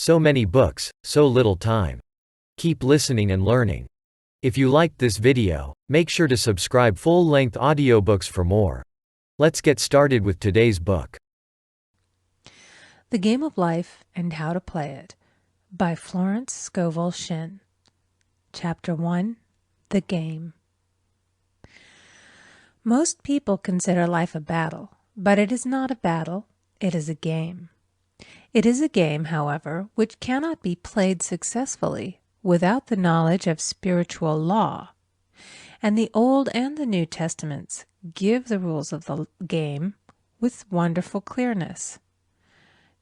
So many books, so little time. Keep listening and learning. If you liked this video, make sure to subscribe full-length audiobooks for more. Let's get started with today's book. The Game of Life and How to Play It by Florence Scovel Shinn. Chapter 1, The Game. Most people consider life a battle, but it is not a battle, it is a game. It is a game, however, which cannot be played successfully without the knowledge of spiritual law. And the Old and the New Testaments give the rules of the game with wonderful clearness.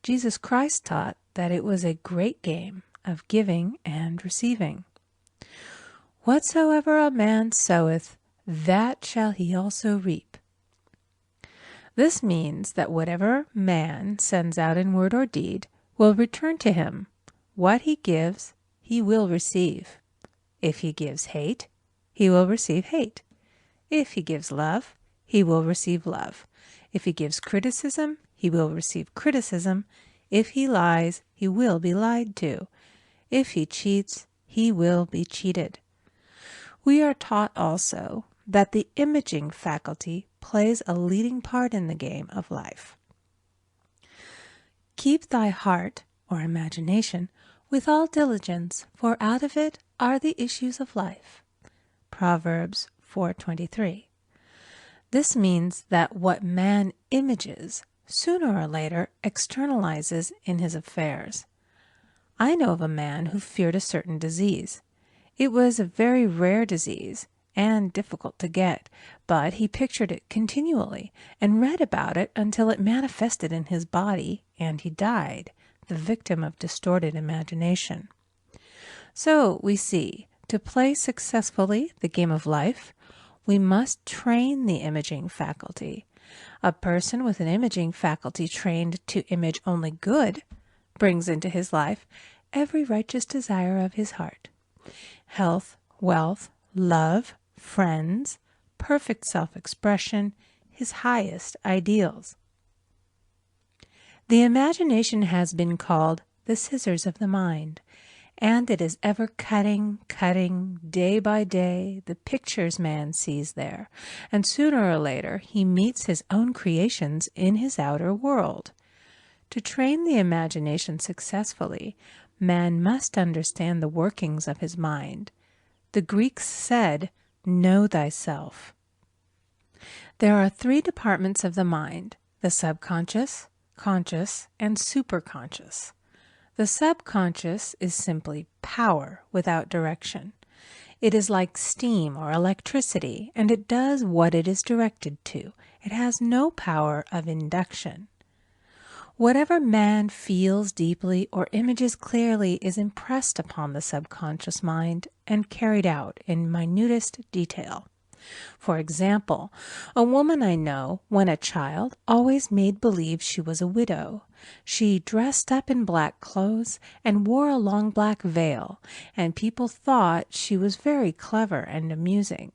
Jesus Christ taught that it was a great game of giving and receiving. Whatsoever a man soweth, that shall he also reap. This means that whatever man sends out in word or deed will return to him. What he gives, he will receive. If he gives hate, he will receive hate. If he gives love, he will receive love. If he gives criticism, he will receive criticism. If he lies, he will be lied to. If he cheats, he will be cheated. We are taught also that the imaging faculty plays a leading part in the game of life. Keep thy heart, or imagination, with all diligence, for out of it are the issues of life. Proverbs 4:23. This means that what man images, sooner or later externalizes in his affairs. I know of a man who feared a certain disease. It was a very rare disease and difficult to get, but he pictured it continually and read about it until it manifested in his body and he died, the victim of distorted imagination. So we see, to play successfully the game of life, we must train the imaging faculty. A person with an imaging faculty trained to image only good brings into his life every righteous desire of his heart. Health, wealth, love, friends, perfect self-expression, his highest ideals. The imagination has been called the scissors of the mind, and it is ever cutting, day by day, the pictures man sees there, and sooner or later he meets his own creations in his outer world. To train the imagination successfully, man must understand the workings of his mind. The Greeks said, "Know thyself." There are three departments of the mind: the subconscious, conscious, and superconscious. The subconscious is simply power without direction. It is like steam or electricity, and it does what it is directed to. It has no power of induction. Whatever man feels deeply or images clearly is impressed upon the subconscious mind and carried out in minutest detail. For example, a woman I know, when a child, always made believe she was a widow. She dressed up in black clothes and wore a long black veil, and people thought she was very clever and amusing.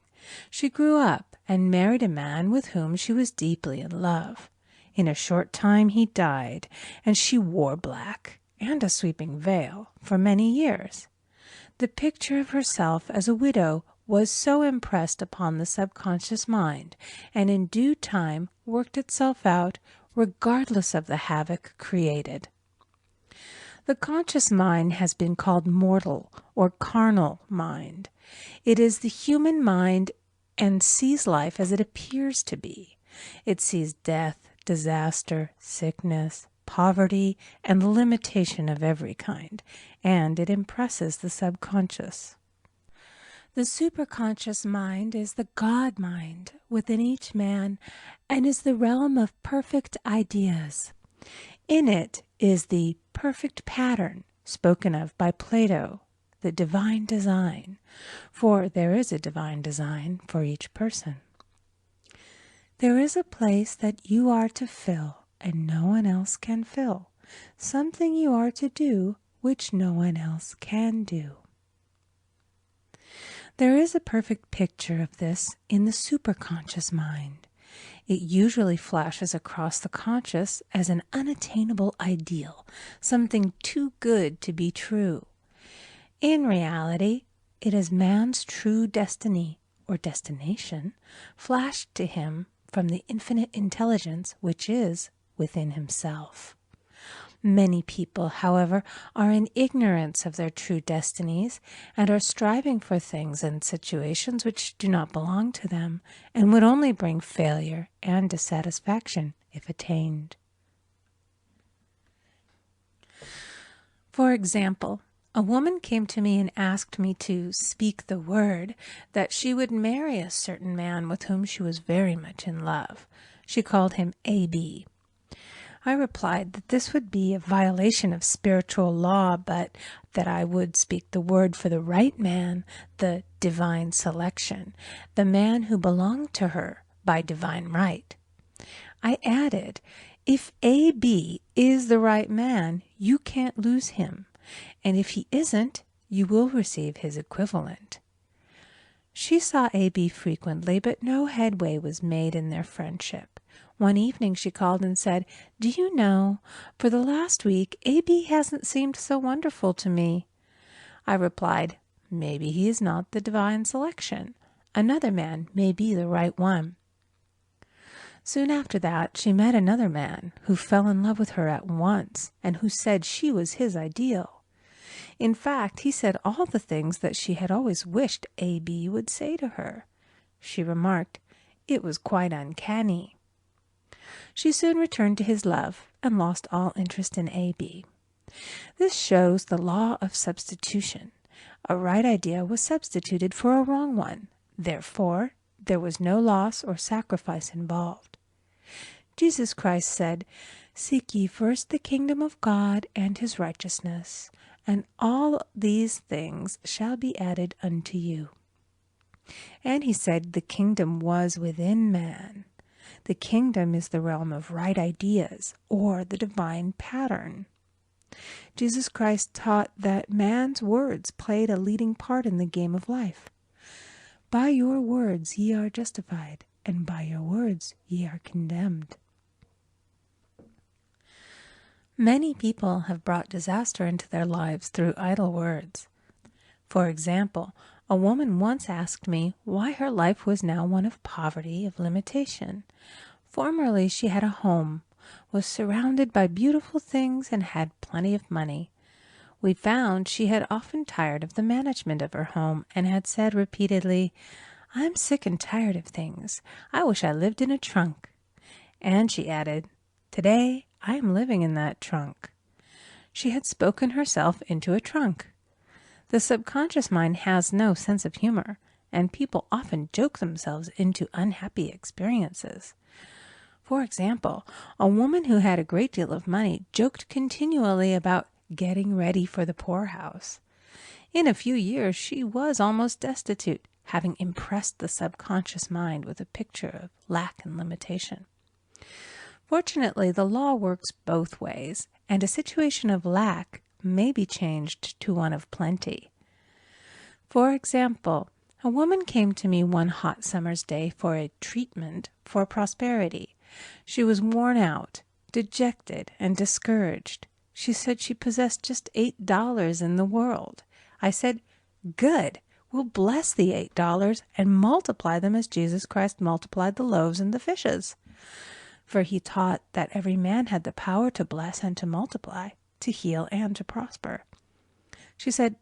She grew up and married a man with whom she was deeply in love. In a short time he died, and she wore black and a sweeping veil for many years. The picture of herself as a widow was so impressed upon the subconscious mind, and in due time worked itself out regardless of the havoc created. The conscious mind has been called mortal or carnal mind. It is the human mind and sees life as it appears to be. It sees death, disaster, sickness, poverty, and limitation of every kind, and it impresses the subconscious. The superconscious mind is the God mind within each man and is the realm of perfect ideas. In it is the perfect pattern spoken of by Plato, the divine design, for there is a divine design for each person. There is a place that you are to fill and no one else can fill, something you are to do which no one else can do. There is a perfect picture of this in the superconscious mind. It usually flashes across the conscious as an unattainable ideal, something too good to be true. In reality, it is man's true destiny or destination flashed to him from the infinite intelligence which is within himself. Many people, however, are in ignorance of their true destinies and are striving for things and situations which do not belong to them and would only bring failure and dissatisfaction if attained. For example, a woman came to me and asked me to speak the word that she would marry a certain man with whom she was very much in love. She called him A.B. I replied that this would be a violation of spiritual law, but that I would speak the word for the right man, the divine selection, the man who belonged to her by divine right. I added, if A.B. is the right man, you can't lose him, and if he isn't, you will receive his equivalent. She saw A.B. frequently, but no headway was made in their friendship. One evening she called and said, "Do you know, for the last week, A.B. hasn't seemed so wonderful to me." I replied, "Maybe he is not the divine selection. Another man may be the right one." Soon after that, she met another man who fell in love with her at once and who said she was his ideal. In fact, he said all the things that she had always wished A.B. would say to her. She remarked, it was quite uncanny. She soon returned to his love and lost all interest in A.B. This shows the law of substitution. A right idea was substituted for a wrong one. Therefore, there was no loss or sacrifice involved. Jesus Christ said, "Seek ye first the kingdom of God and his righteousness, and all these things shall be added unto you." And he said the kingdom was within man. The kingdom is the realm of right ideas, or the divine pattern. Jesus Christ taught that man's words played a leading part in the game of life. By your words ye are justified, and by your words ye are condemned. Many people have brought disaster into their lives through idle words. For example, a woman once asked me why her life was now one of poverty, of limitation. Formerly she had a home, was surrounded by beautiful things, and had plenty of money. We found she had often tired of the management of her home and had said repeatedly, "I'm sick and tired of things. I wish I lived in a trunk." And she added, "Today I am living in that trunk." She had spoken herself into a trunk. The subconscious mind has no sense of humor, and people often joke themselves into unhappy experiences. For example, a woman who had a great deal of money joked continually about getting ready for the poorhouse. In a few years she was almost destitute, having impressed the subconscious mind with a picture of lack and limitation. Fortunately, the law works both ways, and a situation of lack may be changed to one of plenty. For example, a woman came to me one hot summer's day for a treatment for prosperity. She was worn out, dejected, and discouraged. She said she possessed just $8 in the world. I said, "Good, we'll bless the $8 and multiply them as Jesus Christ multiplied the loaves and the fishes." For he taught that every man had the power to bless and to multiply, to heal and to prosper. She said,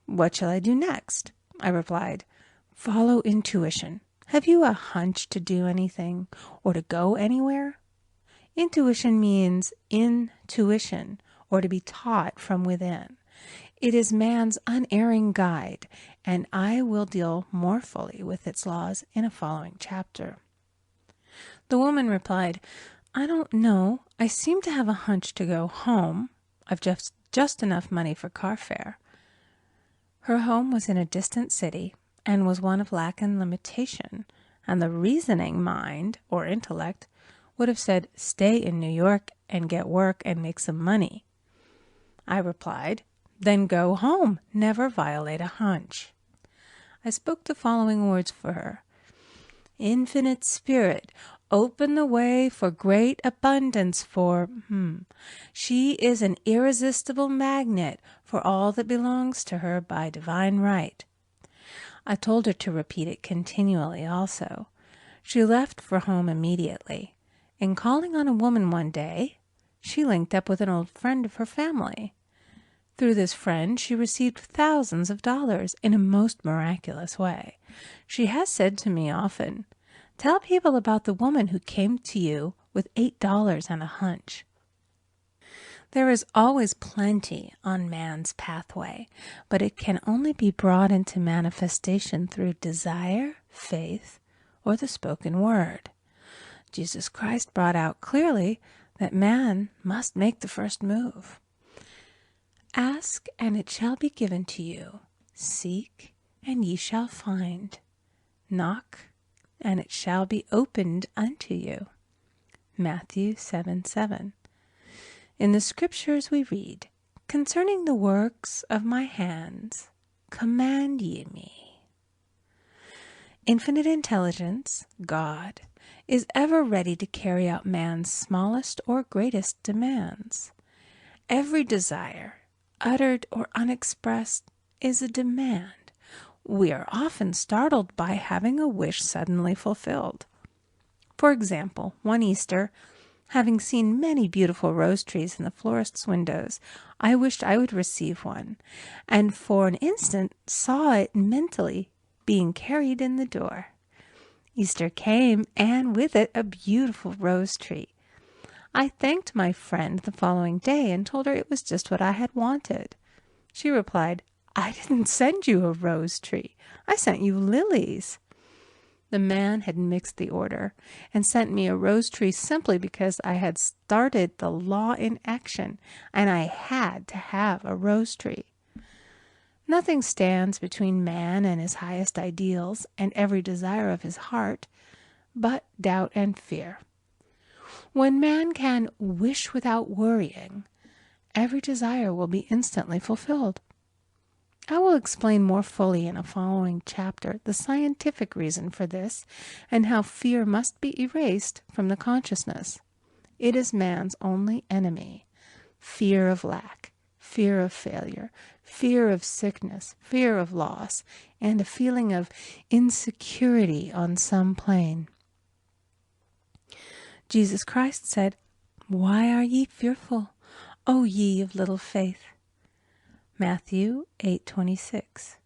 "What shall I do next?" I replied, "Follow intuition. Have you a hunch to do anything or to go anywhere?" Intuition means intuition, or to be taught from within. It is man's unerring guide, and I will deal more fully with its laws in a following chapter. The woman replied, "I don't know. I seem to have a hunch to go home. I've just enough money for car fare." Her home was in a distant city and was one of lack and limitation, and the reasoning mind, or intellect, would have said, "Stay in New York and get work and make some money." I replied, "Then go home. Never violate a hunch." I spoke the following words for her. "Infinite Spirit, open the way for great abundance for, she is an irresistible magnet for all that belongs to her by divine right. I told her to repeat it continually also. She left for home immediately, and calling on a woman one day, she linked up with an old friend of her family. Through this friend, she received thousands of dollars in a most miraculous way. She has said to me often, "Tell people about the woman who came to you with $8 and a hunch." There is always plenty on man's pathway, but it can only be brought into manifestation through desire, faith, or the spoken word. Jesus Christ brought out clearly that man must make the first move. Ask, and it shall be given to you. Seek, and ye shall find. Knock, and it shall be opened unto you. Matthew 7:7. In the Scriptures we read, "Concerning the works of my hands, command ye me." Infinite intelligence, God, is ever ready to carry out man's smallest or greatest demands. Every desire, uttered or unexpressed, is a demand. We are often startled by having a wish suddenly fulfilled. For example, one Easter, having seen many beautiful rose trees in the florist's windows, I wished I would receive one, and for an instant saw it mentally being carried in the door. Easter came, and with it a beautiful rose tree. I thanked my friend the following day and told her it was just what I had wanted. She replied, "I didn't send you a rose tree. I sent you lilies." The man had mixed the order and sent me a rose tree simply because I had started the law in action, and I had to have a rose tree. Nothing stands between man and his highest ideals and every desire of his heart but doubt and fear. When man can wish without worrying, every desire will be instantly fulfilled. I will explain more fully in a following chapter the scientific reason for this and how fear must be erased from the consciousness. It is man's only enemy. Fear of lack, fear of failure, fear of sickness, fear of loss, and a feeling of insecurity on some plane. Jesus Christ said, "Why are ye fearful, O ye of little faith?" Matthew 8:26.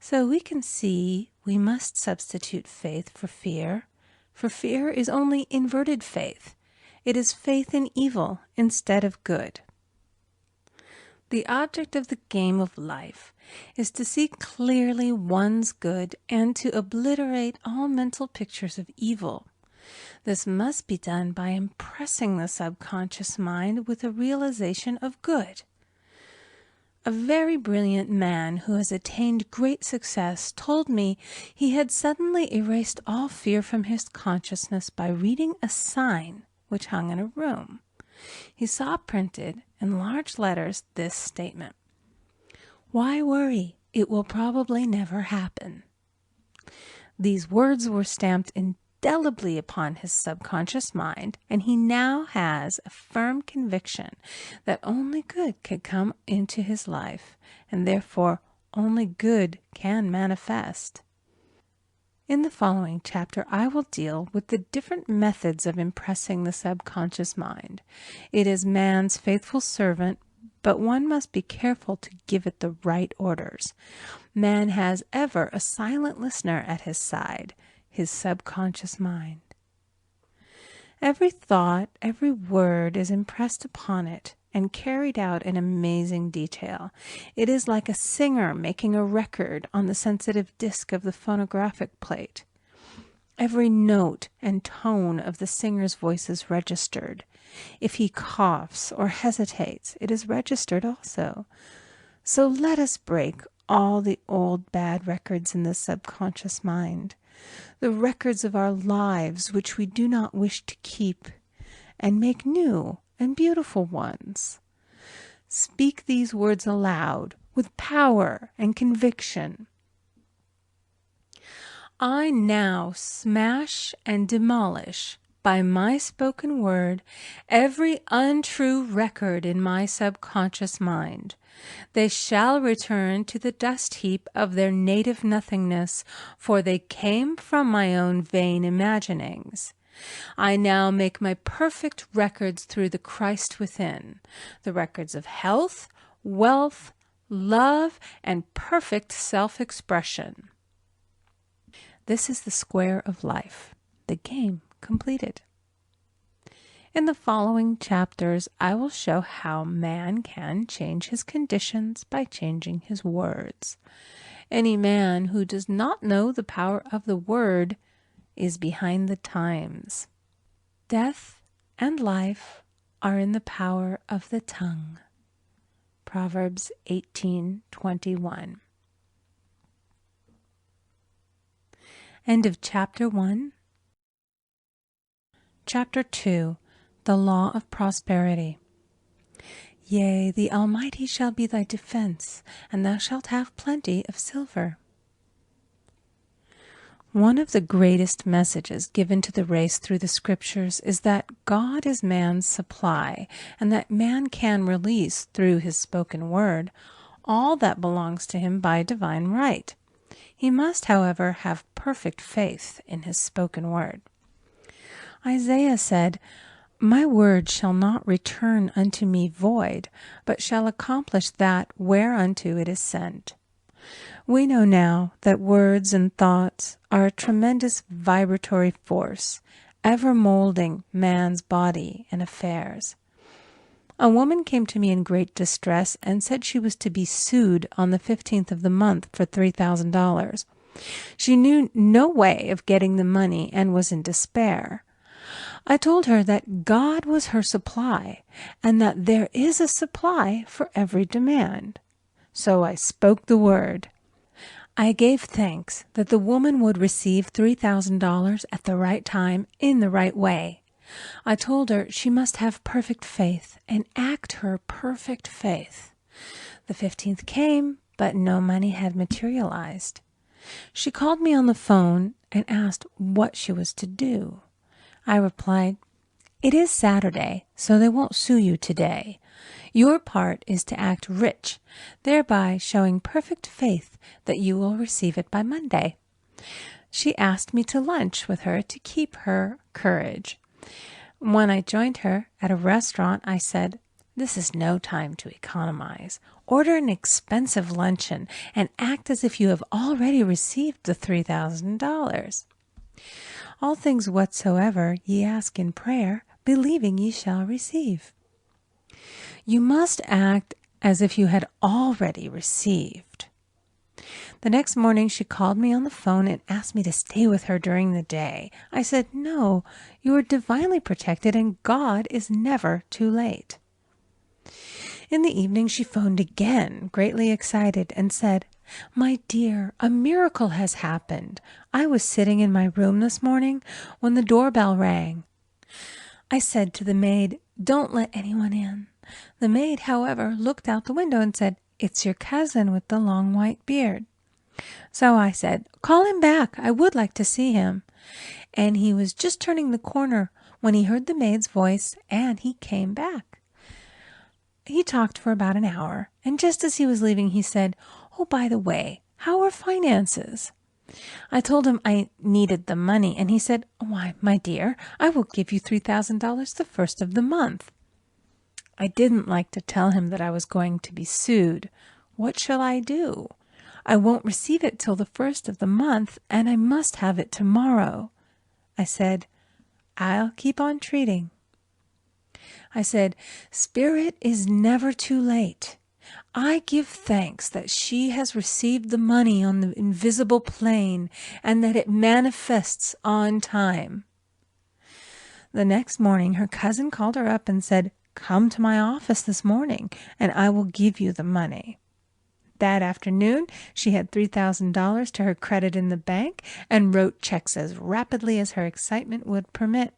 So we can see we must substitute faith for fear is only inverted faith. It is faith in evil instead of good. The object of the game of life is to see clearly one's good and to obliterate all mental pictures of evil. This must be done by impressing the subconscious mind with a realization of good. A very brilliant man who has attained great success told me he had suddenly erased all fear from his consciousness by reading a sign which hung in a room. He saw printed in large letters this statement: "Why worry? It will probably never happen." These words were stamped indelibly upon his subconscious mind, and he now has a firm conviction that only good can come into his life, and therefore only good can manifest. In the following chapter, I will deal with the different methods of impressing the subconscious mind. It is man's faithful servant, but one must be careful to give it the right orders. Man has ever a silent listener at his side, his subconscious mind. Every thought, every word is impressed upon it and carried out in amazing detail. It is like a singer making a record on the sensitive disc of the phonographic plate. Every note and tone of the singer's voice is registered. If he coughs or hesitates, it is registered also. So let us break all the old bad records in the subconscious mind, the records of our lives which we do not wish to keep, and make new and beautiful ones. Speak these words aloud with power and conviction. I now smash and demolish by my spoken word every untrue record in my subconscious mind. They shall return to the dust heap of their native nothingness, for they came from my own vain imaginings. I now make my perfect records through the Christ within, the records of health, wealth, love, and perfect self-expression. This is the square of life, the game completed. In the following chapters, I will show how man can change his conditions by changing his words. Any man who does not know the power of the word is behind the times. Death and life are in the power of the tongue. Proverbs 18:21. End of Chapter 1. Chapter 2. The Law of Prosperity. Yea, the Almighty shall be thy defense, and thou shalt have plenty of silver. One of the greatest messages given to the race through the Scriptures is that God is man's supply, and that man can release, through his spoken word, all that belongs to him by divine right. He must, however, have perfect faith in his spoken word. Isaiah said, "My word shall not return unto me void, but shall accomplish that whereunto it is sent." We know now that words and thoughts are a tremendous vibratory force, ever molding man's body and affairs. A woman came to me in great distress and said she was to be sued on the 15th of the month for $3,000. She knew no way of getting the money and was in despair. I told her that God was her supply, and that there is a supply for every demand. So I spoke the word. I gave thanks that the woman would receive $3,000 at the right time in the right way. I told her she must have perfect faith and act her perfect faith. The 15th came, but no money had materialized. She called me on the phone and asked what she was to do. I replied, "It is Saturday, so they won't sue you today. Your part is to act rich, thereby showing perfect faith that you will receive it by Monday." She asked me to lunch with her to keep her courage. When I joined her at a restaurant, I said, "This is no time to economize. Order an expensive luncheon and act as if you have already received the $3,000. All things whatsoever ye ask in prayer, believing ye shall receive." You must act as if you had already received. The next morning she called me on the phone and asked me to stay with her during the day. I said, "No, you are divinely protected and God is never too late." In the evening she phoned again, greatly excited, and said, "My dear, a miracle has happened. I was sitting in my room this morning when the doorbell rang. I said to the maid, 'Don't let anyone in.' The maid, however, looked out the window and said, 'It's your cousin with the long white beard.' So I said, 'Call him back. I would like to see him.' And he was just turning the corner when he heard the maid's voice, and he came back. He talked for about an hour, and just as he was leaving, he said, 'Oh, by the way, how are finances?' I told him I needed the money, and he said, 'Why, my dear, I will give you $3,000 the first of the month.' I didn't like to tell him that I was going to be sued. What shall I do? I won't receive it till the first of the month, and I must have it tomorrow. I said, 'I'll keep on treating.' I said, 'Spirit is never too late. I give thanks that she has received the money on the invisible plane and that it manifests on time.' The next morning, her cousin called her up and said, 'Come to my office this morning, and I will give you the money.' That afternoon, she had $3,000 to her credit in the bank and wrote checks as rapidly as her excitement would permit.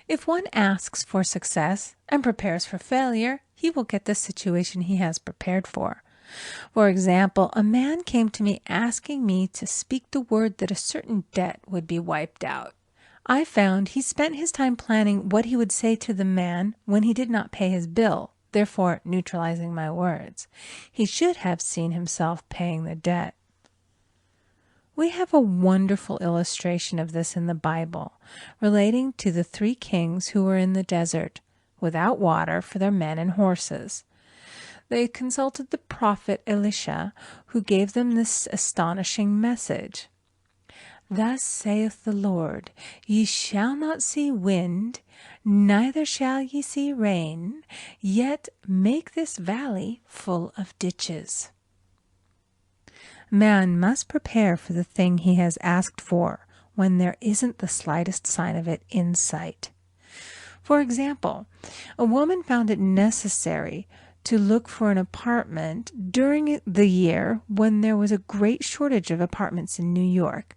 If one asks for success and prepares for failure, he will get the situation he has prepared for. For example, a man came to me asking me to speak the word that a certain debt would be wiped out. I found he spent his time planning what he would say to the man when he did not pay his bill, therefore neutralizing my words. He should have seen himself paying the debt. We have a wonderful illustration of this in the Bible, relating to the 3 kings who were in the desert, without water for their men and horses. They consulted the prophet Elisha, who gave them this astonishing message. Thus saith the Lord, Ye shall not see wind, neither shall ye see rain, yet make this valley full of ditches. Man must prepare for the thing he has asked for when there isn't the slightest sign of it in sight. For example, a woman found it necessary to look for an apartment during the year when there was a great shortage of apartments in New York.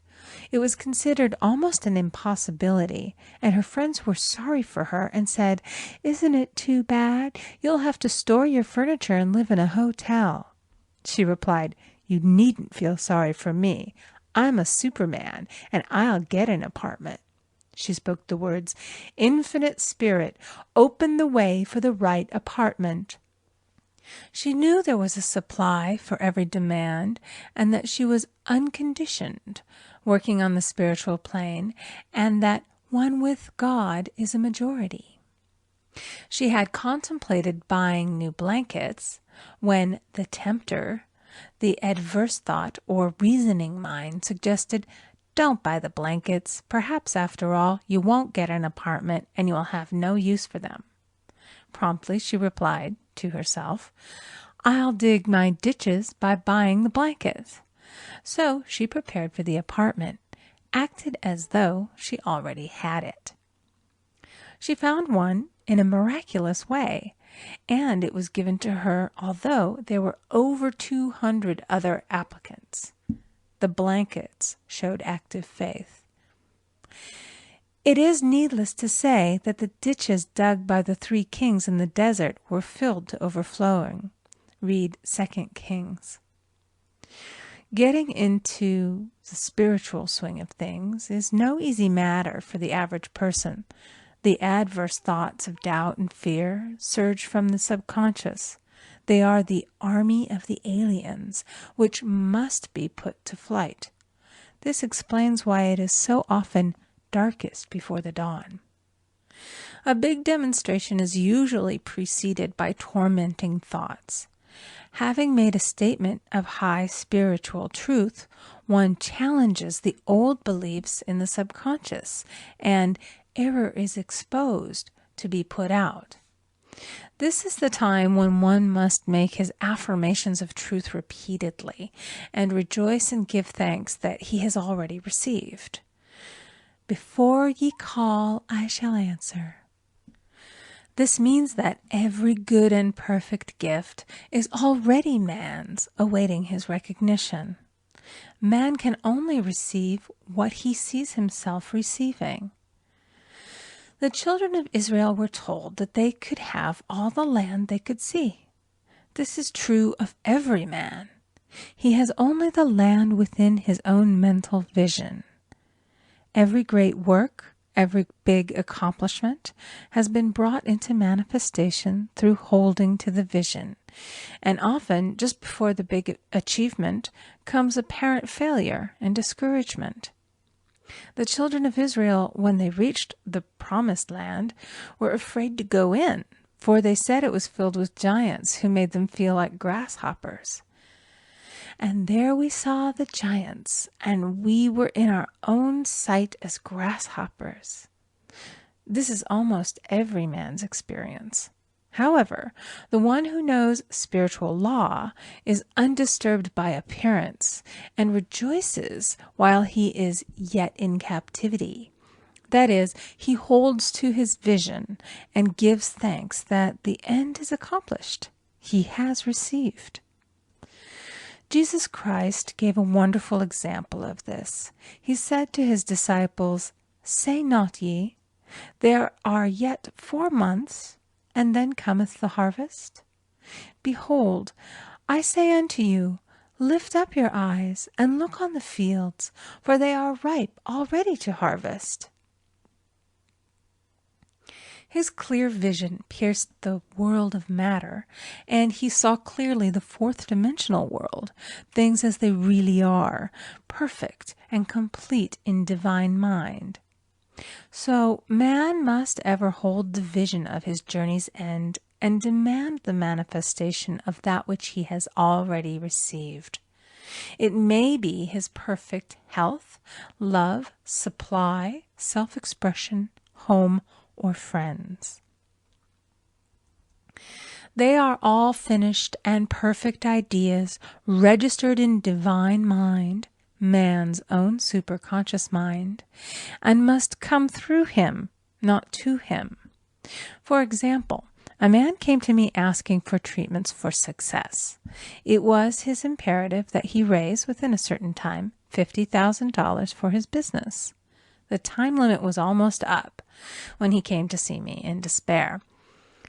It was considered almost an impossibility, and her friends were sorry for her and said, "Isn't it too bad? You'll have to store your furniture and live in a hotel." She replied, "You needn't feel sorry for me. I'm a Superman, and I'll get an apartment." She spoke the words, "Infinite Spirit, open the way for the right apartment." She knew there was a supply for every demand, and that she was unconditioned, working on the spiritual plane, and that one with God is a majority. She had contemplated buying new blankets when the tempter, the adverse thought or reasoning mind, suggested, "Don't buy the blankets. Perhaps, after all, you won't get an apartment and you will have no use for them." Promptly she replied to herself, "I'll dig my ditches by buying the blankets." So she prepared for the apartment, acted as though she already had it. She found one in a miraculous way, and it was given to her although there were over 200 other applicants. The blankets showed active faith. It is needless to say that the ditches dug by the 3 kings in the desert were filled to overflowing. Read 2 Kings. Getting into the spiritual swing of things is no easy matter for the average person. The adverse thoughts of doubt and fear surge from the subconscious. They are the army of the aliens, which must be put to flight. This explains why it is so often darkest before the dawn. A big demonstration is usually preceded by tormenting thoughts. Having made a statement of high spiritual truth, one challenges the old beliefs in the subconscious, and error is exposed to be put out. This is the time when one must make his affirmations of truth repeatedly, and rejoice and give thanks that he has already received. "Before ye call, I shall answer." This means that every good and perfect gift is already man's, awaiting his recognition. Man can only receive what he sees himself receiving. The children of Israel were told that they could have all the land they could see. This is true of every man. He has only the land within his own mental vision. Every great work, every big accomplishment has been brought into manifestation through holding to the vision. And often, just before the big achievement, comes apparent failure and discouragement. The children of Israel, when they reached the promised land, were afraid to go in, for they said it was filled with giants who made them feel like grasshoppers. And there we saw the giants, and we were in our own sight as grasshoppers. This is almost every man's experience. However, the one who knows spiritual law is undisturbed by appearance and rejoices while he is yet in captivity. That is, he holds to his vision and gives thanks that the end is accomplished. He has received. Jesus Christ gave a wonderful example of this. He said to his disciples, "Say not ye, there are yet 4 months, and then cometh the harvest? Behold, I say unto you, lift up your eyes and look on the fields, for they are ripe already to harvest. His clear vision pierced the world of matter, and he saw clearly the fourth-dimensional world, things as they really are, perfect and complete in divine mind. So man must ever hold the vision of his journey's end and demand the manifestation of that which he has already received. It may be his perfect health, love, supply, self-expression, home, or friends. They are all finished and perfect ideas registered in divine mind, man's own superconscious mind, and must come through him, not to him. For example, a man came to me asking for treatments for success. It was his imperative that he raise, within a certain time, $50,000 for his business. The time limit was almost up when he came to see me in despair.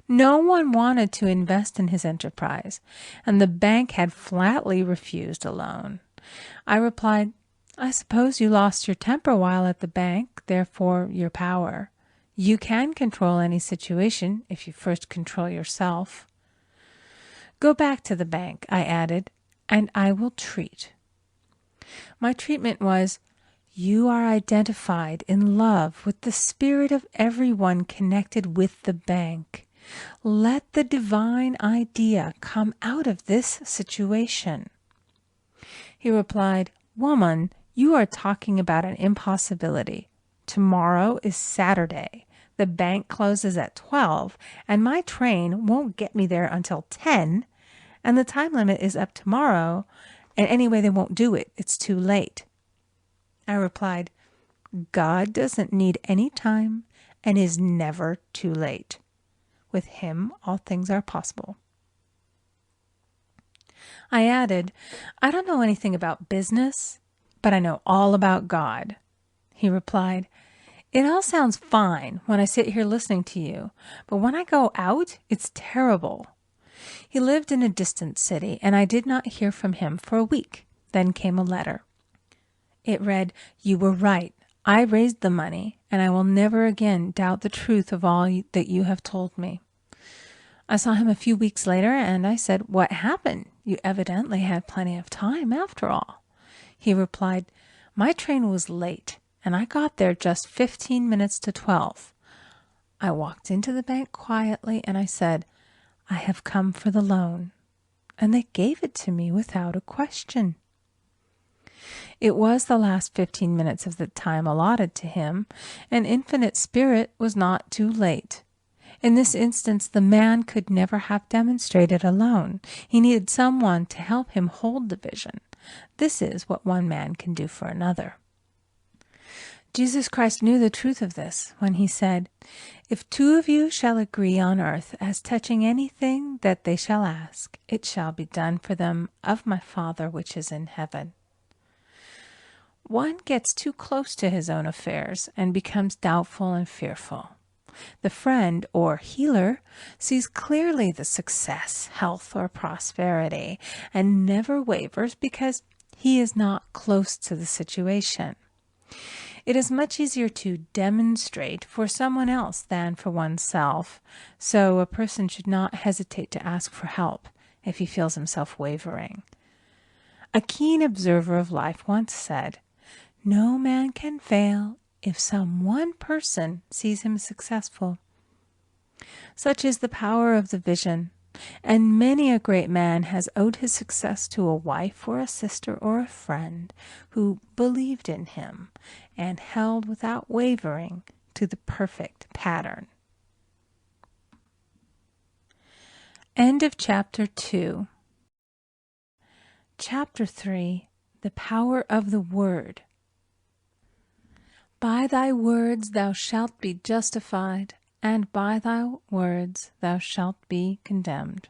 No one wanted to invest in his enterprise, and the bank had flatly refused a loan. I replied, I suppose you lost your temper while at the bank, therefore your power. You can control any situation if you first control yourself. Go back to the bank, I added, and I will treat. My treatment was, you are identified in love with the spirit of everyone connected with the bank. Let the divine idea come out of this situation. He replied, Woman, you are talking about an impossibility. Tomorrow is Saturday. The bank closes at 12, and my train won't get me there until 10, and the time limit is up tomorrow, and anyway they won't do it. It's too late. I replied, God doesn't need any time and is never too late. With him, all things are possible. I added, I don't know anything about business, but I know all about God. He replied, it all sounds fine when I sit here listening to you, but when I go out, it's terrible. He lived in a distant city, and I did not hear from him for a week. Then came a letter. It read, You were right. I raised the money, and I will never again doubt the truth of all that you have told me. I saw him a few weeks later, and I said, What happened? You evidently had plenty of time after all. He replied, My train was late, and I got there just 15 minutes to 12. I walked into the bank quietly, and I said, I have come for the loan. And they gave it to me without a question. It was the last 15 minutes of the time allotted to him, and Infinite Spirit was not too late. In this instance, the man could never have demonstrated alone. He needed someone to help him hold the vision. This is what one man can do for another. Jesus Christ knew the truth of this when he said, If two of you shall agree on earth as touching anything that they shall ask, it shall be done for them of my Father which is in heaven. One gets too close to his own affairs and becomes doubtful and fearful. The friend or healer sees clearly the success, health, or prosperity and never wavers because he is not close to the situation. It is much easier to demonstrate for someone else than for oneself, so a person should not hesitate to ask for help if he feels himself wavering. A keen observer of life once said, No man can fail if some one person sees him successful. Such is the power of the vision, and many a great man has owed his success to a wife or a sister or a friend who believed in him and held without wavering to the perfect pattern. End of Chapter 2. Chapter 3. The Power of the Word. By thy words thou shalt be justified, and by thy words thou shalt be condemned.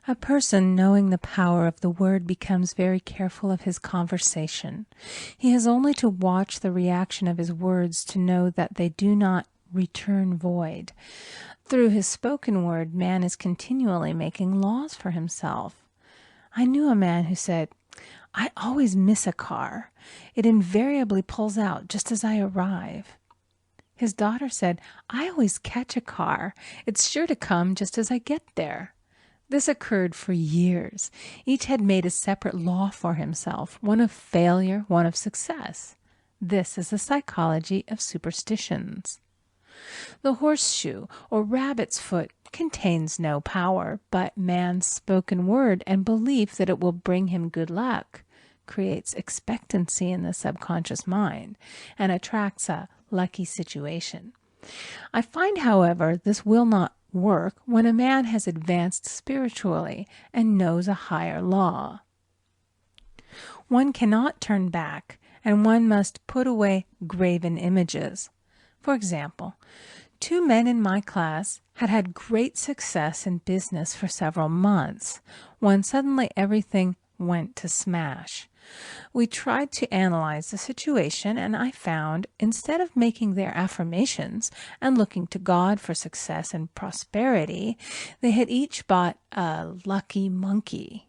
A person knowing the power of the word becomes very careful of his conversation. He has only to watch the reaction of his words to know that they do not return void. Through his spoken word, man is continually making laws for himself. I knew a man who said, "I always miss a car. It invariably pulls out just as I arrive." His daughter said, "I always catch a car. It's sure to come just as I get there." This occurred for years. Each had made a separate law for himself, one of failure, one of success. This is the psychology of superstitions. The horseshoe or rabbit's foot contains no power, but man's spoken word and belief that it will bring him good luck creates expectancy in the subconscious mind and attracts a lucky situation. I find, however, this will not work when a man has advanced spiritually and knows a higher law. One cannot turn back, and one must put away graven images. For example, 2 men in my class had had great success in business for several months, when suddenly everything went to smash. We tried to analyze the situation, and I found, instead of making their affirmations and looking to God for success and prosperity, they had each bought a lucky monkey.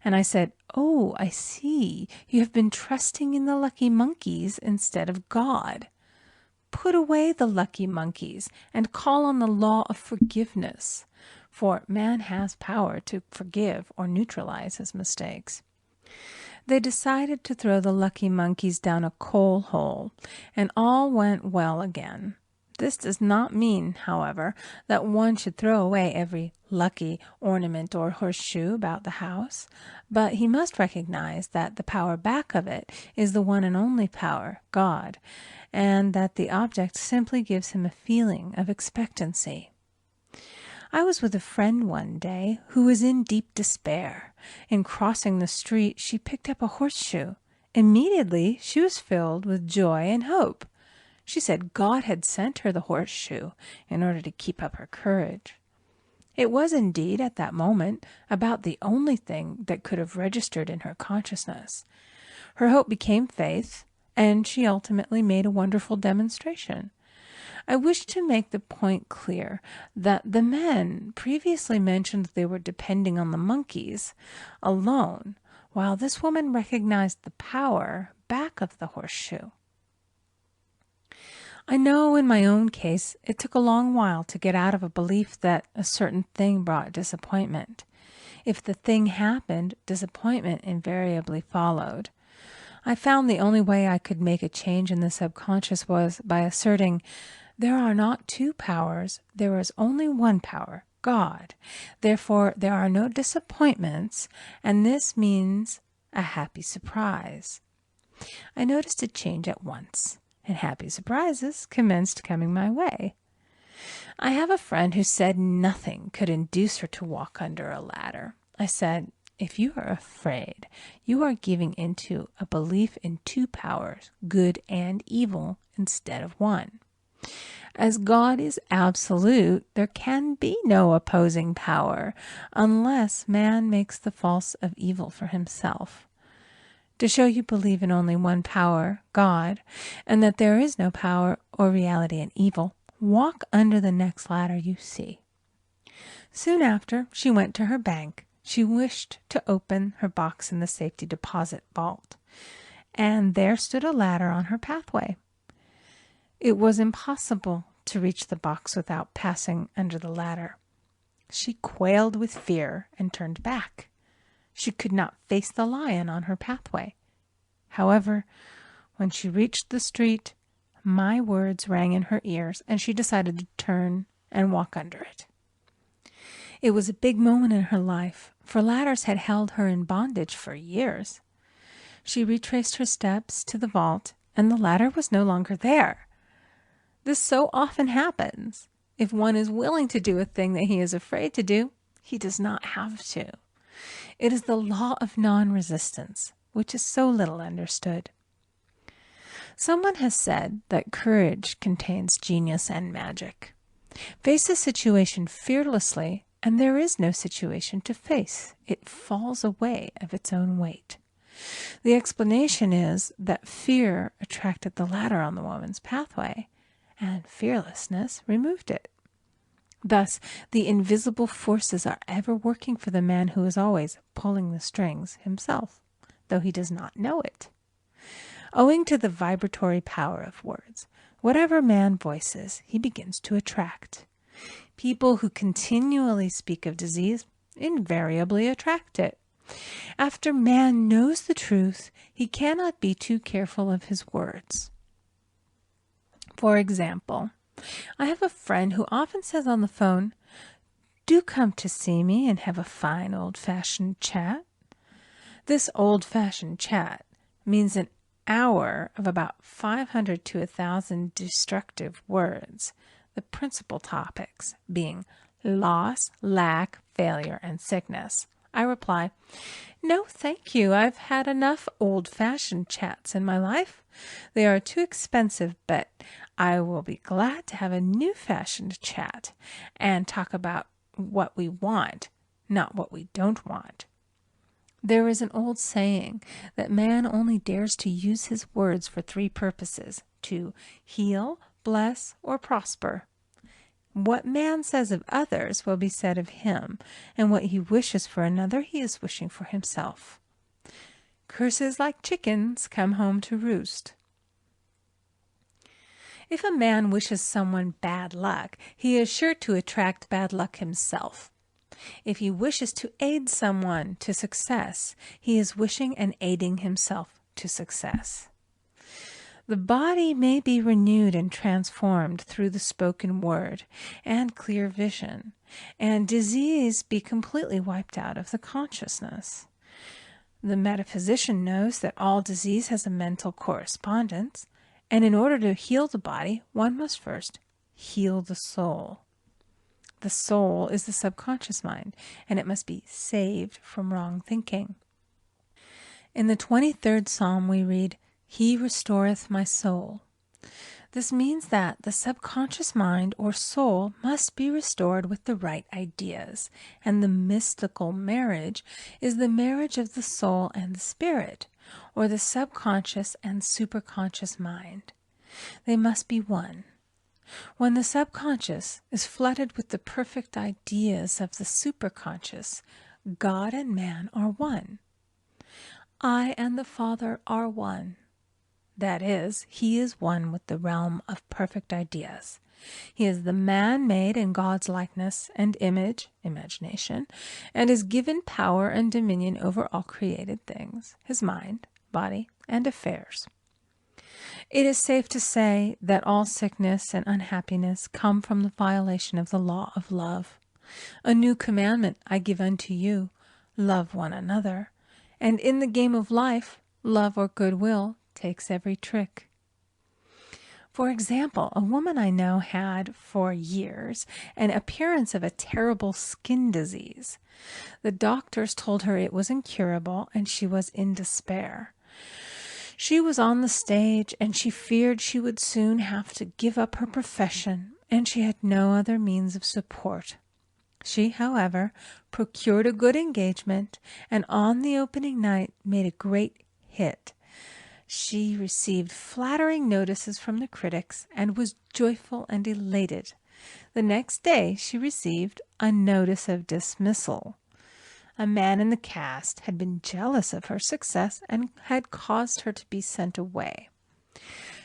And I said, "Oh, I see. You have been trusting in the lucky monkeys instead of God. Put away the lucky monkeys and call on the law of forgiveness, for man has power to forgive or neutralize his mistakes." They decided to throw the lucky monkeys down a coal hole, and all went well again. This does not mean, however, that one should throw away every lucky ornament or horseshoe about the house, but he must recognize that the power back of it is the one and only power, God, and that the object simply gives him a feeling of expectancy. I was with a friend one day who was in deep despair. In crossing the street, she picked up a horseshoe. Immediately, she was filled with joy and hope. She said God had sent her the horseshoe in order to keep up her courage. It was indeed, at that moment, about the only thing that could have registered in her consciousness. Her hope became faith, and she ultimately made a wonderful demonstration. I wish to make the point clear that the men previously mentioned they were depending on the monkeys alone, while this woman recognized the power back of the horseshoe. I know in my own case it took a long while to get out of a belief that a certain thing brought disappointment. If the thing happened, disappointment invariably followed. I found the only way I could make a change in the subconscious was by asserting, there are not 2 powers, there is only one power, God. Therefore, there are no disappointments, and this means a happy surprise. I noticed a change at once, and happy surprises commenced coming my way. I have a friend who said nothing could induce her to walk under a ladder. I said, "If you are afraid, you are giving into a belief in 2 powers, good and evil, instead of one. As God is absolute, there can be no opposing power unless man makes the false of evil for himself. To show you believe in only one power, God, and that there is no power or reality in evil, walk under the next ladder you see." Soon after, she went to her bank. She wished to open her box in the safety deposit vault, and there stood a ladder on her pathway. It was impossible to reach the box without passing under the ladder. She quailed with fear and turned back. She could not face the lion on her pathway. However, when she reached the street, my words rang in her ears, and she decided to turn and walk under it. It was a big moment in her life, for ladders had held her in bondage for years. She retraced her steps to the vault, and the ladder was no longer there. This so often happens. If one is willing to do a thing that he is afraid to do, he does not have to. It is the law of non-resistance, which is so little understood. Someone has said that courage contains genius and magic. Face a situation fearlessly, and there is no situation to face. It falls away of its own weight. The explanation is that fear attracted the ladder on the woman's pathway, and fearlessness removed it. Thus, the invisible forces are ever working for the man who is always pulling the strings himself, though he does not know it. Owing to the vibratory power of words, whatever man voices, he begins to attract. People who continually speak of disease invariably attract it. After man knows the truth, he cannot be too careful of his words. For example, I have a friend who often says on the phone, "Do come to see me and have a fine old-fashioned chat." This old-fashioned chat means an hour of about 500 to 1,000 destructive words, the principal topics being loss, lack, failure, and sickness. I reply, "No, thank you. I've had enough old-fashioned chats in my life. They are too expensive, but I will be glad to have a new-fashioned chat and talk about what we want, not what we don't want." There is an old saying that man only dares to use his words for three purposes: to heal, bless, or prosper. What man says of others will be said of him, and what he wishes for another he is wishing for himself. Curses like chickens come home to roost. If a man wishes someone bad luck, he is sure to attract bad luck himself. If he wishes to aid someone to success, he is wishing and aiding himself to success. The body may be renewed and transformed through the spoken word and clear vision, and disease be completely wiped out of the consciousness. The metaphysician knows that all disease has a mental correspondence, and in order to heal the body, one must first heal the soul. The soul is the subconscious mind, and it must be saved from wrong thinking. In the 23rd Psalm we read, "He restoreth my soul." This means that the subconscious mind or soul must be restored with the right ideas, and the mystical marriage is the marriage of the soul and the spirit, or the subconscious and superconscious mind. They must be one. When the subconscious is flooded with the perfect ideas of the superconscious, God and man are one. I and the Father are one. That is, he is one with the realm of perfect ideas. He is the man made in God's likeness and image, imagination, and is given power and dominion over all created things, his mind, body, and affairs. It is safe to say that all sickness and unhappiness come from the violation of the law of love. A new commandment I give unto you, love one another. And in the game of life, love or goodwill takes every trick. For example, a woman I know had for years an appearance of a terrible skin disease. The doctors told her it was incurable and she was in despair. She was on the stage and she feared she would soon have to give up her profession, and she had no other means of support. She, however, procured a good engagement and on the opening night made a great hit. She received flattering notices from the critics and was joyful and elated. The next day she received a notice of dismissal. A man in the cast had been jealous of her success and had caused her to be sent away.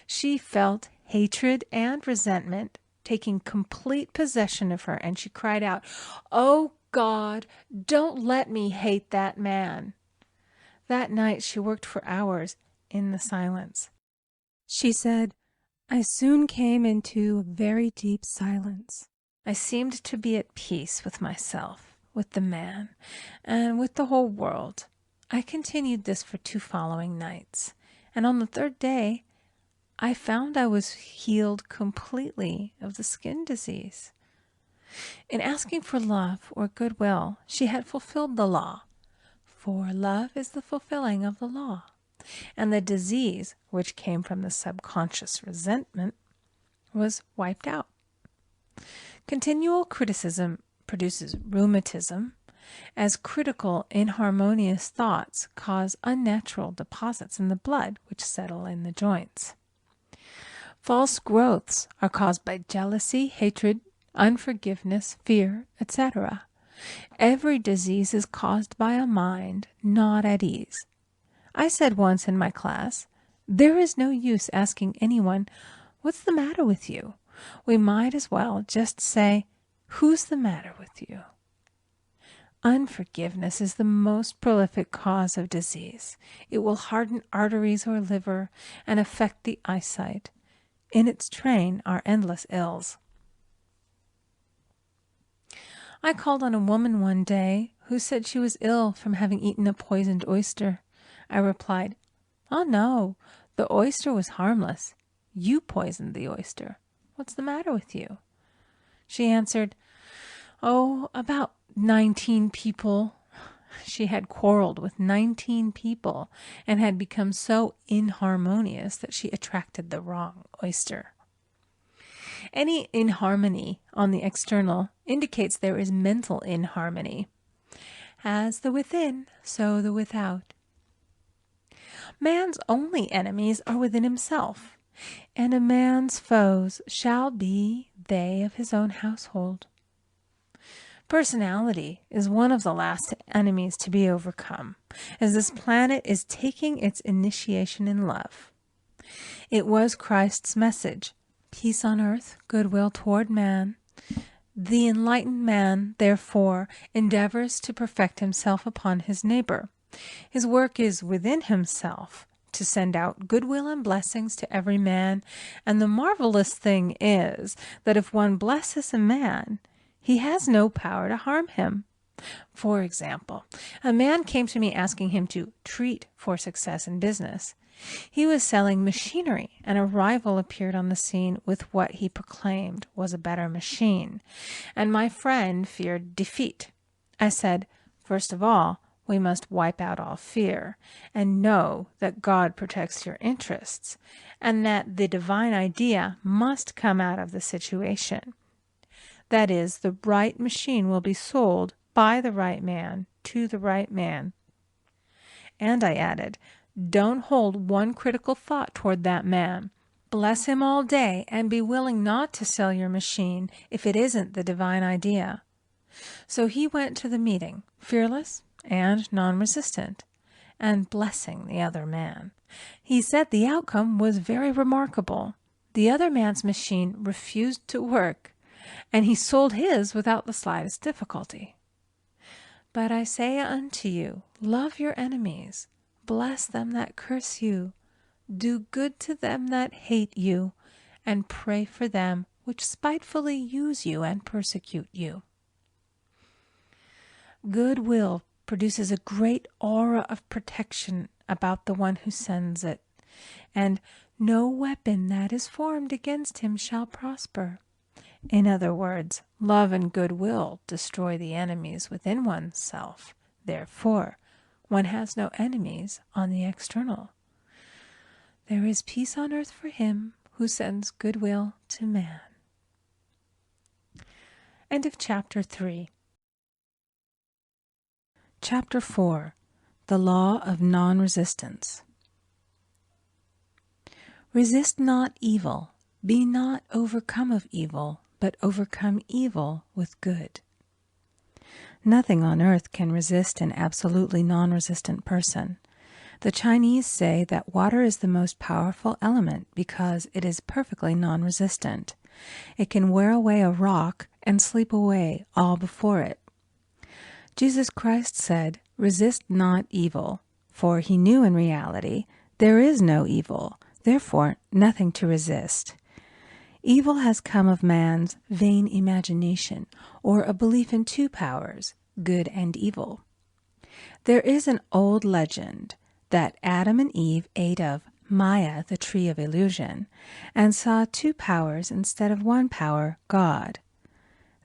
She felt hatred and resentment taking complete possession of her, and she cried out, "Oh God, don't let me hate that man." That night she worked for hours in the silence. She said, "I soon came into a very deep silence. I seemed to be at peace with myself, with the man, and with the whole world. I continued this for 2 following nights, and on the 3rd day, I found I was healed completely of the skin disease." In asking for love or goodwill, she had fulfilled the law, for love is the fulfilling of the law, and the disease, which came from the subconscious resentment, was wiped out. Continual criticism produces rheumatism, as critical, inharmonious thoughts cause unnatural deposits in the blood which settle in the joints. False growths are caused by jealousy, hatred, unforgiveness, fear, etc. Every disease is caused by a mind not at ease. I said once in my class, there is no use asking anyone, "What's the matter with you?" We might as well just say, "Who's the matter with you?" Unforgiveness is the most prolific cause of disease. It will harden arteries or liver and affect the eyesight. In its train are endless ills. I called on a woman one day who said she was ill from having eaten a poisoned oyster. I replied, "Oh no, the oyster was harmless. You poisoned the oyster. What's the matter with you?" She answered, "Oh, about 19 people." She had quarreled with 19 people and had become so inharmonious that she attracted the wrong oyster. Any inharmony on the external indicates there is mental inharmony. As the within, so the without. Man's only enemies are within himself, and a man's foes shall be they of his own household. Personality is one of the last enemies to be overcome, as this planet is taking its initiation in love. It was Christ's message, peace on earth, goodwill toward man. The enlightened man, therefore, endeavors to perfect himself upon his neighbor. His work is within himself, to send out goodwill and blessings to every man, and the marvelous thing is that if one blesses a man, he has no power to harm him. For example, a man came to me asking him to treat for success in business. He was selling machinery, and a rival appeared on the scene with what he proclaimed was a better machine, and my friend feared defeat. I said, "First of all, we must wipe out all fear, and know that God protects your interests, and that the divine idea must come out of the situation. That is, the right machine will be sold by the right man to the right man." And I added, "Don't hold one critical thought toward that man. Bless him all day and be willing not to sell your machine if it isn't the divine idea." So he went to the meeting, fearless and non-resistant, and blessing the other man. He said the outcome was very remarkable. The other man's machine refused to work, and he sold his without the slightest difficulty. But I say unto you, love your enemies, bless them that curse you, do good to them that hate you, and pray for them which spitefully use you and persecute you. Goodwill produces a great aura of protection about the one who sends it, and no weapon that is formed against him shall prosper. In other words, love and goodwill destroy the enemies within oneself. Therefore, one has no enemies on the external. There is peace on earth for him who sends goodwill to man. End of Chapter 3. Chapter 4. The Law of Non-Resistance. Resist not evil, be not overcome of evil, but overcome evil with good. Nothing on earth can resist an absolutely non-resistant person. The Chinese say that water is the most powerful element because it is perfectly non-resistant. It can wear away a rock and sleep away all before it. Jesus Christ said, "Resist not evil," for he knew in reality there is no evil, therefore nothing to resist. Evil has come of man's vain imagination, or a belief in two powers, good and evil. There is an old legend that Adam and Eve ate of Maya, the tree of illusion, and saw two powers instead of one power, God.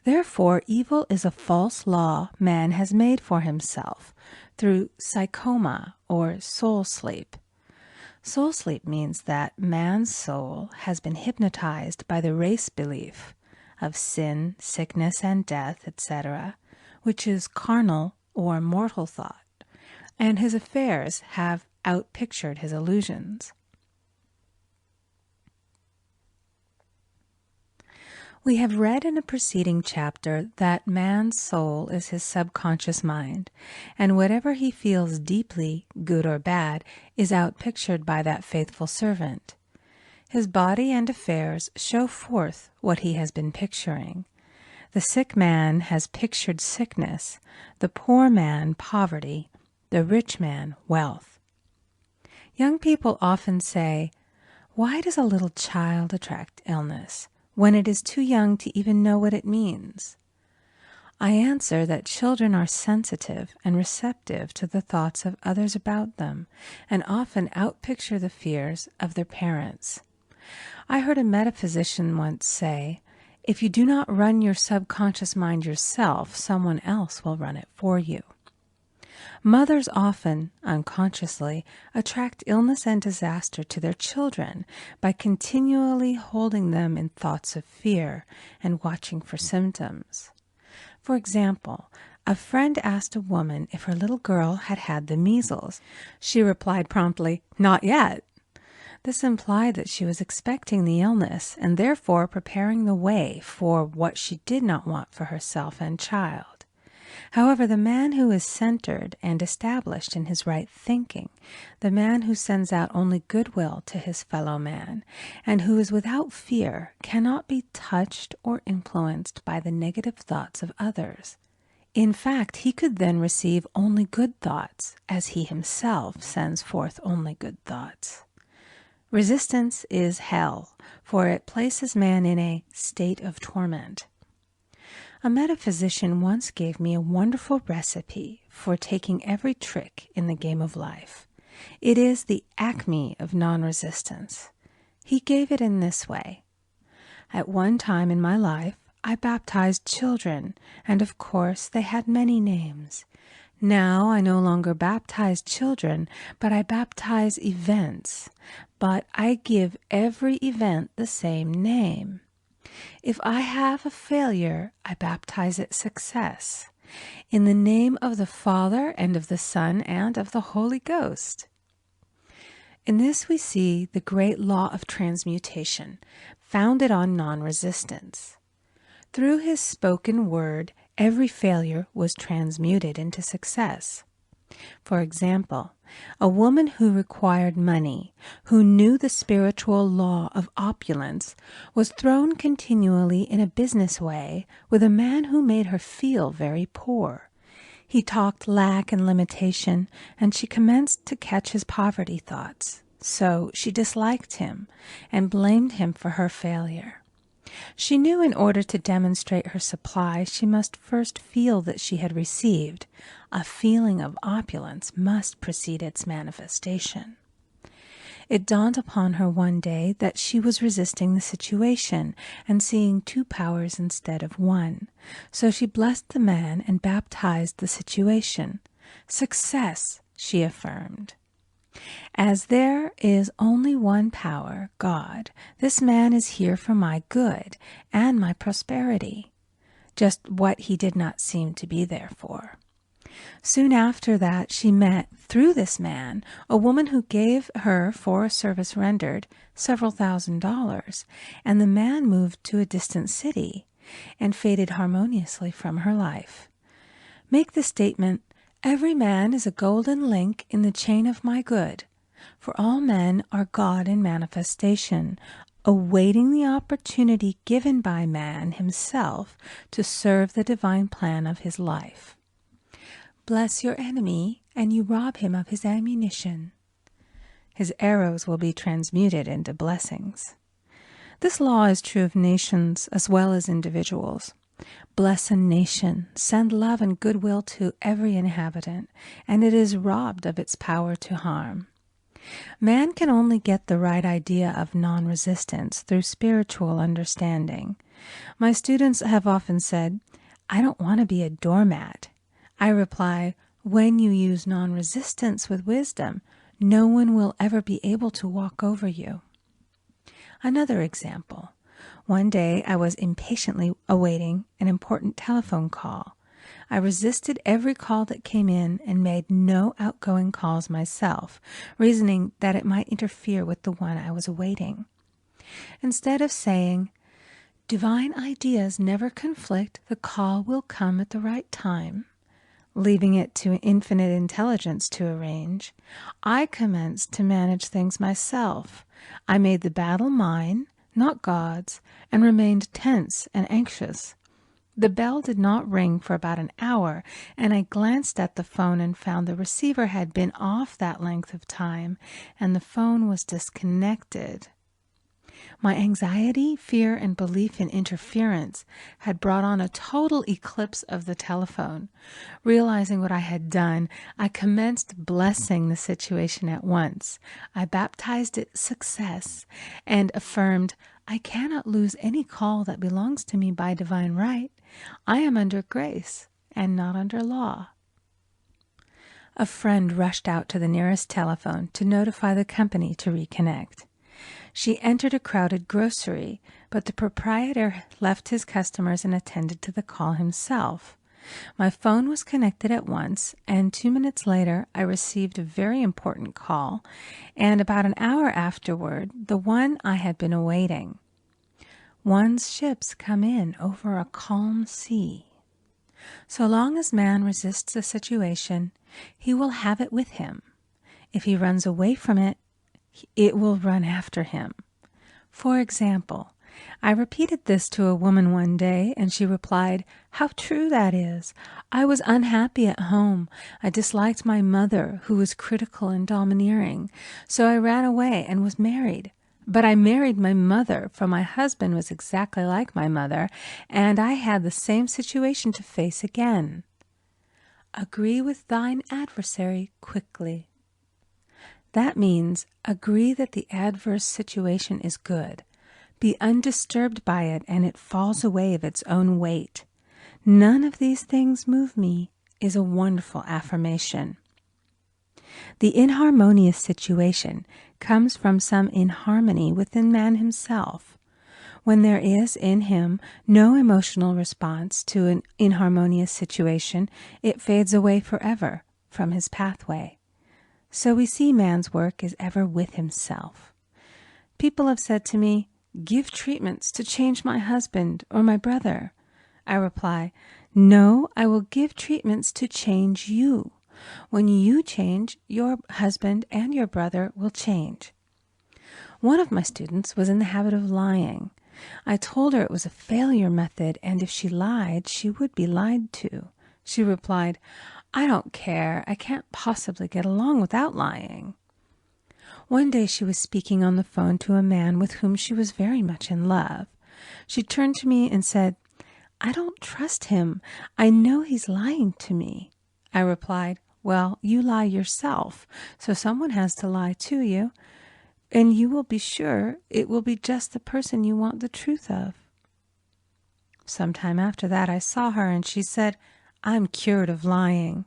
Therefore, evil is a false law man has made for himself through psychoma, or soul sleep. Soul sleep means that man's soul has been hypnotized by the race belief of sin, sickness, and death, etc., which is carnal or mortal thought, and his affairs have outpictured his illusions. We have read in a preceding chapter that man's soul is his subconscious mind, and whatever he feels deeply, good or bad, is outpictured by that faithful servant. His body and affairs show forth what he has been picturing. The sick man has pictured sickness, the poor man poverty, the rich man wealth. Young people often say, "Why does a little child attract illness when it is too young to even know what it means?" I answer that children are sensitive and receptive to the thoughts of others about them, and often outpicture the fears of their parents. I heard a metaphysician once say, "If you do not run your subconscious mind yourself, someone else will run it for you." Mothers often, unconsciously, attract illness and disaster to their children by continually holding them in thoughts of fear and watching for symptoms. For example, a friend asked a woman if her little girl had had the measles. She replied promptly, "Not yet." This implied that she was expecting the illness and therefore preparing the way for what she did not want for herself and child. However, the man who is centered and established in his right thinking, the man who sends out only goodwill to his fellow man, and who is without fear, cannot be touched or influenced by the negative thoughts of others. In fact, he could then receive only good thoughts, as he himself sends forth only good thoughts. Resistance is hell, for it places man in a state of torment. A metaphysician once gave me a wonderful recipe for taking every trick in the game of life. It is the acme of non-resistance. He gave it in this way. At one time in my life, I baptized children, and of course they had many names. Now I no longer baptize children, but I baptize events. But I give every event the same name. If I have a failure, I baptize it success, in the name of the Father and of the Son and of the Holy Ghost. In this we see the great law of transmutation, founded on non-resistance. Through his spoken word, every failure was transmuted into success. For example, a woman who required money, who knew the spiritual law of opulence, was thrown continually in a business way with a man who made her feel very poor. He talked lack and limitation, and she commenced to catch his poverty thoughts. So she disliked him and blamed him for her failure. She knew in order to demonstrate her supply, she must first feel that she had received. A feeling of opulence must precede its manifestation. It dawned upon her one day that she was resisting the situation and seeing two powers instead of one. So she blessed the man and baptized the situation. "Success," she affirmed. "As there is only one power, God, this man is here for my good and my prosperity," just what he did not seem to be there for. Soon after that, she met, through this man, a woman who gave her, for a service rendered, several $1,000s, and the man moved to a distant city and faded harmoniously from her life. Make the statement, "Every man is a golden link in the chain of my good," for all men are God in manifestation, awaiting the opportunity given by man himself to serve the divine plan of his life. Bless your enemy, and you rob him of his ammunition. His arrows will be transmuted into blessings. This law is true of nations as well as individuals. Bless a nation, send love and goodwill to every inhabitant, and it is robbed of its power to harm. Man can only get the right idea of non-resistance through spiritual understanding. My students have often said, "I don't want to be a doormat." I reply, when you use non-resistance with wisdom, no one will ever be able to walk over you. Another example. One day I was impatiently awaiting an important telephone call. I resisted every call that came in and made no outgoing calls myself, reasoning that it might interfere with the one I was awaiting. Instead of saying, Divine ideas never conflict. The call will come at the right time. Leaving it to infinite intelligence to arrange, I commenced to manage things myself. I made the battle mine, not God's, and remained tense and anxious. The bell did not ring for about an hour, and I glanced at the phone and found the receiver had been off that length of time, and the phone was disconnected. My anxiety, fear, and belief in interference had brought on a total eclipse of the telephone. Realizing what I had done, I commenced blessing the situation at once. I baptized it success and affirmed, I cannot lose any call that belongs to me by divine right. I am under grace and not under law. A friend rushed out to the nearest telephone to notify the company to reconnect. She entered a crowded grocery, but the proprietor left his customers and attended to the call himself. My phone was connected at once, and 2 minutes later I received a very important call, and about an hour afterward, the one I had been awaiting. One's ships come in over a calm sea. So long as man resists a situation, he will have it with him. If he runs away from it, it will run after him. For example, I repeated this to a woman one day, and she replied, "How true that is. I was unhappy at home. I disliked my mother, who was critical and domineering. So I ran away and was married. But I married my mother, for my husband was exactly like my mother, and I had the same situation to face again." Agree with thine adversary quickly. That means agree that the adverse situation is good. Be undisturbed by it, and it falls away of its own weight. None of these things move me is a wonderful affirmation. The inharmonious situation comes from some inharmony within man himself. When there is in him no emotional response to an inharmonious situation, it fades away forever from his pathway. So we see man's work is ever with himself. People have said to me, "Give treatments to change my husband or my brother." I reply, "No, I will give treatments to change you. When you change, your husband and your brother will change." One of my students was in the habit of lying. I told her it was a failure method, and if she lied, she would be lied to. She replied, "I don't care. I can't possibly get along without lying." One day she was speaking on the phone to a man with whom she was very much in love. She turned to me and said, "I don't trust him. I know he's lying to me." I replied, "Well, you lie yourself, so someone has to lie to you, and you will be sure it will be just the person you want the truth of." Some time after that I saw her, and she said, "I'm cured of lying."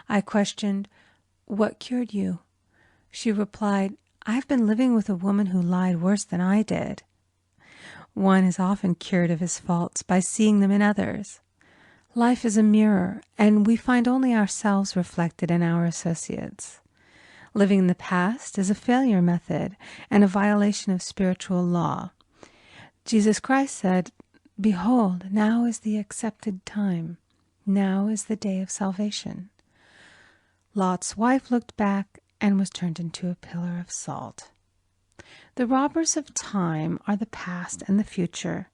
I questioned, "What cured you?" She replied, "I've been living with a woman who lied worse than I did." One is often cured of his faults by seeing them in others. Life is a mirror, and we find only ourselves reflected in our associates. Living in the past is a failure method and a violation of spiritual law. Jesus Christ said, "Behold, now is the accepted time. Now is the day of salvation." Lot's wife looked back and was turned into a pillar of salt. The robbers of time are the past and the future.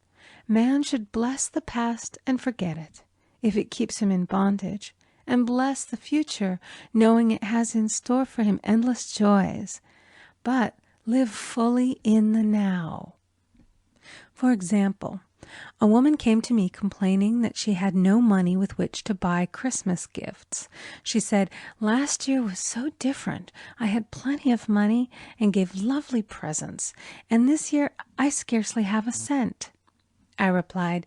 Man should bless the past and forget it, if it keeps him in bondage, and bless the future, knowing it has in store for him endless joys. But live fully in the now. For example, a woman came to me complaining that she had no money with which to buy Christmas gifts. She said, "Last year was so different. I had plenty of money and gave lovely presents, and this year I scarcely have a cent." I replied,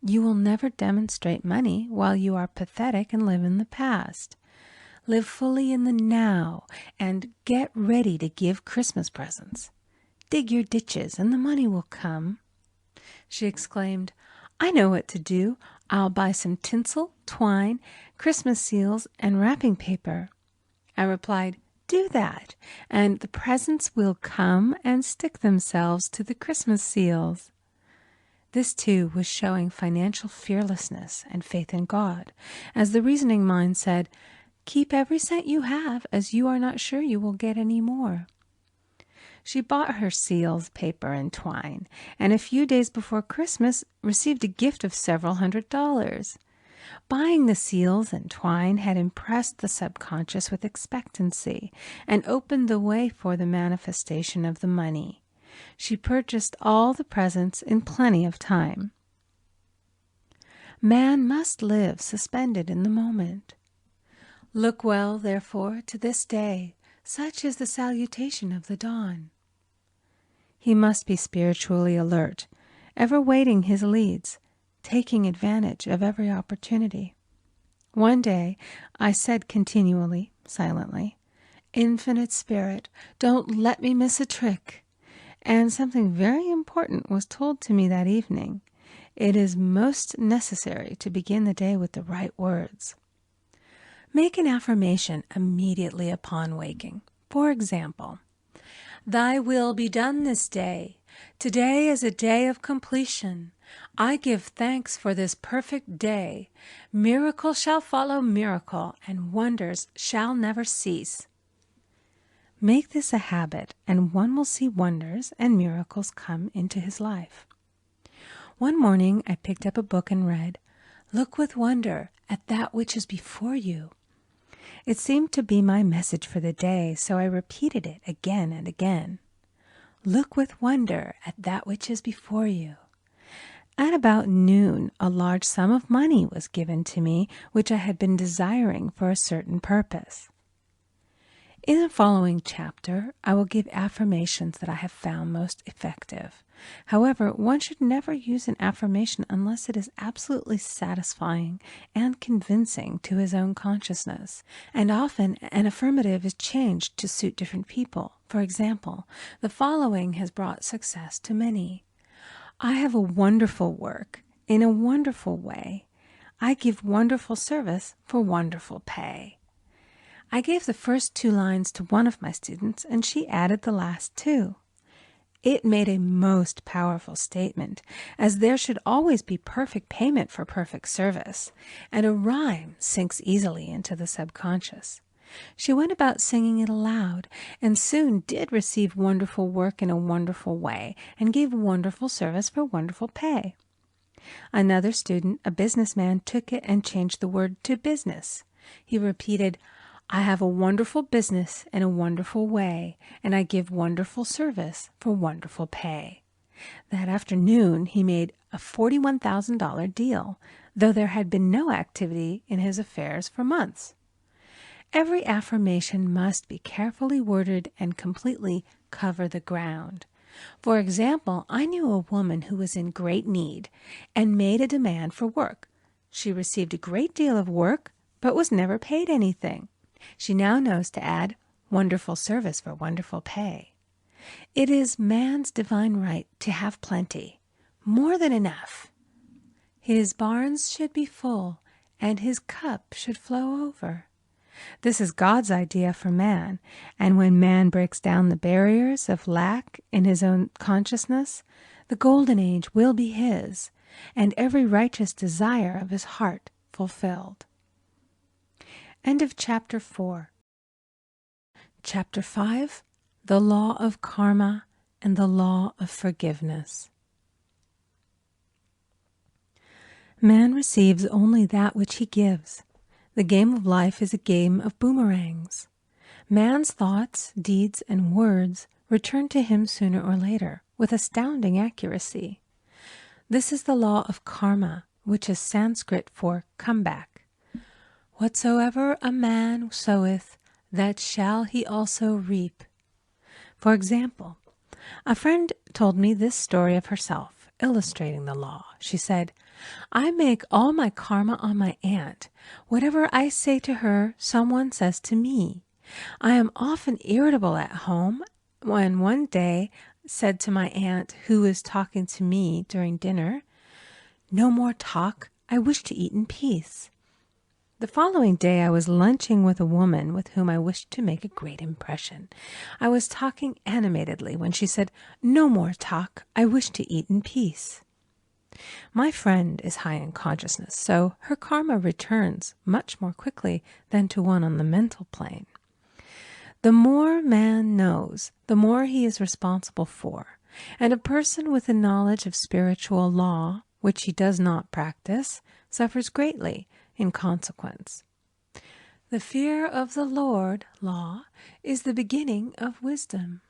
"You will never demonstrate money while you are pathetic and live in the past. Live fully in the now and get ready to give Christmas presents. Dig your ditches and the money will come." She exclaimed, "I know what to do. I'll buy some tinsel, twine, Christmas seals, and wrapping paper." I replied, "Do that, and the presents will come and stick themselves to the Christmas seals." This too was showing financial fearlessness and faith in God, as the reasoning mind said, "Keep every cent you have, as you are not sure you will get any more." She bought her seals, paper, and twine, and a few days before Christmas received a gift of several $100s. Buying the seals and twine had impressed the subconscious with expectancy and opened the way for the manifestation of the money. She purchased all the presents in plenty of time. Man must live suspended in the moment. Look well, therefore, to this day. Such is the salutation of the dawn. He must be spiritually alert, ever waiting his leads, taking advantage of every opportunity. One day I said continually, silently, "Infinite Spirit, don't let me miss a trick." And something very important was told to me that evening. It is most necessary to begin the day with the right words. Make an affirmation immediately upon waking. For example, "Thy will be done this day. Today is a day of completion. I give thanks for this perfect day. Miracle shall follow miracle, and wonders shall never cease." Make this a habit, and one will see wonders and miracles come into his life. One morning I picked up a book and read, "Look with wonder at that which is before you." It seemed to be my message for the day, so I repeated it again and again. Look with wonder at that which is before you. At about noon, a large sum of money was given to me, which I had been desiring for a certain purpose. In the following chapter, I will give affirmations that I have found most effective. However, one should never use an affirmation unless it is absolutely satisfying and convincing to his own consciousness. And often, an affirmative is changed to suit different people. For example, the following has brought success to many. I have a wonderful work in a wonderful way. I give wonderful service for wonderful pay. I gave the first 2 lines to one of my students, and she added the last 2. It made a most powerful statement, as there should always be perfect payment for perfect service, and a rhyme sinks easily into the subconscious. She went about singing it aloud, and soon did receive wonderful work in a wonderful way, and gave wonderful service for wonderful pay. Another student, a businessman, took it and changed the word to business. He repeated, "I have a wonderful business in a wonderful way, and I give wonderful service for wonderful pay." That afternoon, he made a $41,000 deal, though there had been no activity in his affairs for months. Every affirmation must be carefully worded and completely cover the ground. For example, I knew a woman who was in great need and made a demand for work. She received a great deal of work, but was never paid anything. She now knows to add wonderful service for wonderful pay. It is man's divine right to have plenty, more than enough. His barns should be full, and his cup should flow over. This is God's idea for man, and when man breaks down the barriers of lack in his own consciousness, the golden age will be his, and every righteous desire of his heart fulfilled. End of Chapter 4. Chapter 5, The Law of Karma and the Law of Forgiveness. Man receives only that which he gives. The game of life is a game of boomerangs. Man's thoughts, deeds, and words return to him sooner or later with astounding accuracy. This is the law of karma, which is Sanskrit for comeback. Whatsoever a man soweth, that shall he also reap. For example, a friend told me this story of herself, illustrating the law. She said, "I make all my karma on my aunt. Whatever I say to her, someone says to me. I am often irritable at home, when one day said to my aunt, who was talking to me during dinner, 'No more talk, I wish to eat in peace.' The following day I was lunching with a woman with whom I wished to make a great impression. I was talking animatedly when she said, 'No more talk, I wish to eat in peace.' My friend is high in consciousness, so her karma returns much more quickly than to one on the mental plane. The more man knows, the more he is responsible for, and a person with a knowledge of spiritual law, which he does not practice, suffers greatly in consequence. The fear of the Lord, law, is the beginning of wisdom.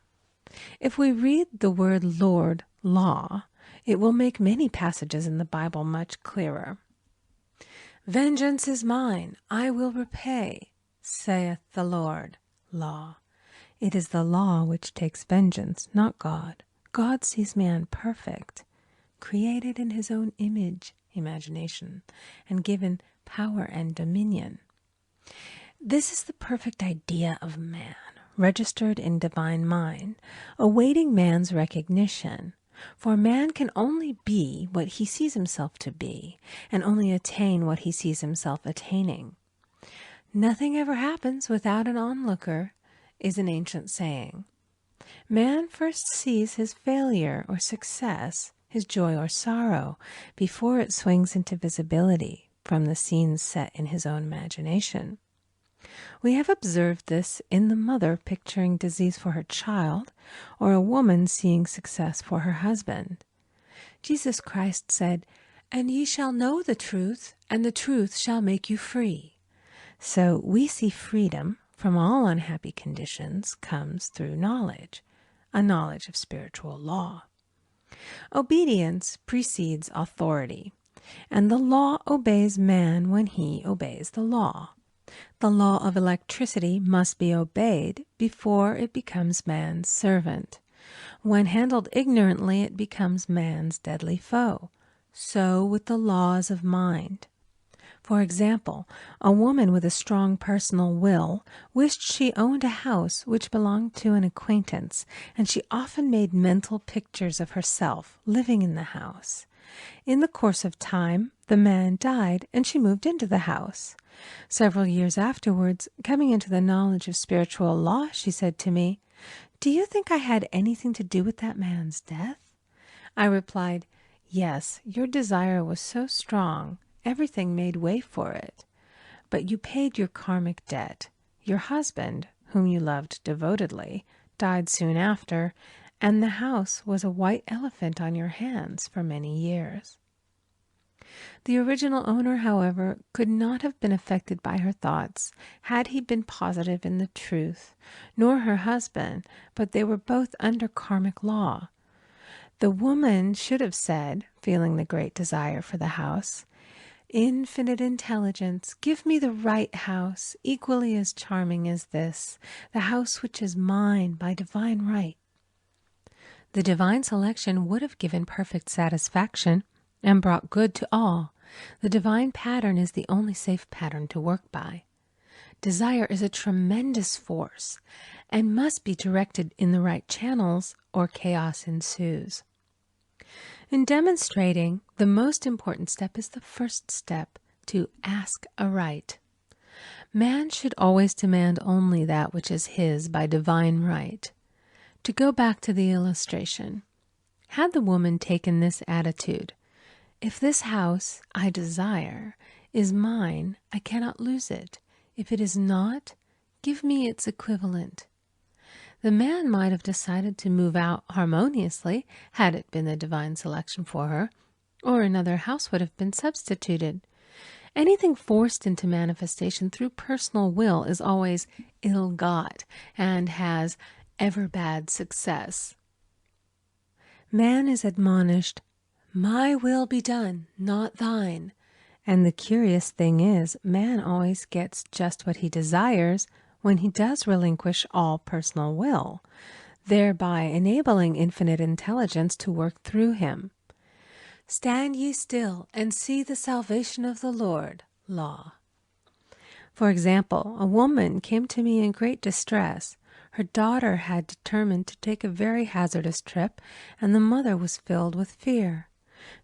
If we read the word Lord, law, it will make many passages in the Bible much clearer. Vengeance is mine, I will repay, saith the Lord, law. It is the law which takes vengeance, not God. God sees man perfect, created in his own image, imagination, and given power and dominion. This is the perfect idea of man, registered in divine mind, awaiting man's recognition. For man can only be what he sees himself to be, and only attain what he sees himself attaining. Nothing ever happens without an onlooker, is an ancient saying. Man first sees his failure or success, his joy or sorrow, before it swings into visibility from the scenes set in his own imagination. We have observed this in the mother picturing disease for her child, or a woman seeing success for her husband. Jesus Christ said, "And ye shall know the truth, and the truth shall make you free." So we see freedom from all unhappy conditions comes through knowledge, a knowledge of spiritual law. Obedience precedes authority, and the law obeys man when he obeys the law. The law of electricity must be obeyed before it becomes man's servant. When handled ignorantly, it becomes man's deadly foe. So with the laws of mind. For example, a woman with a strong personal will wished she owned a house which belonged to an acquaintance, and she often made mental pictures of herself living in the house. In the course of time, the man died, and she moved into the house. Several years afterwards, coming into the knowledge of spiritual law, she said to me, "Do you think I had anything to do with that man's death?" I replied, "Yes, your desire was so strong, everything made way for it. But you paid your karmic debt. Your husband, whom you loved devotedly, died soon after, and the house was a white elephant on your hands for many years." The original owner, however, could not have been affected by her thoughts had he been positive in the truth, nor her husband, but they were both under karmic law. The woman should have said, feeling the great desire for the house, "Infinite intelligence, give me the right house, equally as charming as this, the house which is mine by divine right." The divine selection would have given perfect satisfaction and brought good to all. The divine pattern is the only safe pattern to work by. Desire is a tremendous force and must be directed in the right channels, or chaos ensues. In demonstrating, the most important step is the first step, to ask aright. Man should always demand only that which is his by divine right. To go back to the illustration, had the woman taken this attitude, "If this house I desire is mine, I cannot lose it. If it is not, give me its equivalent," the man might have decided to move out harmoniously had it been the divine selection for her, or another house would have been substituted. Anything forced into manifestation through personal will is always ill-got and has ever bad success. Man is admonished, "My will be done, not thine." And the curious thing is, man always gets just what he desires when he does relinquish all personal will, thereby enabling infinite intelligence to work through him. "Stand ye still and see the salvation of the Lord," law. For example, a woman came to me in great distress. Her daughter had determined to take a very hazardous trip, and the mother was filled with fear.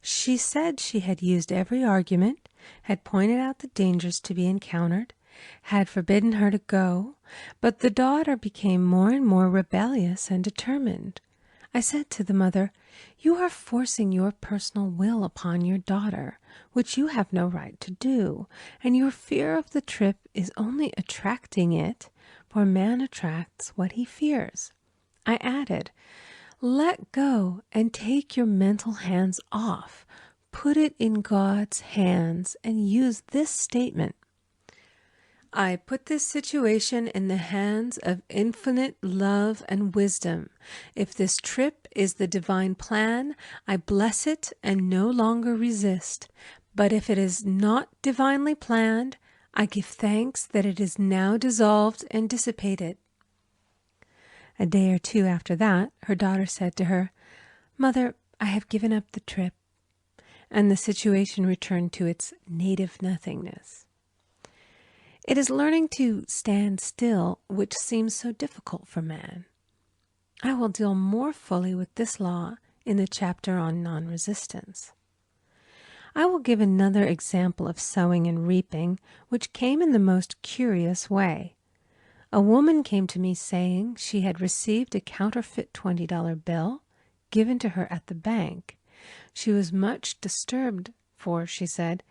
She said she had used every argument, had pointed out the dangers to be encountered, had forbidden her to go, but the daughter became more and more rebellious and determined. I said to the mother, "You are forcing your personal will upon your daughter, which you have no right to do, and your fear of the trip is only attracting it, for man attracts what he fears." I added, "Let go and take your mental hands off. Put it in God's hands and use this statement: I put this situation in the hands of infinite love and wisdom. If this trip is the divine plan, I bless it and no longer resist. But if it is not divinely planned, I give thanks that it is now dissolved and dissipated." A day or two after that, her daughter said to her, "Mother, I have given up the trip," and the situation returned to its native nothingness. It is learning to stand still which seems so difficult for man. I will deal more fully with this law in the chapter on non-resistance. I will give another example of sowing and reaping, which came in the most curious way. A woman came to me saying she had received a counterfeit $20 bill given to her at the bank. She was much disturbed, for, she said,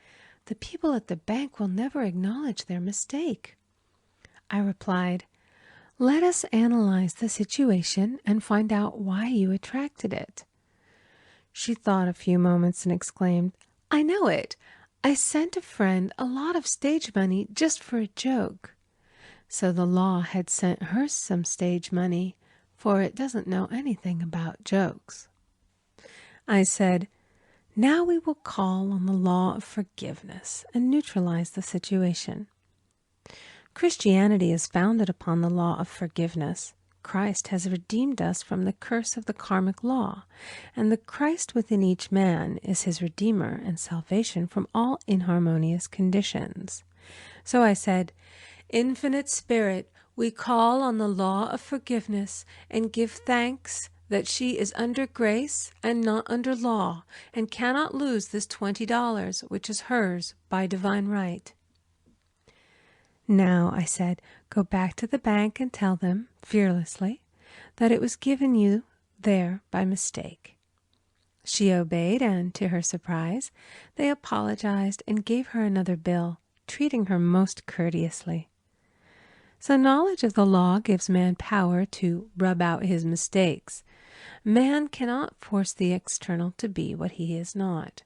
"The people at the bank will never acknowledge their mistake." I replied, "Let us analyze the situation and find out why you attracted it." She thought a few moments and exclaimed, "I know it. I sent a friend a lot of stage money just for a joke." So the law had sent her some stage money, for it doesn't know anything about jokes. I said, "Now we will call on the law of forgiveness and neutralize the situation." Christianity is founded upon the law of forgiveness. Christ has redeemed us from the curse of the karmic law, and the Christ within each man is his redeemer and salvation from all inharmonious conditions. So I said, "Infinite Spirit, we call on the law of forgiveness and give thanks that she is under grace and not under law, and cannot lose this $20, which is hers by divine right." Now, I said, go back to the bank and tell them, fearlessly, that it was given you there by mistake. She obeyed, and, to her surprise, they apologized and gave her another bill, treating her most courteously. So knowledge of the law gives man power to rub out his mistakes. Man cannot force the external to be what he is not.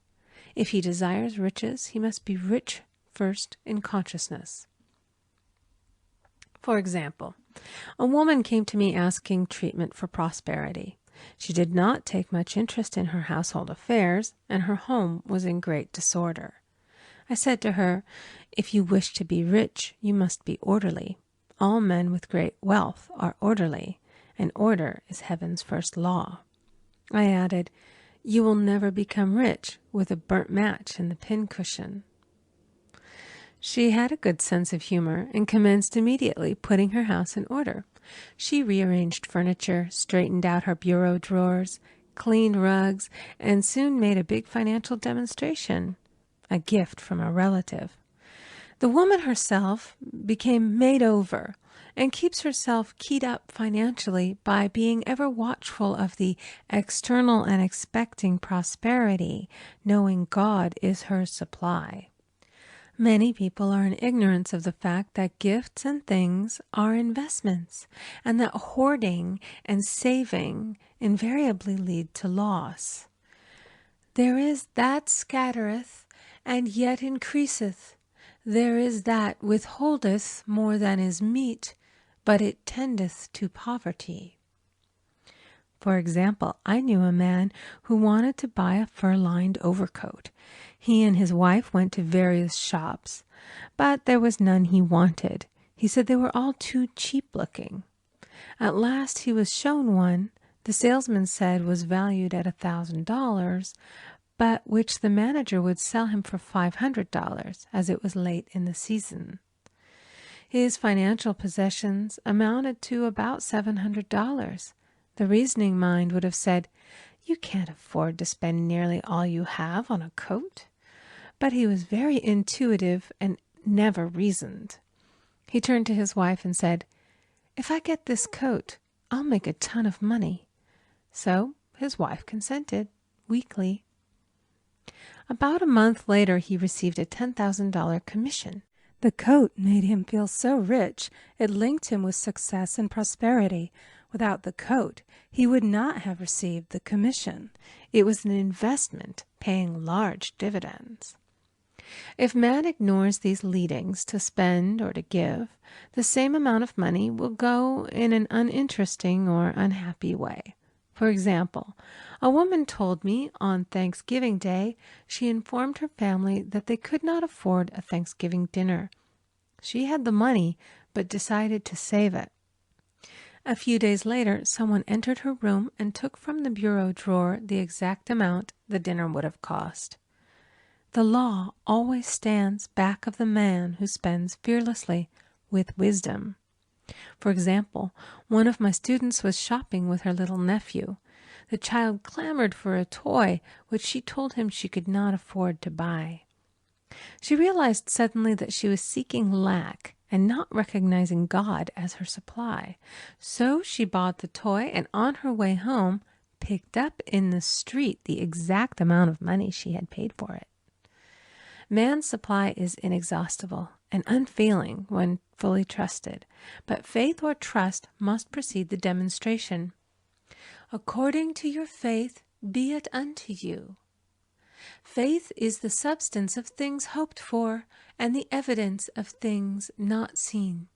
If he desires riches, he must be rich first in consciousness. For example, a woman came to me asking treatment for prosperity. She did not take much interest in her household affairs, and her home was in great disorder. I said to her, "If you wish to be rich, you must be orderly. All men with great wealth are orderly, and order is heaven's first law." I added, "You will never become rich with a burnt match in the pincushion." She had a good sense of humor and commenced immediately putting her house in order. She rearranged furniture, straightened out her bureau drawers, cleaned rugs, and soon made a big financial demonstration, a gift from a relative. The woman herself became made over and keeps herself keyed up financially by being ever watchful of the external and expecting prosperity, knowing God is her supply. Many people are in ignorance of the fact that gifts and things are investments, and that hoarding and saving invariably lead to loss. There is that scattereth, and yet increaseth. There is that withholdeth more than is meet, but it tendeth to poverty. For example, I knew a man who wanted to buy a fur-lined overcoat. He and his wife went to various shops, but there was none he wanted. He said they were all too cheap-looking. At last he was shown one the salesman said was valued at $1,000, but which the manager would sell him for $500, as it was late in the season. His financial possessions amounted to about $700. The reasoning mind would have said, "You can't afford to spend nearly all you have on a coat." But he was very intuitive and never reasoned. He turned to his wife and said, "If I get this coat, I'll make a ton of money." So his wife consented, weakly. About a month later, he received a $10,000 commission. The coat made him feel so rich, it linked him with success and prosperity. Without the coat, he would not have received the commission. It was an investment paying large dividends. If man ignores these leadings to spend or to give, the same amount of money will go in an uninteresting or unhappy way. For example, a woman told me on Thanksgiving Day she informed her family that they could not afford a Thanksgiving dinner. She had the money, but decided to save it. A few days later, someone entered her room and took from the bureau drawer the exact amount the dinner would have cost. The law always stands back of the man who spends fearlessly with wisdom. For example, one of my students was shopping with her little nephew. The child clamored for a toy, which she told him she could not afford to buy. She realized suddenly that she was seeking lack and not recognizing God as her supply. So she bought the toy and on her way home picked up in the street the exact amount of money she had paid for it. Man's supply is inexhaustible and unfailing when fully trusted, but faith or trust must precede the demonstration. According to your faith, be it unto you. Faith is the substance of things hoped for and the evidence of things not seen.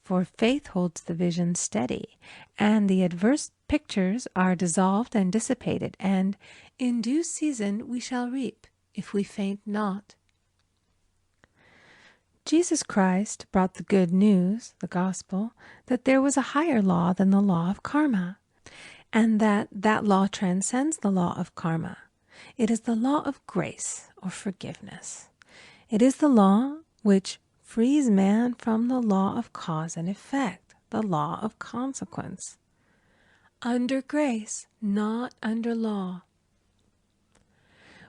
For faith holds the vision steady, and the adverse pictures are dissolved and dissipated, and in due season we shall reap, if we faint not. Jesus Christ brought the good news, the gospel, that there was a higher law than the law of karma, and that law transcends the law of karma. It is the law of grace or forgiveness. It is the law which frees man from the law of cause and effect, the law of consequence. Under grace, not under law.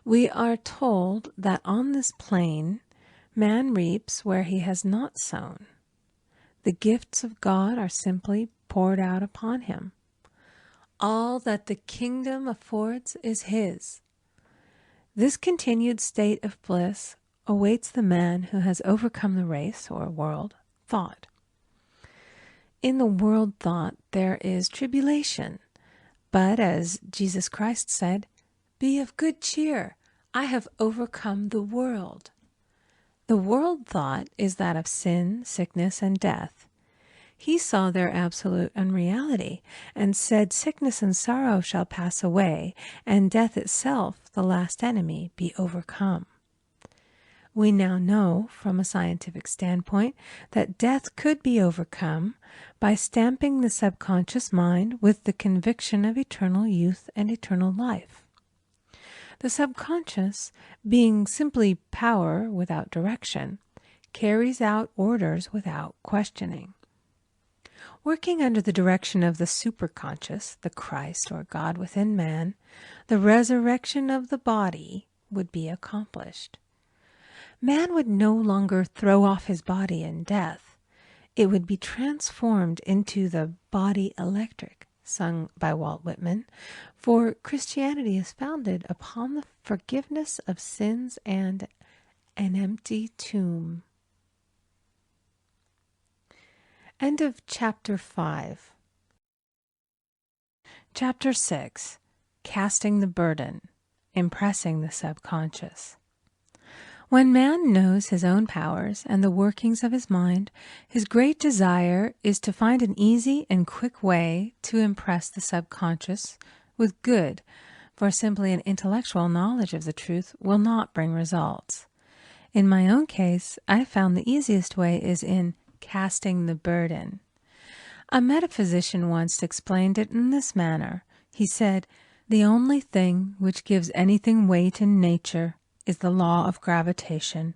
We are told that on this plane, man reaps where he has not sown. The gifts of God are simply poured out upon him. All that the kingdom affords is his. This continued state of bliss awaits the man who has overcome the race or world thought. In the world thought there is tribulation, but as Jesus Christ said, "Be of good cheer, I have overcome the world." The world thought is that of sin, sickness, and death. He saw their absolute unreality and said, "Sickness and sorrow shall pass away, and death itself, the last enemy, be overcome." We now know, from a scientific standpoint, that death could be overcome by stamping the subconscious mind with the conviction of eternal youth and eternal life. The subconscious, being simply power without direction, carries out orders without questioning. Working under the direction of the superconscious, the Christ or God within man, the resurrection of the body would be accomplished. Man would no longer throw off his body in death. It would be transformed into the body electric, sung by Walt Whitman, for Christianity is founded upon the forgiveness of sins and an empty tomb. End of Chapter 5. Chapter 6. Casting the burden, impressing the subconscious. When man knows his own powers and the workings of his mind, his great desire is to find an easy and quick way to impress the subconscious with good, for simply an intellectual knowledge of the truth will not bring results. In my own case, I found the easiest way is in casting the burden. A metaphysician once explained it in this manner. He said, "The only thing which gives anything weight in nature is the law of gravitation,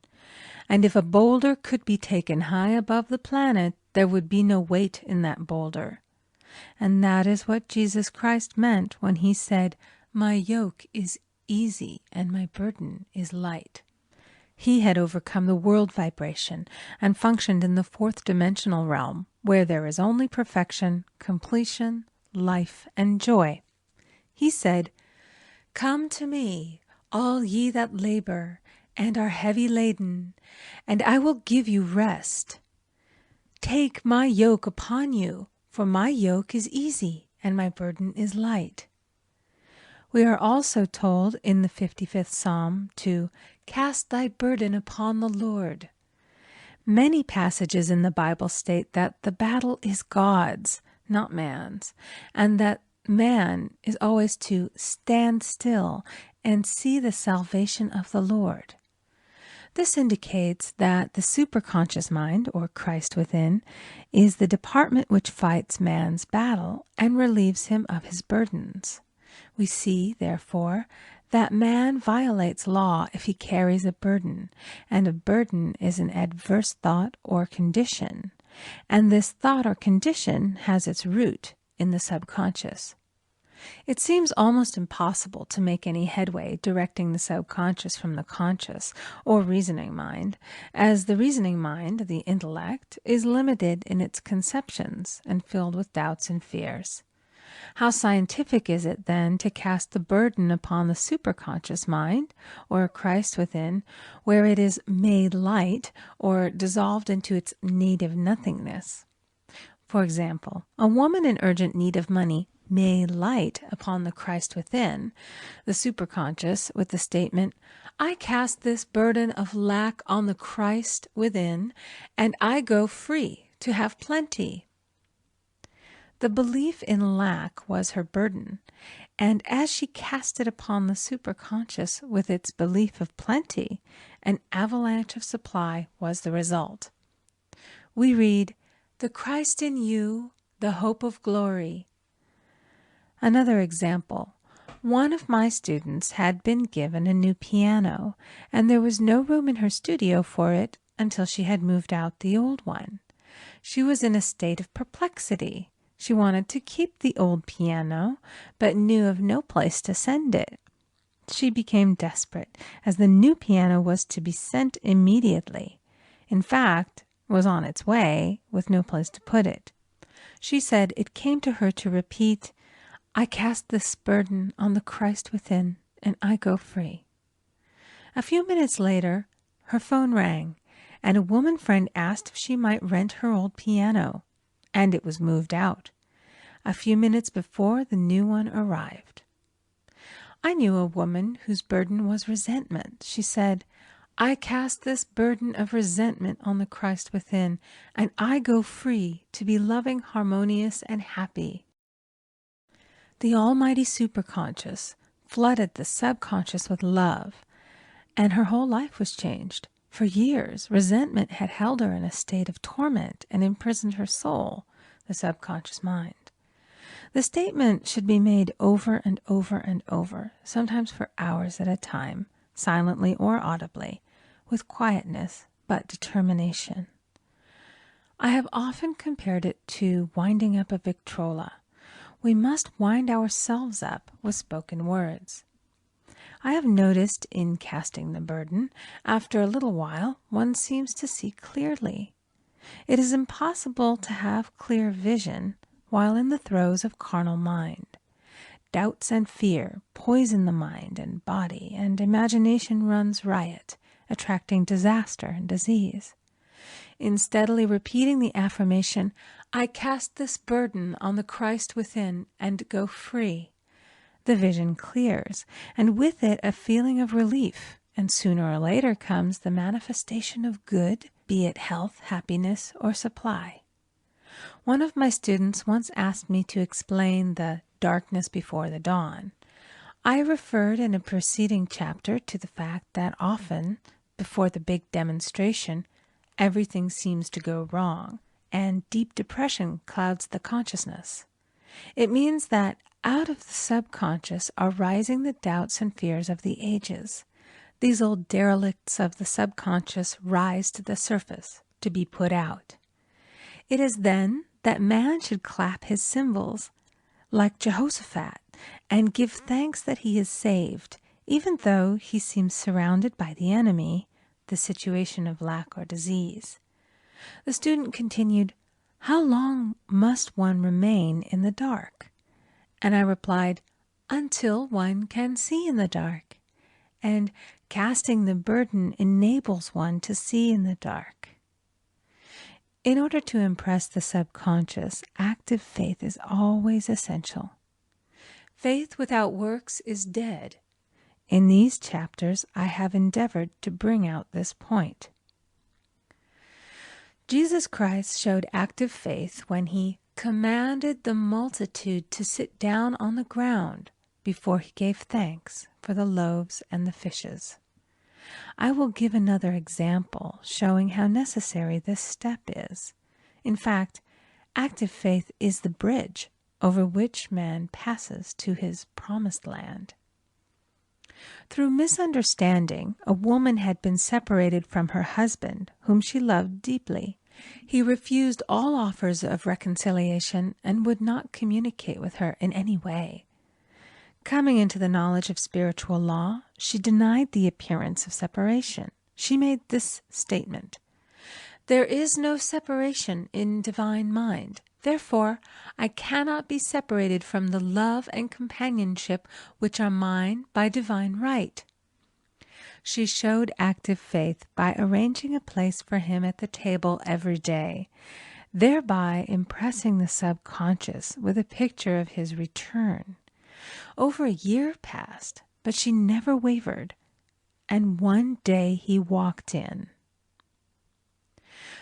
and if a boulder could be taken high above the planet, there would be no weight in that boulder." And that is what Jesus Christ meant when he said, "My yoke is easy and my burden is light." He had overcome the world vibration and functioned in the fourth dimensional realm, where there is only perfection, completion, life, and joy. He said, "Come to me, all ye that labor and are heavy laden, and I will give you rest. Take my yoke upon you, for my yoke is easy and my burden is light." We are also told in the 55th Psalm to cast thy burden upon the Lord. Many passages in the Bible state that the battle is God's, not man's, and that man is always to stand still and see the salvation of the Lord. This indicates that the superconscious mind, or Christ within, is the department which fights man's battle and relieves him of his burdens. We see, therefore, that man violates law if he carries a burden, and a burden is an adverse thought or condition, and this thought or condition has its root in the subconscious. It seems almost impossible to make any headway directing the subconscious from the conscious or reasoning mind, as the reasoning mind, the intellect, is limited in its conceptions and filled with doubts and fears. How scientific is it, then, to cast the burden upon the superconscious mind, or Christ within, where it is made light or dissolved into its native nothingness? For example, a woman in urgent need of money may light upon the Christ within, the superconscious, with the statement, "I cast this burden of lack on the Christ within, and I go free to have plenty." The belief in lack was her burden, and as she cast it upon the superconscious with its belief of plenty, an avalanche of supply was the result. We read, "The Christ in you, the hope of glory." Another example. One of my students had been given a new piano, and there was no room in her studio for it until she had moved out the old one. She was in a state of perplexity. She wanted to keep the old piano, but knew of no place to send it. She became desperate, as the new piano was to be sent immediately. In fact, was on its way, with no place to put it. She said it came to her to repeat, "I cast this burden on the Christ within, and I go free." A few minutes later, her phone rang, and a woman friend asked if she might rent her old piano, and it was moved out. A few minutes before, the new one arrived. I knew a woman whose burden was resentment. She said, "I cast this burden of resentment on the Christ within, and I go free to be loving, harmonious, and happy." The almighty superconscious flooded the subconscious with love, and her whole life was changed. For years, resentment had held her in a state of torment and imprisoned her soul, the subconscious mind. The statement should be made over and over and over, sometimes for hours at a time, silently or audibly, with quietness but determination. I have often compared it to winding up a Victrola. We must wind ourselves up with spoken words. I have noticed in casting the burden, after a little while, one seems to see clearly. It is impossible to have clear vision while in the throes of carnal mind. Doubts and fear poison the mind and body, and imagination runs riot, attracting disaster and disease. In steadily repeating the affirmation, "I cast this burden on the Christ within and go free," the vision clears, and with it a feeling of relief, and sooner or later comes the manifestation of good, be it health, happiness, or supply. One of my students once asked me to explain the darkness before the dawn. I referred in a preceding chapter to the fact that often, before the big demonstration, everything seems to go wrong, and deep depression clouds the consciousness. It means that out of the subconscious are rising the doubts and fears of the ages. These old derelicts of the subconscious rise to the surface to be put out. It is then that man should clap his cymbals like Jehoshaphat and give thanks that he is saved, even though he seems surrounded by the enemy, the situation of lack or disease. The student continued, "How long must one remain in the dark?" And I replied, until one can see in the dark, and casting the burden enables one to see in the dark. In order to impress the subconscious, active faith is always essential. Faith without works is dead. In these chapters, I have endeavored to bring out this point. Jesus Christ showed active faith when he commanded the multitude to sit down on the ground before he gave thanks for the loaves and the fishes. I will give another example showing how necessary this step is. In fact, active faith is the bridge over which man passes to his promised land. Through misunderstanding, a woman had been separated from her husband, whom she loved deeply. He refused all offers of reconciliation and would not communicate with her in any way. Coming into the knowledge of spiritual law, she denied the appearance of separation. She made this statement: "There is no separation in divine mind. Therefore, I cannot be separated from the love and companionship which are mine by divine right." She showed active faith by arranging a place for him at the table every day, thereby impressing the subconscious with a picture of his return. Over a year passed, but she never wavered, and one day he walked in.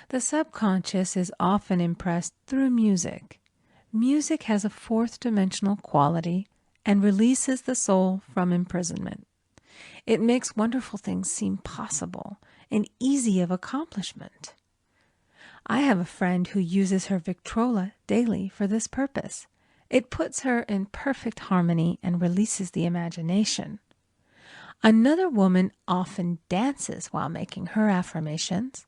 The subconscious is often impressed through music. Music has a fourth-dimensional quality and releases the soul from imprisonment. It makes wonderful things seem possible and easy of accomplishment. I have a friend who uses her Victrola daily for this purpose. It puts her in perfect harmony and releases the imagination. Another woman often dances while making her affirmations.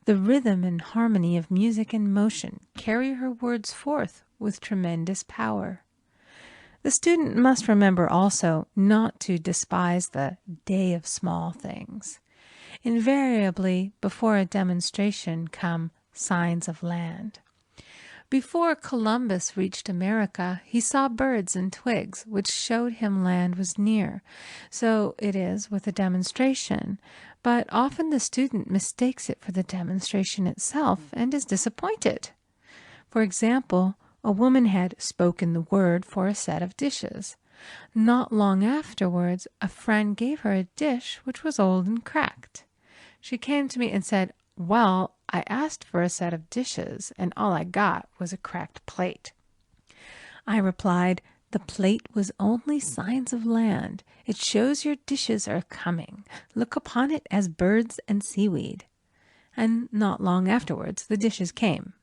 The rhythm and harmony of music and motion carry her words forth with tremendous power. The student must remember also not to despise the day of small things. Invariably, before a demonstration come signs of land. Before Columbus reached America, he saw birds and twigs, which showed him land was near. So it is with a demonstration, but often the student mistakes it for the demonstration itself and is disappointed. For example, a woman had spoken the word for a set of dishes. Not long afterwards, a friend gave her a dish which was old and cracked. She came to me and said, "Well, I asked for a set of dishes, and all I got was a cracked plate." I replied, "The plate was only signs of land. It shows your dishes are coming. Look upon it as birds and seaweed." And not long afterwards, the dishes came.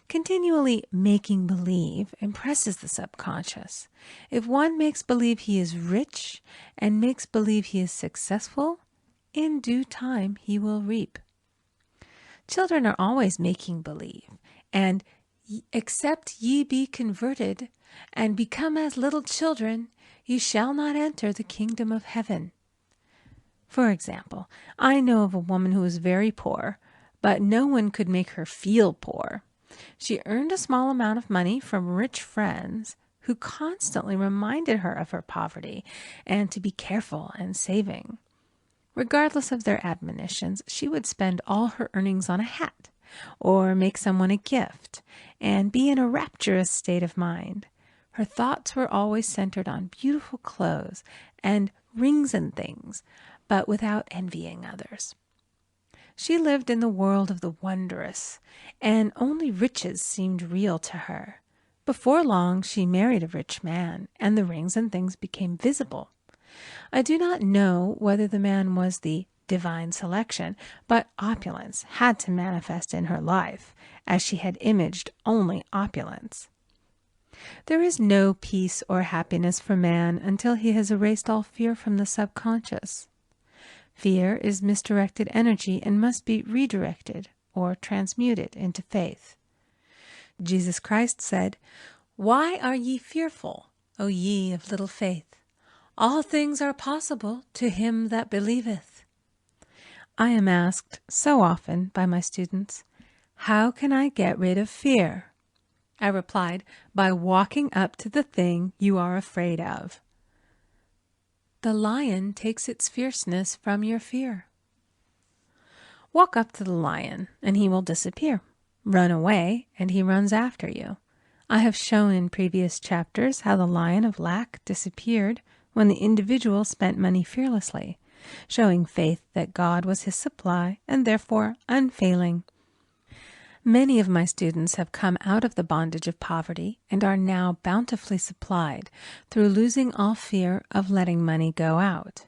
Continually making believe impresses the subconscious. If one makes believe he is rich and makes believe he is successful, in due time he will reap. Children are always making believe, and except ye be converted and become as little children, ye shall not enter the kingdom of heaven. For example, I know of a woman who was very poor, but no one could make her feel poor. She earned a small amount of money from rich friends who constantly reminded her of her poverty and to be careful and saving. Regardless of their admonitions, she would spend all her earnings on a hat or make someone a gift and be in a rapturous state of mind. Her thoughts were always centered on beautiful clothes and rings and things, but without envying others. She lived in the world of the wondrous, and only riches seemed real to her. Before long, she married a rich man, and the rings and things became visible. I do not know whether the man was the divine selection, but opulence had to manifest in her life, as she had imaged only opulence. There is no peace or happiness for man until he has erased all fear from the subconscious. Fear is misdirected energy and must be redirected or transmuted into faith. Jesus Christ said, "Why are ye fearful, O ye of little faith? All things are possible to him that believeth." I am asked so often by my students, how can I get rid of fear? I replied, by walking up to the thing you are afraid of. The lion takes its fierceness from your fear. Walk up to the lion, and he will disappear. Run away, and he runs after you. I have shown in previous chapters how the lion of lack disappeared when the individual spent money fearlessly, showing faith that God was his supply and therefore unfailing. Many of my students have come out of the bondage of poverty and are now bountifully supplied through losing all fear of letting money go out.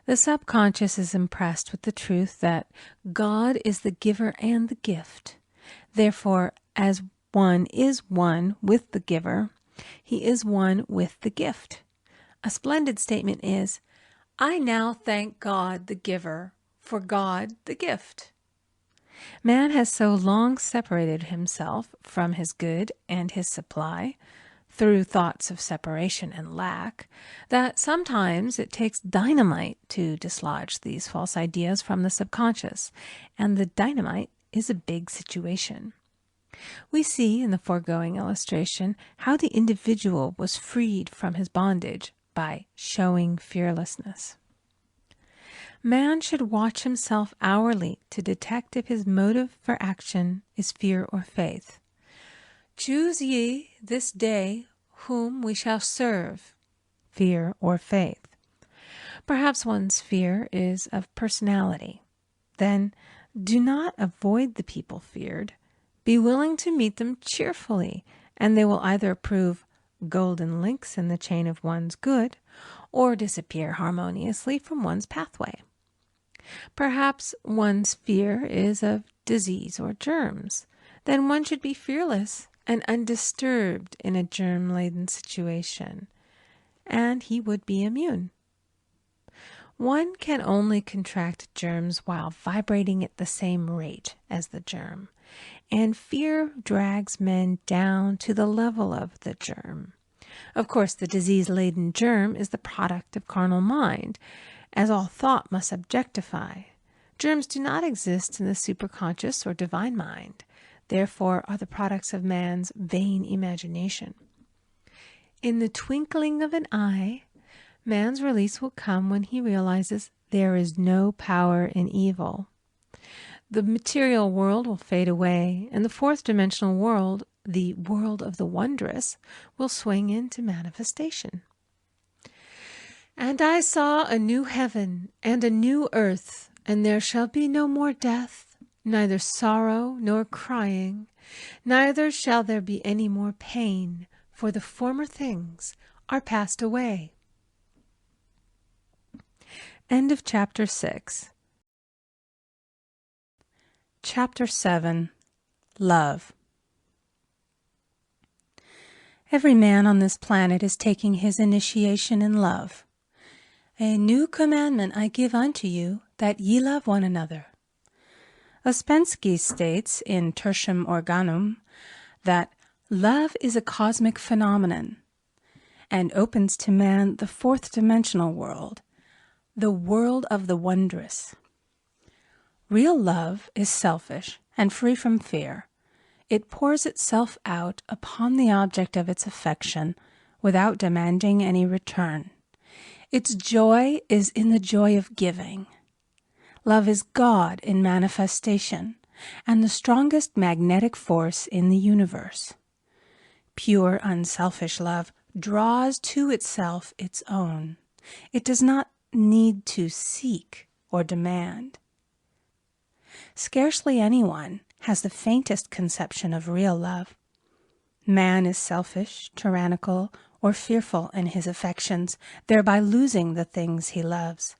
The subconscious is impressed with the truth that God is the giver and the gift. Therefore, as one is one with the giver, he is one with the gift. A splendid statement is, I now thank God the giver for God the gift. Man has so long separated himself from his good and his supply through thoughts of separation and lack that sometimes it takes dynamite to dislodge these false ideas from the subconscious, and the dynamite is a big situation. We see in the foregoing illustration how the individual was freed from his bondage by showing fearlessness. Man should watch himself hourly to detect if his motive for action is fear or faith. Choose ye this day whom we shall serve, fear or faith. Perhaps one's fear is of personality. Then do not avoid the people feared. Be willing to meet them cheerfully, and they will either prove golden links in the chain of one's good or disappear harmoniously from one's pathway. Perhaps one's fear is of disease or germs. Then one should be fearless and undisturbed in a germ-laden situation, and he would be immune. One can only contract germs while vibrating at the same rate as the germ, and fear drags men down to the level of the germ. Of course, the disease-laden germ is the product of carnal mind, as all thought must objectify. Germs do not exist in the superconscious or divine mind, therefore are the products of man's vain imagination. In the twinkling of an eye, man's release will come when he realizes there is no power in evil. The material world will fade away, and the fourth dimensional world, the world of the wondrous, will swing into manifestation. And I saw a new heaven and a new earth, and there shall be no more death, neither sorrow nor crying, neither shall there be any more pain, for the former things are passed away. End of Chapter 6. Chapter 7. Love. Every man on this planet is taking his initiation in love. A new commandment I give unto you, that ye love one another. Ouspensky states in Tertium Organum that love is a cosmic phenomenon and opens to man the fourth dimensional world, the world of the wondrous. Real love is selfish and free from fear. It pours itself out upon the object of its affection without demanding any return. Its joy is in the joy of giving. Love is God in manifestation and the strongest magnetic force in the universe. Pure, unselfish love draws to itself its own. It does not need to seek or demand. Scarcely anyone has the faintest conception of real love. Man is selfish, tyrannical, or fearful in his affections, thereby losing the things he loves.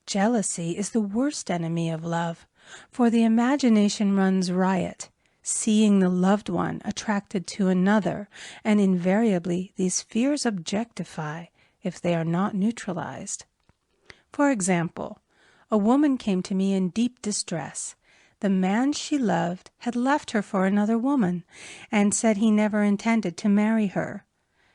Jealousy is the worst enemy of love, for the imagination runs riot, seeing the loved one attracted to another, and invariably these fears objectify if they are not neutralized. For example, a woman came to me in deep distress. The man she loved had left her for another woman, and said he never intended to marry her.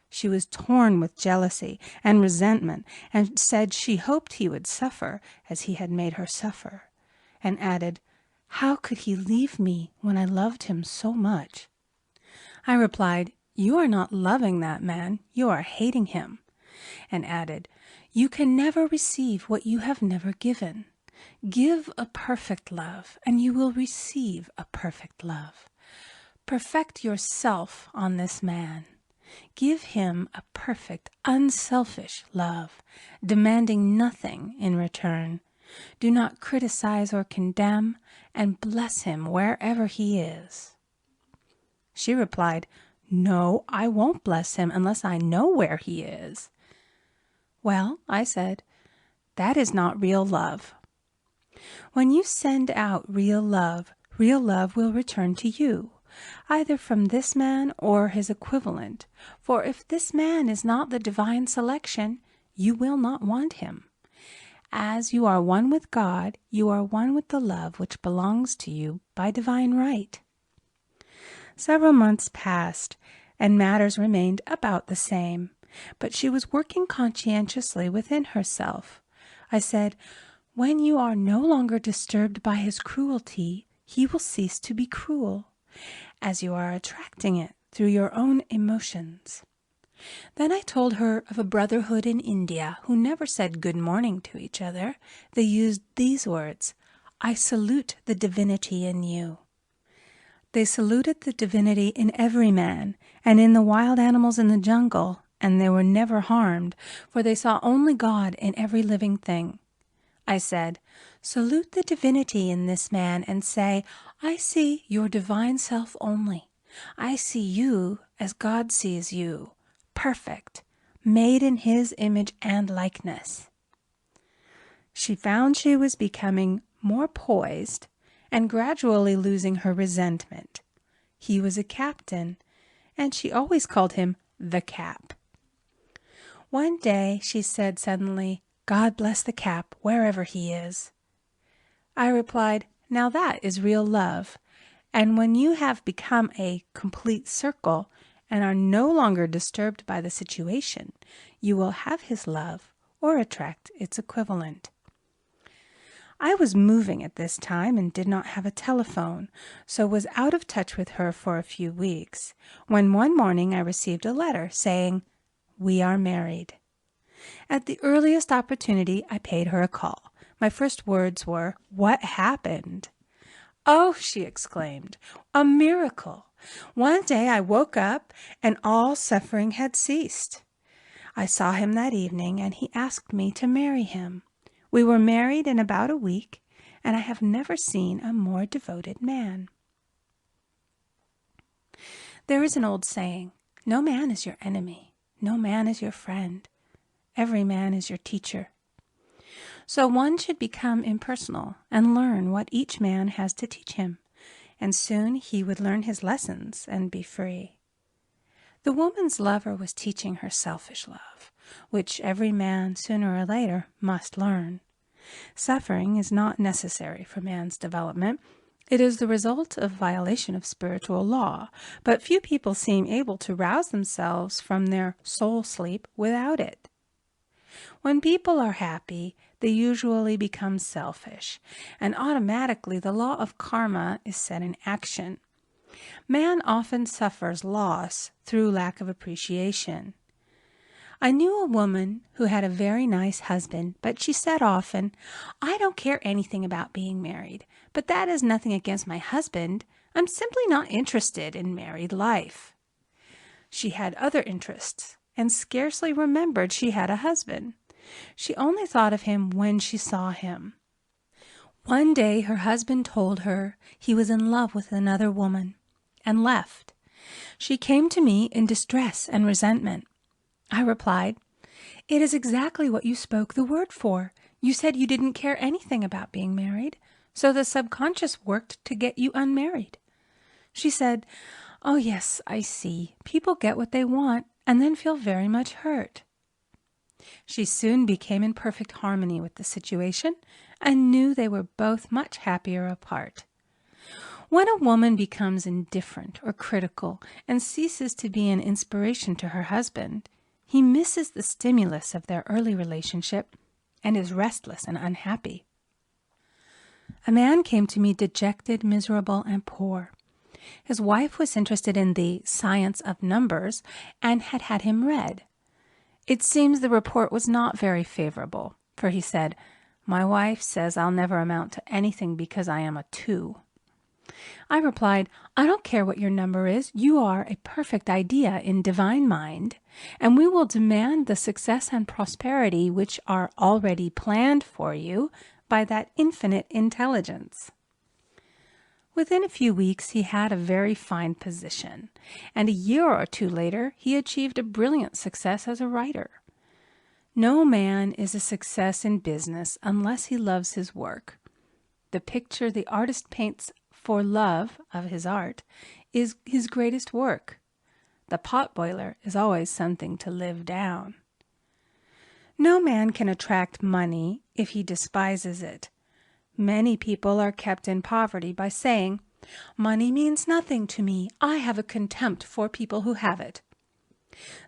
She was torn with jealousy and resentment, and said she hoped he would suffer as he had made her suffer, and added, "How could he leave me when I loved him so much?" I replied, "You are not loving that man, you are hating him," and added, "You can never receive what you have never given. Give a perfect love, and you will receive a perfect love. Perfect yourself on this man. Give him a perfect, unselfish love, demanding nothing in return. Do not criticize or condemn, and bless him wherever he is." She replied, "No, I won't bless him unless I know where he is." "Well," I said, "that is not real love. When you send out real love will return to you, either from this man or his equivalent, for if this man is not the divine selection, you will not want him. As you are one with God, you are one with the love which belongs to you by divine right." Several months passed, and matters remained about the same, but she was working conscientiously within herself. I said, "When you are no longer disturbed by his cruelty, he will cease to be cruel, as you are attracting it through your own emotions." Then I told her of a brotherhood in India who never said good morning to each other. They used these words, "I salute the divinity in you." They saluted the divinity in every man and in the wild animals in the jungle, and they were never harmed, for they saw only God in every living thing. I said, "Salute the divinity in this man and say, 'I see your divine self only. I see you as God sees you, perfect, made in his image and likeness.'" She found she was becoming more poised and gradually losing her resentment. He was a captain, and she always called him the Cap. One day she said suddenly, "God bless the Cap wherever he is." I replied, "Now that is real love, and when you have become a complete circle and are no longer disturbed by the situation, you will have his love or attract its equivalent." I was moving at this time and did not have a telephone, so was out of touch with her for a few weeks, when one morning I received a letter saying, "We are married." At the earliest opportunity, I paid her a call. My first words were, "What happened?" "Oh," she exclaimed, "a miracle! One day I woke up and all suffering had ceased. I saw him that evening and he asked me to marry him. We were married in about a week, and I have never seen a more devoted man." There is an old saying, "No man is your enemy, no man is your friend, every man is your teacher." So one should become impersonal and learn what each man has to teach him, and soon he would learn his lessons and be free. The woman's lover was teaching her selfish love, which every man sooner or later must learn. Suffering is not necessary for man's development. It is the result of violation of spiritual law, but few people seem able to rouse themselves from their soul sleep without it. When people are happy, they usually become selfish, and automatically the law of karma is set in action. Man often suffers loss through lack of appreciation. I knew a woman who had a very nice husband, but she said often, "I don't care anything about being married, but that is nothing against my husband. I'm simply not interested in married life." She had other interests and scarcely remembered she had a husband. She only thought of him when she saw him. One day her husband told her he was in love with another woman and left. She came to me in distress and resentment. I replied, "It is exactly what you spoke the word for. You said you didn't care anything about being married, so the subconscious worked to get you unmarried." She said, "Oh yes, I see. People get what they want and then feel very much hurt." She soon became in perfect harmony with the situation and knew they were both much happier apart. When a woman becomes indifferent or critical and ceases to be an inspiration to her husband, he misses the stimulus of their early relationship and is restless and unhappy. A man came to me dejected, miserable, and poor. His wife was interested in the science of numbers and had had him read. It seems the report was not very favorable, for he said, "My wife says I'll never amount to anything because I am a 2. I replied, "I don't care what your number is. You are a perfect idea in divine mind, and we will demand the success and prosperity which are already planned for you by that infinite intelligence." Within a few weeks, he had a very fine position, and a year or 2 later, he achieved a brilliant success as a writer. No man is a success in business unless he loves his work. The picture the artist paints for love of his art is his greatest work. The potboiler is always something to live down. No man can attract money if he despises it. Many people are kept in poverty by saying, "Money means nothing to me. I have a contempt for people who have it."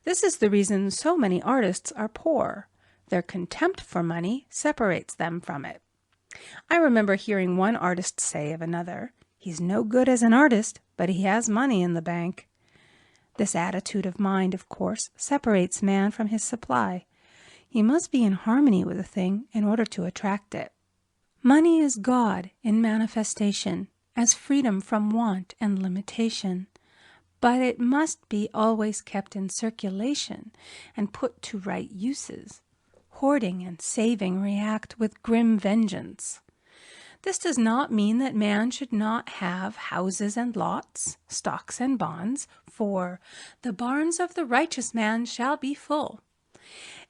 This is the reason so many artists are poor. Their contempt for money separates them from it. I remember hearing one artist say of another, "He's no good as an artist, but he has money in the bank." This attitude of mind, of course, separates man from his supply. He must be in harmony with a thing in order to attract it. Money is God in manifestation, as freedom from want and limitation. But it must be always kept in circulation and put to right uses. Hoarding and saving react with grim vengeance. This does not mean that man should not have houses and lots, stocks and bonds, for "the barns of the righteous man shall be full."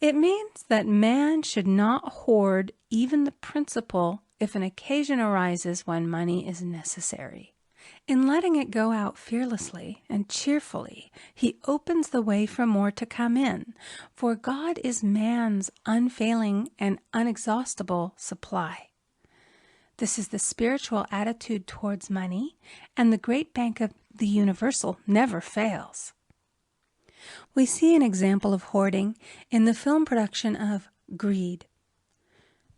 It means that man should not hoard even the principal if an occasion arises when money is necessary. In letting it go out fearlessly and cheerfully, he opens the way for more to come in, for God is man's unfailing and unexhaustible supply. This is the spiritual attitude towards money, and the great bank of the universal never fails. We see an example of hoarding in the film production of Greed.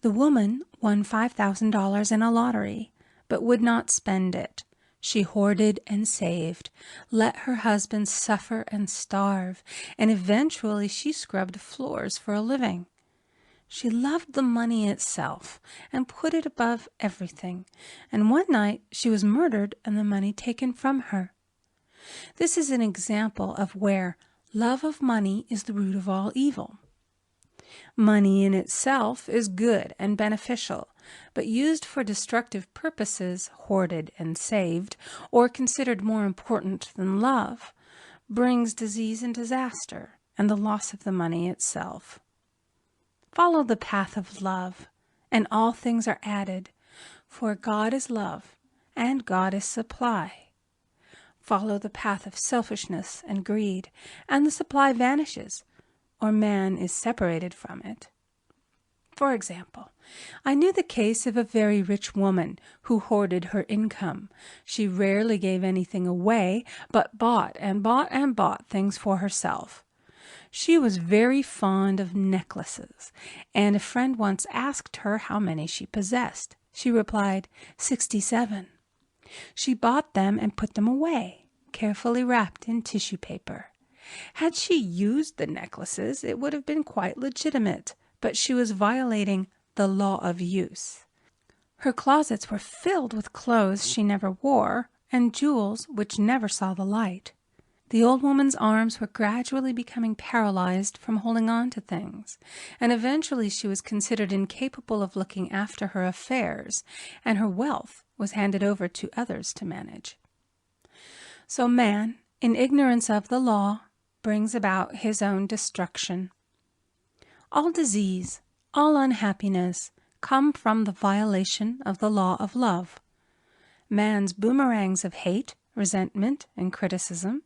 The woman won $5,000 in a lottery, but would not spend it. She hoarded and saved, let her husband suffer and starve, and eventually she scrubbed floors for a living. She loved the money itself and put it above everything, and one night she was murdered and the money taken from her. This is an example of where love of money is the root of all evil. Money in itself is good and beneficial, but used for destructive purposes, hoarded and saved, or considered more important than love, brings disease and disaster and the loss of the money itself. Follow the path of love, and all things are added, for God is love, and God is supply. Follow the path of selfishness and greed, and the supply vanishes, or man is separated from it. For example, I knew the case of a very rich woman who hoarded her income. She rarely gave anything away, but bought and bought and bought things for herself. She was very fond of necklaces, and a friend once asked her how many she possessed. She replied, 67. She bought them and put them away, carefully wrapped in tissue paper. Had she used the necklaces, it would have been quite legitimate, but she was violating the law of use. Her closets were filled with clothes she never wore and jewels which never saw the light. The old woman's arms were gradually becoming paralyzed from holding on to things, and eventually she was considered incapable of looking after her affairs, and her wealth was handed over to others to manage. So man, in ignorance of the law, brings about his own destruction. All disease, all unhappiness come from the violation of the law of love. Man's boomerangs of hate, resentment, and criticism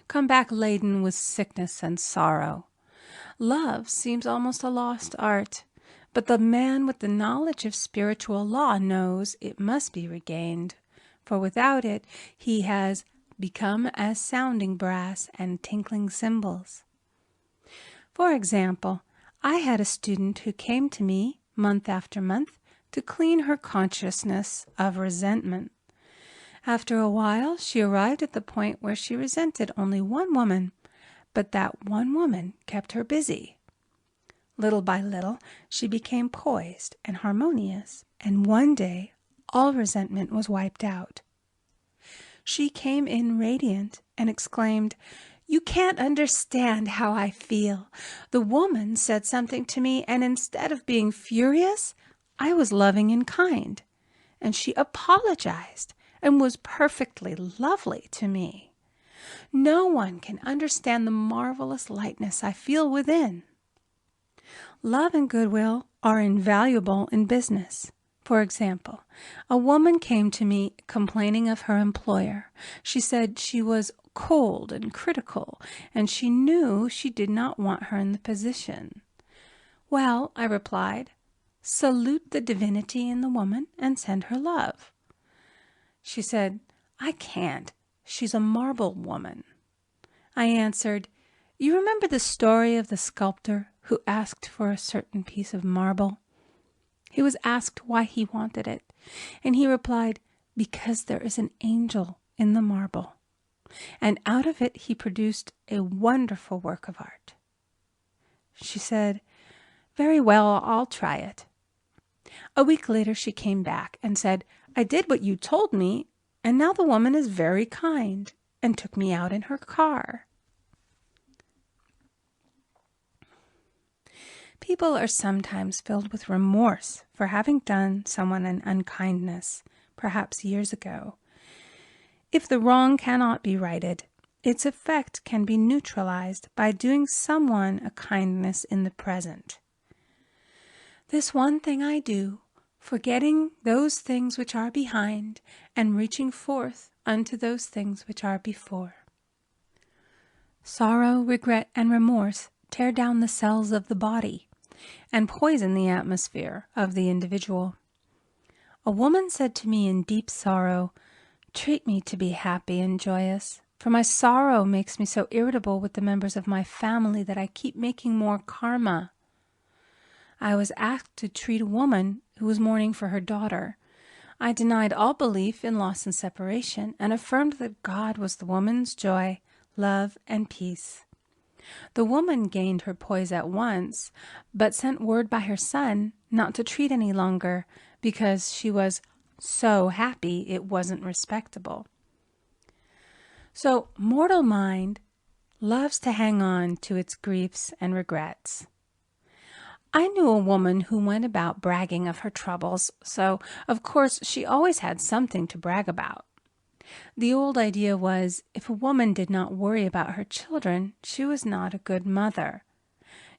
come back laden with sickness and sorrow. Love seems almost a lost art, but the man with the knowledge of spiritual law knows it must be regained, for without it he has become as sounding brass and tinkling cymbals. For example, I had a student who came to me month after month to clean her consciousness of resentment. After a while, she arrived at the point where she resented only one woman, but that one woman kept her busy. Little by little, she became poised and harmonious, and one day, all resentment was wiped out. She came in radiant and exclaimed, "You can't understand how I feel. The woman said something to me, and instead of being furious, I was loving and kind. And she apologized and was perfectly lovely to me. No one can understand the marvelous lightness I feel within." Love and goodwill are invaluable in business. For example, a woman came to me complaining of her employer. She said she was cold and critical, and she knew she did not want her in the position. "Well," I replied, "salute the divinity in the woman and send her love." She said, "I can't. She's a marble woman." I answered, "You remember the story of the sculptor who asked for a certain piece of marble? He was asked why he wanted it, and he replied, 'Because there is an angel in the marble.' And out of it he produced a wonderful work of art." She said, "Very well, I'll try it." A week later she came back and said, "I did what you told me, and now the woman is very kind," and took me out in her car. People are sometimes filled with remorse for having done someone an unkindness, perhaps years ago. If the wrong cannot be righted, its effect can be neutralized by doing someone a kindness in the present. "This one thing I do, forgetting those things which are behind, and reaching forth unto those things which are before." Sorrow, regret, and remorse tear down the cells of the body and poison the atmosphere of the individual. A woman said to me in deep sorrow, "Treat me to be happy and joyous, for my sorrow makes me so irritable with the members of my family that I keep making more karma." I was asked to treat a woman who was mourning for her daughter. I denied all belief in loss and separation and affirmed that God was the woman's joy, love, and peace. The woman gained her poise at once, but sent word by her son not to treat any longer because she was so happy it wasn't respectable. So mortal mind loves to hang on to its griefs and regrets. I knew a woman who went about bragging of her troubles, so of course she always had something to brag about. The old idea was, if a woman did not worry about her children, she was not a good mother.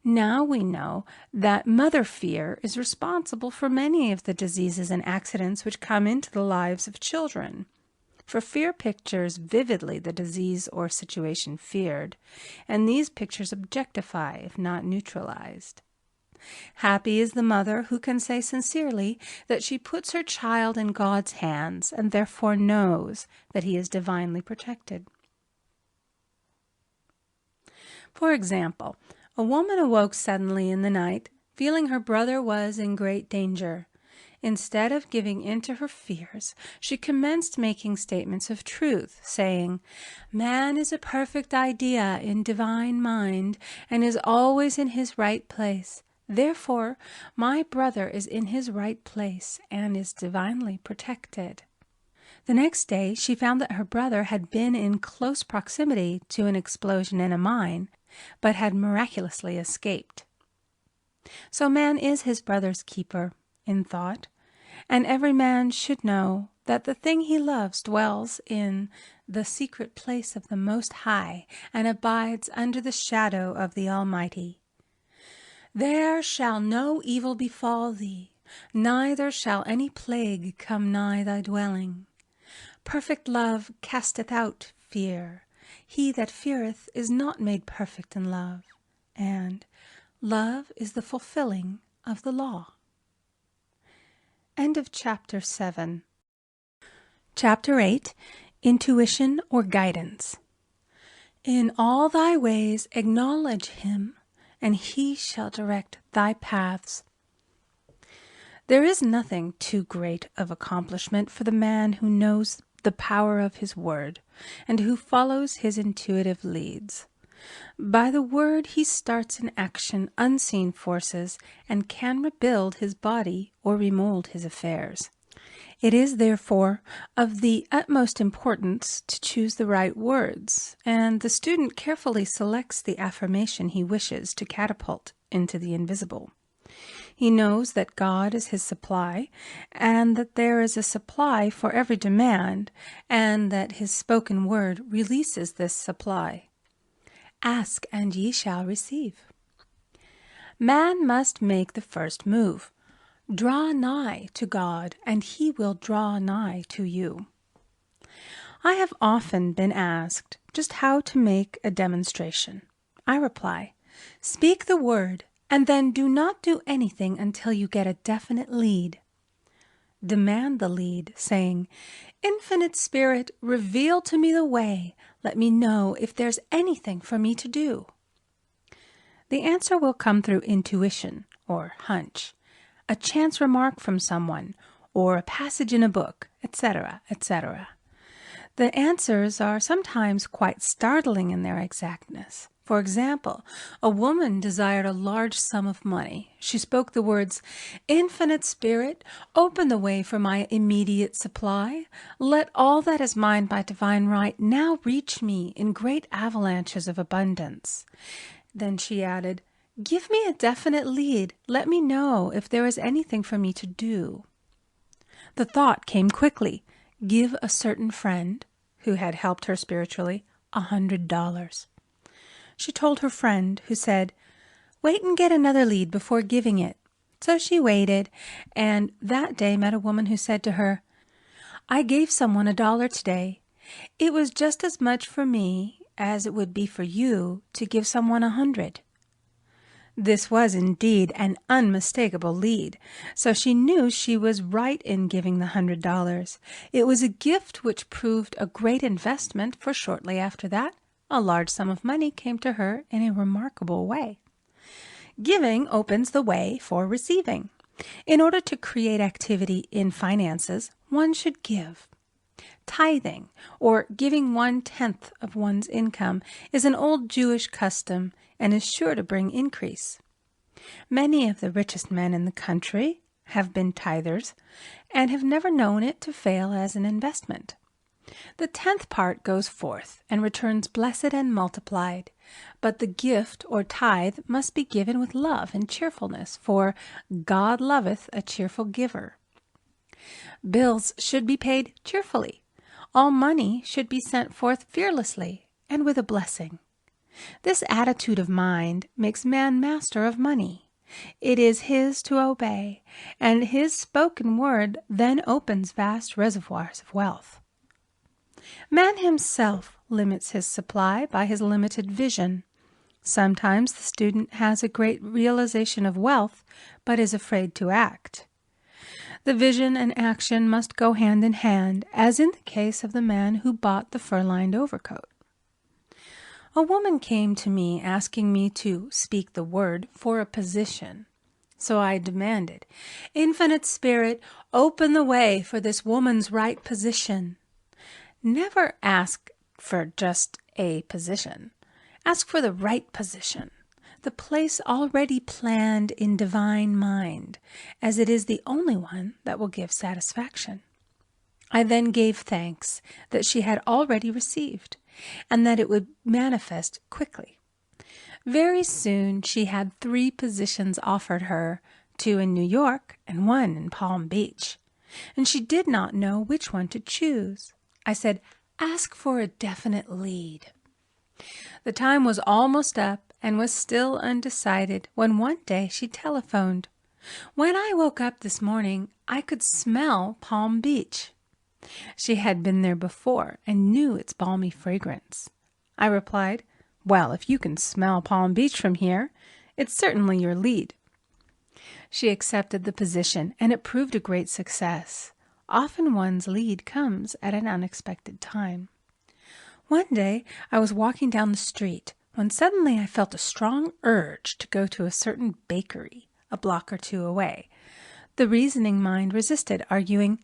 Now we know that mother fear is responsible for many of the diseases and accidents which come into the lives of children. For fear pictures vividly the disease or situation feared, and these pictures objectify if not neutralized. Happy is the mother who can say sincerely that she puts her child in God's hands and therefore knows that he is divinely protected. For example, a woman awoke suddenly in the night, feeling her brother was in great danger. Instead of giving in to her fears, she commenced making statements of truth, saying, "Man is a perfect idea in divine mind and is always in his right place. Therefore, my brother is in his right place and is divinely protected." The next day, she found that her brother had been in close proximity to an explosion in a mine, but had miraculously escaped. So man is his brother's keeper in thought, and every man should know that the thing he loves dwells in the secret place of the Most High and abides under the shadow of the Almighty. "There shall no evil befall thee, neither shall any plague come nigh thy dwelling. Perfect love casteth out fear. He that feareth is not made perfect in love. And love is the fulfilling of the law." End of Chapter 7. Chapter 8. Intuition or Guidance. "In all thy ways acknowledge him, and he shall direct thy paths." There is nothing too great of accomplishment for the man who knows the power of his word and who follows his intuitive leads. By the word he starts in action unseen forces and can rebuild his body or remold his affairs. It is therefore of the utmost importance to choose the right words, and the student carefully selects the affirmation he wishes to catapult into the invisible. He knows that God is his supply, and that there is a supply for every demand, and that his spoken word releases this supply. Ask, and ye shall receive. Man must make the first move. Draw nigh to God, and he will draw nigh to you. I have often been asked just how to make a demonstration. I reply, speak the word, and then do not do anything until you get a definite lead. Demand the lead, saying, Infinite Spirit, reveal to me the way. Let me know if there's anything for me to do. The answer will come through intuition or hunch, a chance remark from someone, or a passage in a book, etc., etc. The answers are sometimes quite startling in their exactness. For example, a woman desired a large sum of money. She spoke the words, Infinite Spirit, open the way for my immediate supply. Let all that is mine by divine right now reach me in great avalanches of abundance. Then she added, Give me a definite lead. Let me know if there is anything for me to do. The thought came quickly. Give a certain friend, who had helped her spiritually, $100. She told her friend, who said, Wait and get another lead before giving it. So she waited, and that day met a woman who said to her, I gave someone $1 today. It was just as much for me as it would be for you to give someone 100. This was indeed an unmistakable lead, so she knew she was right in giving the $100. It was a gift which proved a great investment, for shortly after that, a large sum of money came to her in a remarkable way. Giving opens the way for receiving. In order to create activity in finances, one should give. Tithing, or giving 1/10 of one's income, is an old Jewish custom and is sure to bring increase. Many of the richest men in the country have been tithers and have never known it to fail as an investment. The 10th part goes forth and returns blessed and multiplied, but the gift or tithe must be given with love and cheerfulness, for God loveth a cheerful giver. Bills should be paid cheerfully. All money should be sent forth fearlessly and with a blessing. This attitude of mind makes man master of money. It is his to obey, and his spoken word then opens vast reservoirs of wealth. Man himself limits his supply by his limited vision. Sometimes the student has a great realization of wealth, but is afraid to act. The vision and action must go hand in hand, as in the case of the man who bought the fur-lined overcoat. A woman came to me asking me to speak the word for a position. So I demanded, Infinite Spirit, open the way for this woman's right position. Never ask for just a position. Ask for the right position, the place already planned in divine mind, as it is the only one that will give satisfaction. I then gave thanks that she had already received, and that it would manifest quickly. Very soon she had 3 positions offered her, 2 in New York and 1 in Palm Beach, and she did not know which one to choose. I said, ask for a definite lead. The time was almost up and was still undecided when one day she telephoned. When I woke up this morning, I could smell Palm Beach. She had been there before and knew its balmy fragrance. I replied, Well, if you can smell Palm Beach from here, it's certainly your lead. She accepted the position, and it proved a great success. Often one's lead comes at an unexpected time. One day I was walking down the street when suddenly I felt a strong urge to go to a certain bakery a block or 2 away. The reasoning mind resisted, arguing,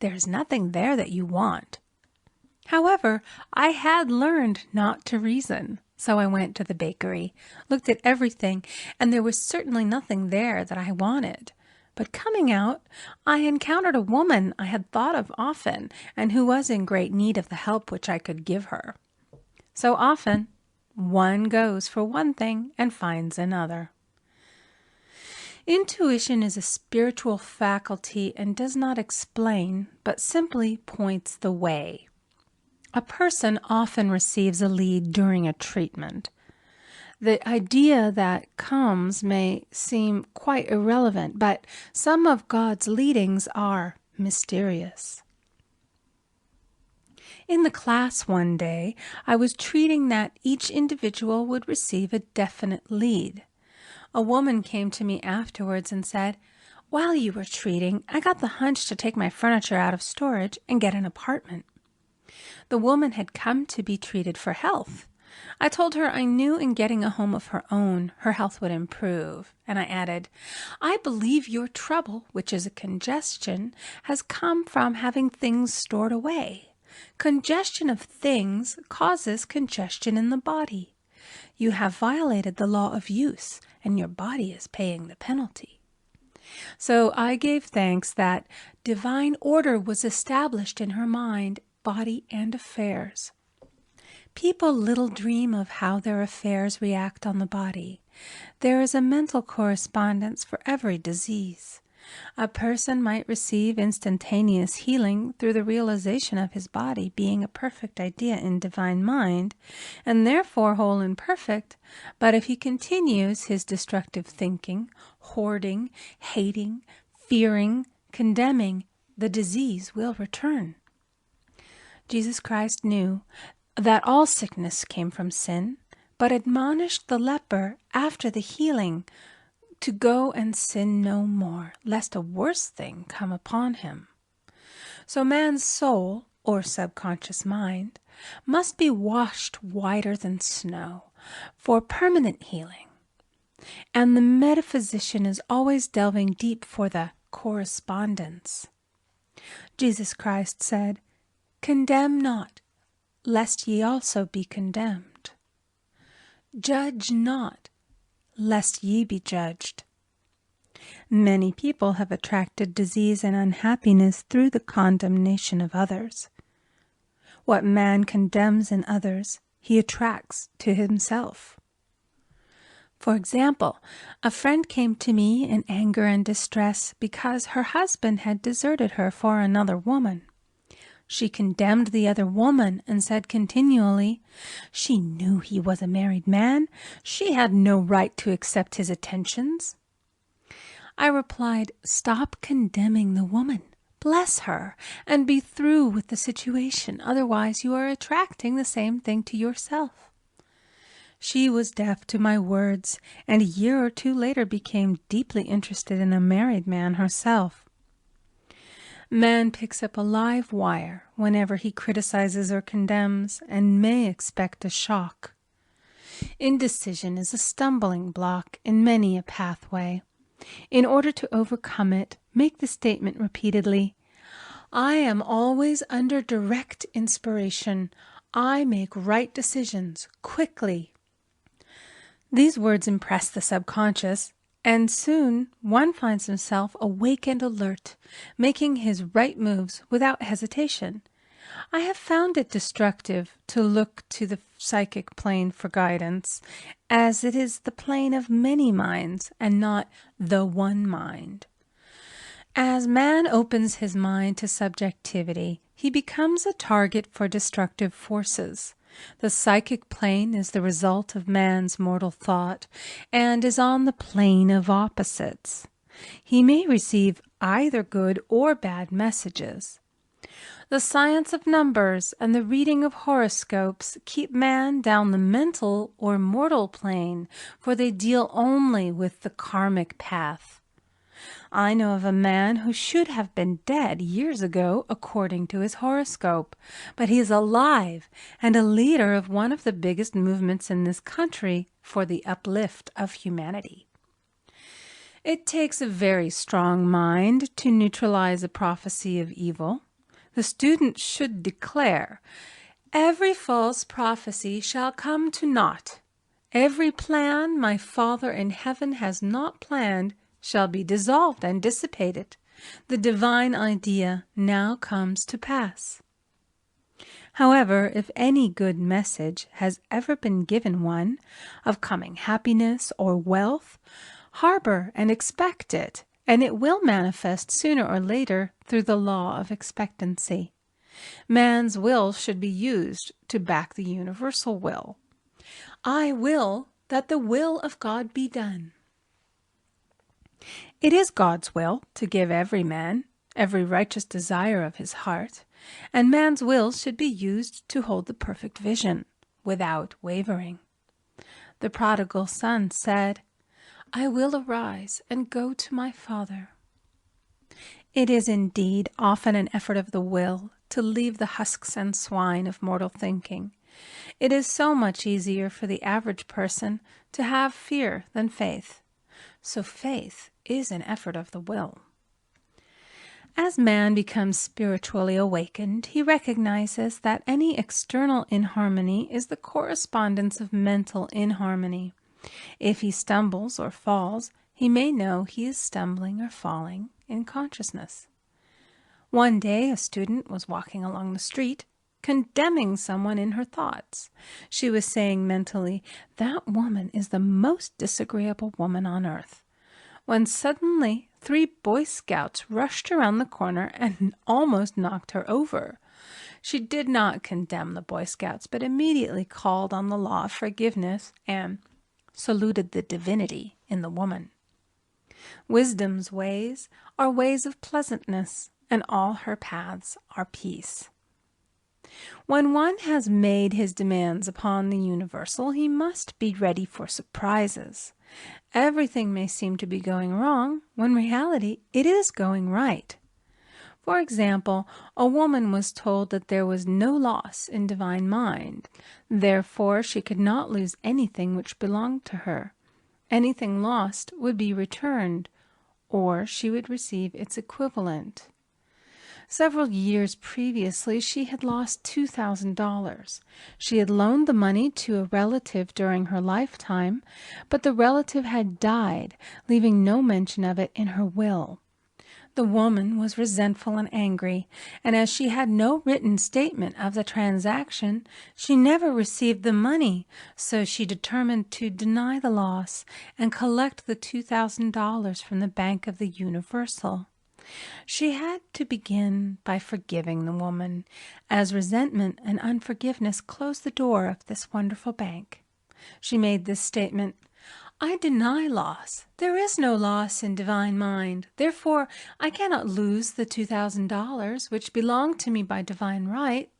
There's nothing there that you want. However, I had learned not to reason. So I went to the bakery, looked at everything, and there was certainly nothing there that I wanted. But coming out, I encountered a woman I had thought of often and who was in great need of the help which I could give her. So often, one goes for one thing and finds another. Intuition is a spiritual faculty and does not explain, but simply points the way. A person often receives a lead during a treatment. The idea that comes may seem quite irrelevant, but some of God's leadings are mysterious. In the class one day, I was treating that each individual would receive a definite lead. A woman came to me afterwards and said, "While you were treating, I got the hunch to take my furniture out of storage and get an apartment." The woman had come to be treated for health. I told her I knew in getting a home of her own, her health would improve. And I added, "I believe your trouble, which is a congestion, has come from having things stored away. Congestion of things causes congestion in the body. You have violated the law of use, and your body is paying the penalty." So I gave thanks that divine order was established in her mind, body, and affairs. People little dream of how their affairs react on the body. There is a mental correspondence for every disease. A person might receive instantaneous healing through the realization of his body being a perfect idea in divine mind, and therefore whole and perfect, but if he continues his destructive thinking, hoarding, hating, fearing, condemning, the disease will return. Jesus Christ knew that all sickness came from sin, but admonished the leper after the healing to go and sin no more, lest a worse thing come upon him. So man's soul, or subconscious mind, must be washed whiter than snow for permanent healing. And the metaphysician is always delving deep for the correspondence. Jesus Christ said, "Condemn not, lest ye also be condemned. Judge not, lest ye be judged." Many people have attracted disease and unhappiness through the condemnation of others. What man condemns in others, he attracts to himself. For example, a friend came to me in anger and distress because her husband had deserted her for another woman. She condemned the other woman and said continually, "She knew he was a married man. She had no right to accept his attentions." I replied, "Stop condemning the woman. Bless her and be through with the situation. Otherwise, you are attracting the same thing to yourself." She was deaf to my words, and a year or two later became deeply interested in a married man herself. Man picks up a live wire whenever he criticizes or condemns and may expect a shock. Indecision is a stumbling block in many a pathway. In order to overcome it, make the statement repeatedly, "I am always under direct inspiration. I make right decisions quickly." These words impress the subconscious, and soon one finds himself awake and alert, making his right moves without hesitation. I have found it destructive to look to the psychic plane for guidance, as it is the plane of many minds and not the one mind. As man opens his mind to subjectivity, he becomes a target for destructive forces. The psychic plane is the result of man's mortal thought and is on the plane of opposites. He may receive either good or bad messages. The science of numbers and the reading of horoscopes keep man down the mental or mortal plane, for they deal only with the karmic path. I know of a man who should have been dead years ago according to his horoscope, but he is alive and a leader of one of the biggest movements in this country for the uplift of humanity. It takes a very strong mind to neutralize a prophecy of evil. The student should declare, "Every false prophecy shall come to naught. Every plan my Father in heaven has not planned shall be dissolved and dissipated. The divine idea now comes to pass." However, if any good message has ever been given one, of coming happiness or wealth, harbor and expect it, and it will manifest sooner or later through the law of expectancy. Man's will should be used to back the universal will. I will that the will of God be done. It is God's will to give every man every righteous desire of his heart, and man's will should be used to hold the perfect vision, without wavering. The prodigal son said, "I will arise and go to my father." It is indeed often an effort of the will to leave the husks and swine of mortal thinking. It is so much easier for the average person to have fear than faith. So faith is an effort of the will. As man becomes spiritually awakened, he recognizes that any external inharmony is the correspondence of mental inharmony. If he stumbles or falls, he may know he is stumbling or falling in consciousness. One day a student was walking along the street, condemning someone in her thoughts. She was saying mentally, "That woman is the most disagreeable woman on earth," when suddenly 3 Boy Scouts rushed around the corner and almost knocked her over. She did not condemn the Boy Scouts, but immediately called on the law of forgiveness and saluted the divinity in the woman. Wisdom's ways are ways of pleasantness, and all her paths are peace. When one has made his demands upon the universal, he must be ready for surprises. Everything may seem to be going wrong, when in reality it is going right. For example, a woman was told that there was no loss in divine mind. Therefore, she could not lose anything which belonged to her. Anything lost would be returned, or she would receive its equivalent. Several years previously, she had lost $2,000. She had loaned the money to a relative during her lifetime, but the relative had died, leaving no mention of it in her will. The woman was resentful and angry, and as she had no written statement of the transaction, she never received the money, so she determined to deny the loss and collect the $2,000 from the Bank of the Universal. She had to begin by forgiving the woman, as resentment and unforgiveness closed the door of this wonderful bank. She made this statement, "I deny loss. There is no loss in divine mind. Therefore, I cannot lose the $2,000 which belong to me by divine right.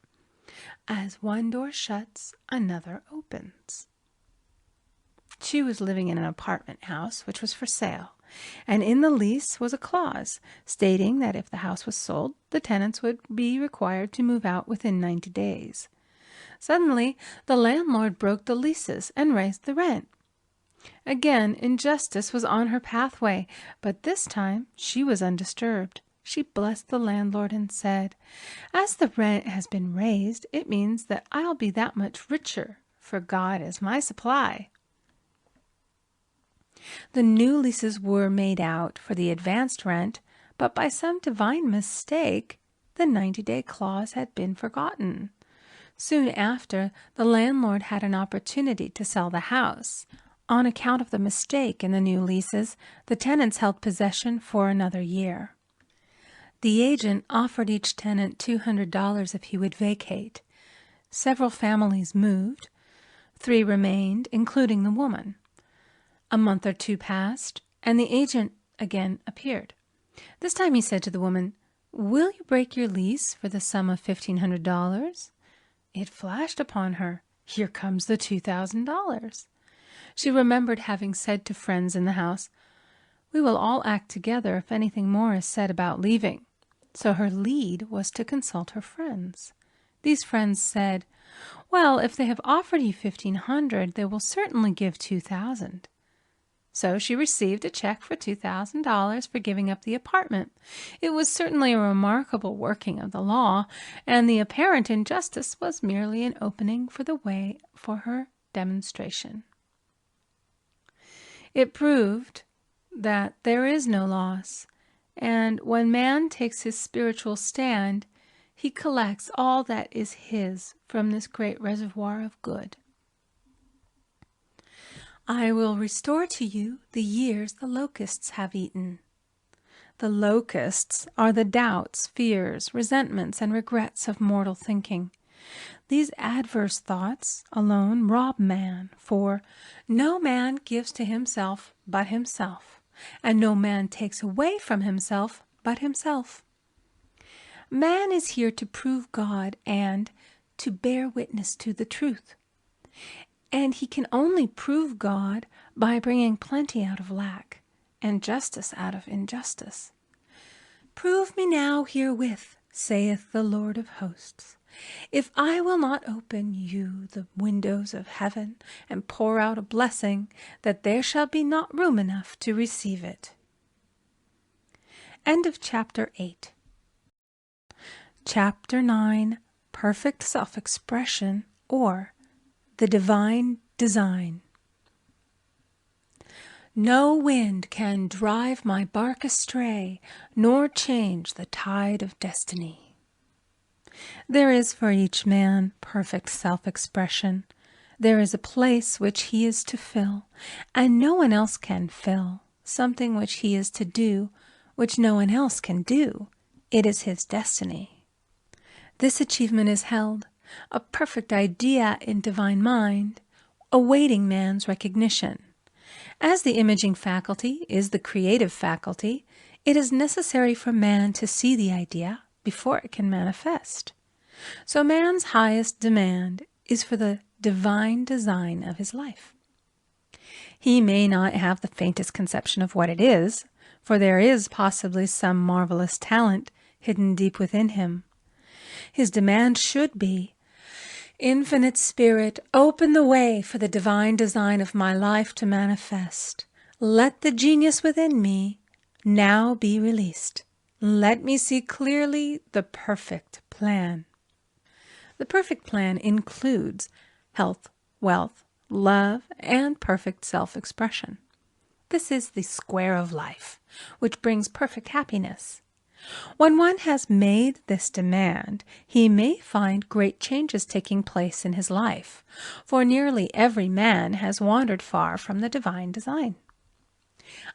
As one door shuts, another opens." She was living in an apartment house which was for sale, and in the lease was a clause stating that if the house was sold, the tenants would be required to move out within 90 days. Suddenly, the landlord broke the leases and raised the rent. Again, injustice was on her pathway, but this time she was undisturbed. She blessed the landlord and said, "As the rent has been raised, it means that I'll be that much richer, for God is my supply." The new leases were made out for the advanced rent, but by some divine mistake, the 90-day clause had been forgotten. Soon after, the landlord had an opportunity to sell the house. On account of the mistake in the new leases, the tenants held possession for another year. The agent offered each tenant $200 if he would vacate. Several families moved. 3 remained, including the woman. A month or 2 passed, and the agent again appeared. This time he said to the woman, "Will you break your lease for the sum of $1,500? It flashed upon her, here comes the $2,000. She remembered having said to friends in the house, "We will all act together if anything more is said about leaving." So her lead was to consult her friends. These friends said, "Well, if they have offered you $1,500, they will certainly give $2,000. So she received a check for $2,000 for giving up the apartment. It was certainly a remarkable working of the law, and the apparent injustice was merely an opening for the way for her demonstration. It proved that there is no loss, and when man takes his spiritual stand, he collects all that is his from this great reservoir of good. I will restore to you the years the locusts have eaten. The locusts are the doubts, fears, resentments, and regrets of mortal thinking. These adverse thoughts alone rob man, for no man gives to himself but himself, and no man takes away from himself but himself. Man is here to prove God and to bear witness to the truth. And he can only prove God by bringing plenty out of lack and justice out of injustice. Prove me now herewith, saith the Lord of hosts, if I will not open you the windows of heaven and pour out a blessing, that there shall be not room enough to receive it. End of Chapter 8. Chapter 9, Perfect Self-Expression, or the Divine Design. No wind can drive my bark astray, nor change the tide of destiny. There is for each man perfect self-expression. There is a place which he is to fill, and no one else can fill, something which he is to do, which no one else can do. It is his destiny. This achievement is held a perfect idea in divine mind, awaiting man's recognition. As the imaging faculty is the creative faculty, it is necessary for man to see the idea before it can manifest. So man's highest demand is for the divine design of his life. He may not have the faintest conception of what it is, for there is possibly some marvelous talent hidden deep within him. His demand should be, Infinite Spirit, open the way for the divine design of my life to manifest. Let the genius within me now be released. Let me see clearly the perfect plan. The perfect plan includes health, wealth, love, and perfect self-expression. This is the square of life, which brings perfect happiness. When one has made this demand, he may find great changes taking place in his life, for nearly every man has wandered far from the divine design.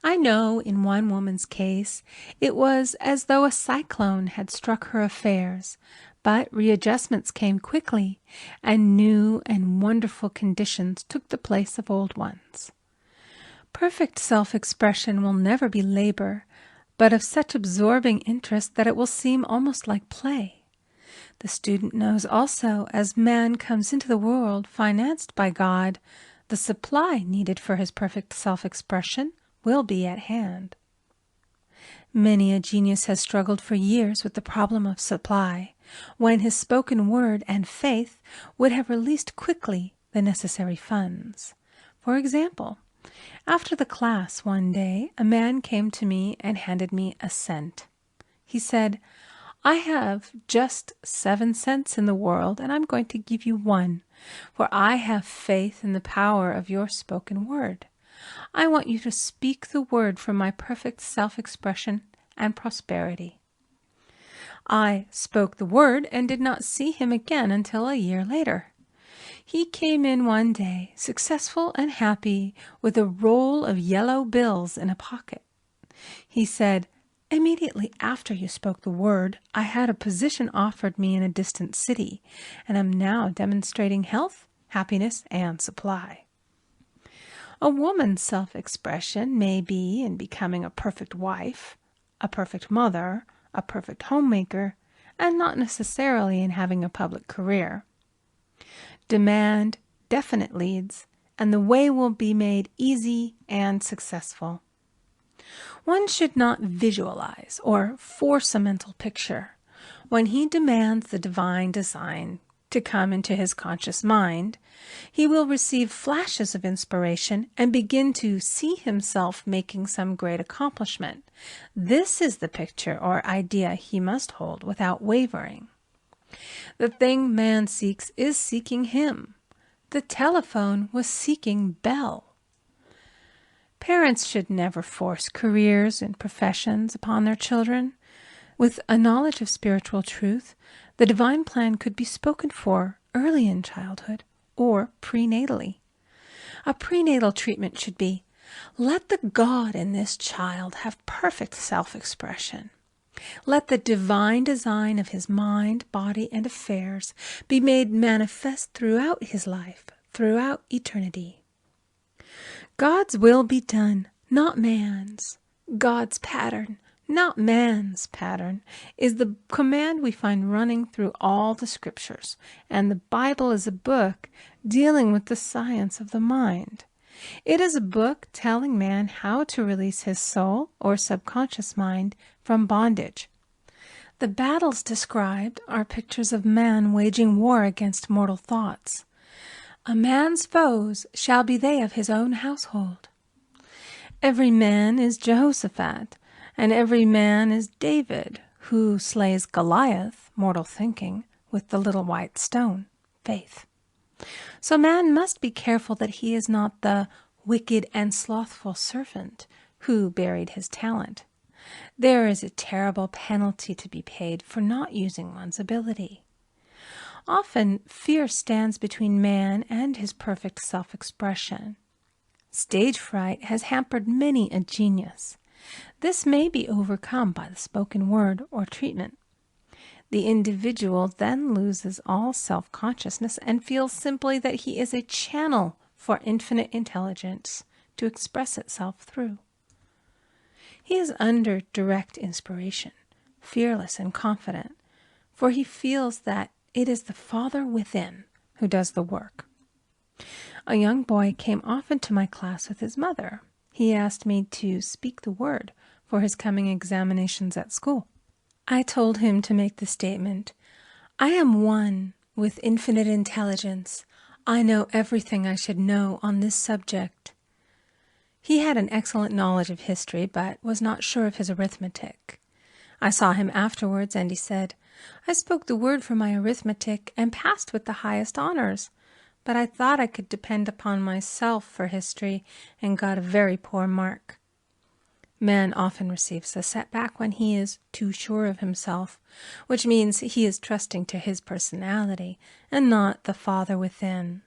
I know in one woman's case it was as though a cyclone had struck her affairs, but readjustments came quickly, and new and wonderful conditions took the place of old ones. Perfect self-expression will never be labor, but of such absorbing interest that it will seem almost like play. The student knows also, as man comes into the world financed by God, the supply needed for his perfect self-expression will be at hand. Many a genius has struggled for years with the problem of supply, when his spoken word and faith would have released quickly the necessary funds. For example, after the class one day, a man came to me and handed me a cent. He said, I have just 7 cents in the world, and I'm going to give you 1, for I have faith in the power of your spoken word. I want you to speak the word for my perfect self-expression and prosperity. I spoke the word and did not see him again until a year later. He came in one day, successful and happy, with a roll of yellow bills in a pocket. He said, immediately after you spoke the word, I had a position offered me in a distant city, and am now demonstrating health, happiness, and supply. A woman's self-expression may be in becoming a perfect wife, a perfect mother, a perfect homemaker, and not necessarily in having a public career. Demand definite leads, and the way will be made easy and successful. One should not visualize or force a mental picture. When he demands the divine design, to come into his conscious mind, he will receive flashes of inspiration and begin to see himself making some great accomplishment. This is the picture or idea he must hold without wavering. The thing man seeks is seeking him. The telephone was seeking Bell. Parents should never force careers and professions upon their children. With a knowledge of spiritual truth, the divine plan could be spoken for early in childhood or prenatally. A prenatal treatment should be, let the God in this child have perfect self-expression. Let the divine design of his mind, body, and affairs be made manifest throughout his life, throughout eternity. God's will be done, not man's. God's pattern, not man's pattern, is the command we find running through all the scriptures, and the Bible is a book dealing with the science of the mind. It is a book telling man how to release his soul or subconscious mind from bondage. The battles described are pictures of man waging war against mortal thoughts. A man's foes shall be they of his own household. Every man is Jehoshaphat, and every man is David, who slays Goliath, mortal thinking, with the little white stone, faith. So man must be careful that he is not the wicked and slothful servant who buried his talent. There is a terrible penalty to be paid for not using one's ability. Often, fear stands between man and his perfect self-expression. Stage fright has hampered many a genius. This may be overcome by the spoken word or treatment. The individual then loses all self-consciousness and feels simply that he is a channel for infinite intelligence to express itself through. He is under direct inspiration, fearless and confident, for he feels that it is the Father within who does the work. A young boy came often to my class with his mother. He asked me to speak the word for his coming examinations at school. I told him to make the statement, I am one with infinite intelligence. I know everything I should know on this subject. He had an excellent knowledge of history, but was not sure of his arithmetic. I saw him afterwards, and he said, I spoke the word for my arithmetic and passed with the highest honors, but I thought I could depend upon myself for history and got a very poor mark. Man often receives a setback when he is too sure of himself, which means he is trusting to his personality and not the Father within.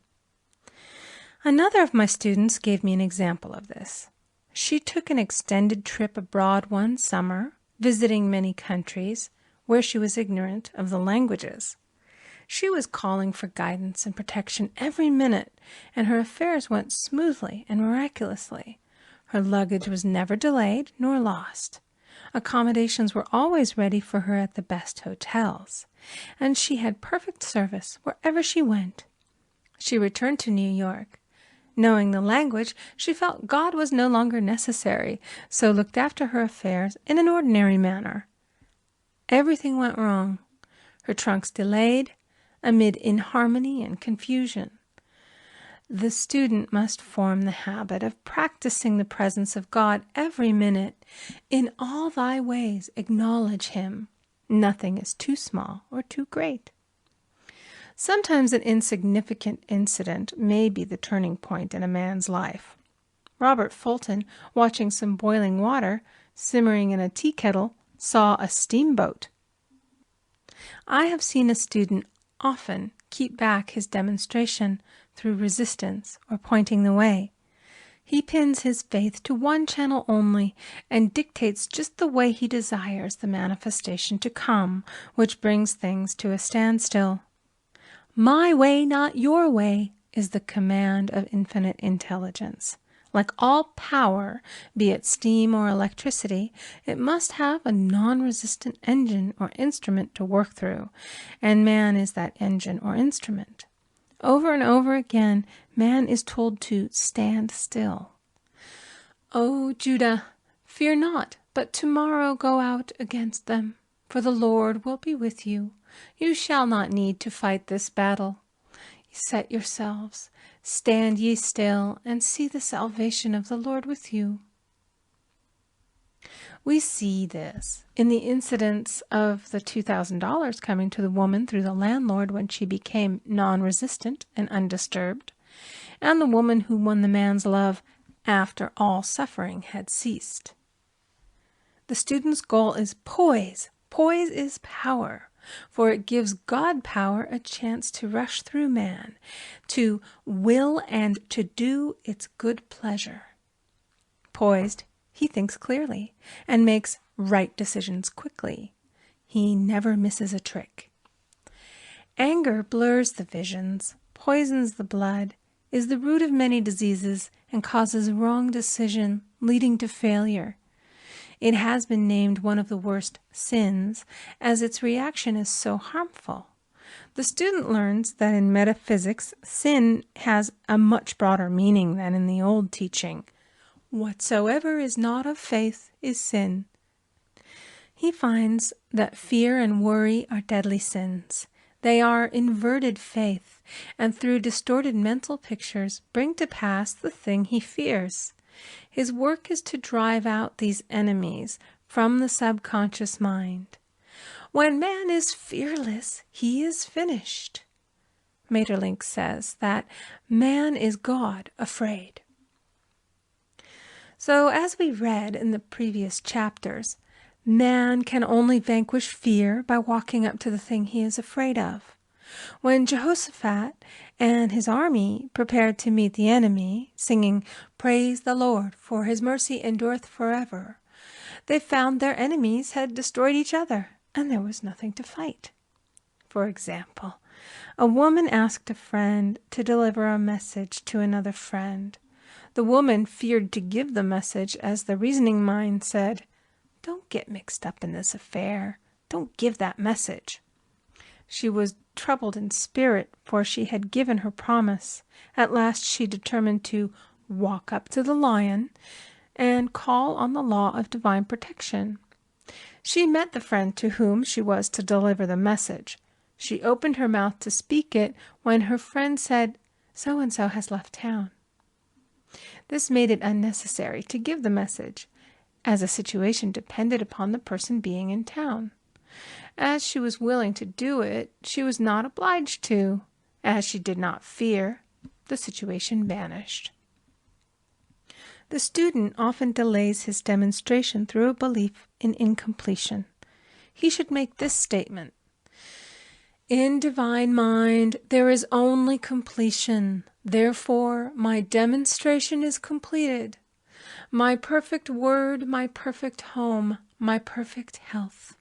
Another of my students gave me an example of this. She took an extended trip abroad one summer, visiting many countries where she was ignorant of the languages. She was calling for guidance and protection every minute, and her affairs went smoothly and miraculously. Her luggage was never delayed nor lost. Accommodations were always ready for her at the best hotels, and she had perfect service wherever she went. She returned to New York. Knowing the language, she felt God was no longer necessary, so looked after her affairs in an ordinary manner. Everything went wrong. Her trunks delayed, amid inharmony and confusion. The student must form the habit of practicing the presence of God every minute. In all thy ways acknowledge him. Nothing is too small or too great. Sometimes an insignificant incident may be the turning point in a man's life. Robert Fulton, watching some boiling water simmering in a tea kettle, saw a steamboat. I have seen a student often keep back his demonstration through resistance or pointing the way. He pins his faith to one channel only and dictates just the way he desires the manifestation to come, which brings things to a standstill. My way, not your way, is the command of infinite intelligence. Like all power, be it steam or electricity, it must have a non-resistant engine or instrument to work through, and man is that engine or instrument. Over and over again, man is told to stand still. O Judah, fear not, but tomorrow go out against them, for the Lord will be with you. You shall not need to fight this battle. Set yourselves, stand ye still, and see the salvation of the Lord with you. We see this in the incidents of the $2,000 coming to the woman through the landlord when she became non-resistant and undisturbed, and the woman who won the man's love after all suffering had ceased. The student's goal is poise. Poise is power, for it gives God power a chance to rush through man, to will and to do its good pleasure. Poised, he thinks clearly and makes right decisions quickly. He never misses a trick. Anger blurs the visions, poisons the blood, is the root of many diseases, and causes wrong decision, leading to failure. It has been named one of the worst sins, as its reaction is so harmful. The student learns that in metaphysics, sin has a much broader meaning than in the old teaching. Whatsoever is not of faith is sin. He finds that fear and worry are deadly sins. They are inverted faith, and through distorted mental pictures bring to pass the thing he fears. His work is to drive out these enemies from the subconscious mind. When man is fearless, he is finished. Maeterlinck says that man is God afraid. So, as we read in the previous chapters, man can only vanquish fear by walking up to the thing he is afraid of. When Jehoshaphat and his army prepared to meet the enemy, singing, "Praise the Lord, for his mercy endureth forever," they found their enemies had destroyed each other, and there was nothing to fight. For example, a woman asked a friend to deliver a message to another friend. The woman feared to give the message, as the reasoning mind said, "Don't get mixed up in this affair. Don't give that message." She was troubled in spirit, for she had given her promise. At last she determined to walk up to the lion and call on the law of divine protection. She met the friend to whom she was to deliver the message. She opened her mouth to speak it when her friend said, "So-and-so has left town." This made it unnecessary to give the message, as the situation depended upon the person being in town. As she was willing to do it, she was not obliged to. As she did not fear, the situation vanished. The student often delays his demonstration through a belief in incompletion. He should make this statement: "In divine mind, there is only completion. Therefore, my demonstration is completed. My perfect word, my perfect home, my perfect health."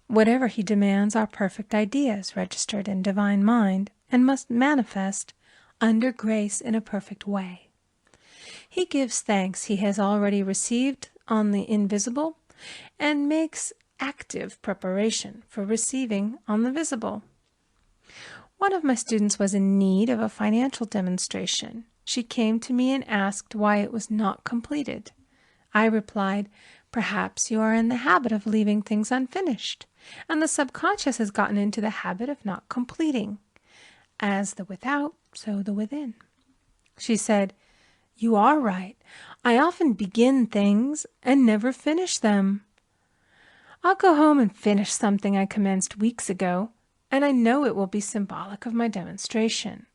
Whatever he demands are perfect ideas registered in divine mind and must manifest under grace in a perfect way. He gives thanks he has already received on the invisible and makes active preparation for receiving on the visible. One of my students was in need of a financial demonstration. She came to me and asked why it was not completed. I replied, "Perhaps you are in the habit of leaving things unfinished, and the subconscious has gotten into the habit of not completing. As the without, so the within." She said, "You are right. I often begin things and never finish them. I'll go home and finish something I commenced weeks ago, and I know it will be symbolic of my demonstration."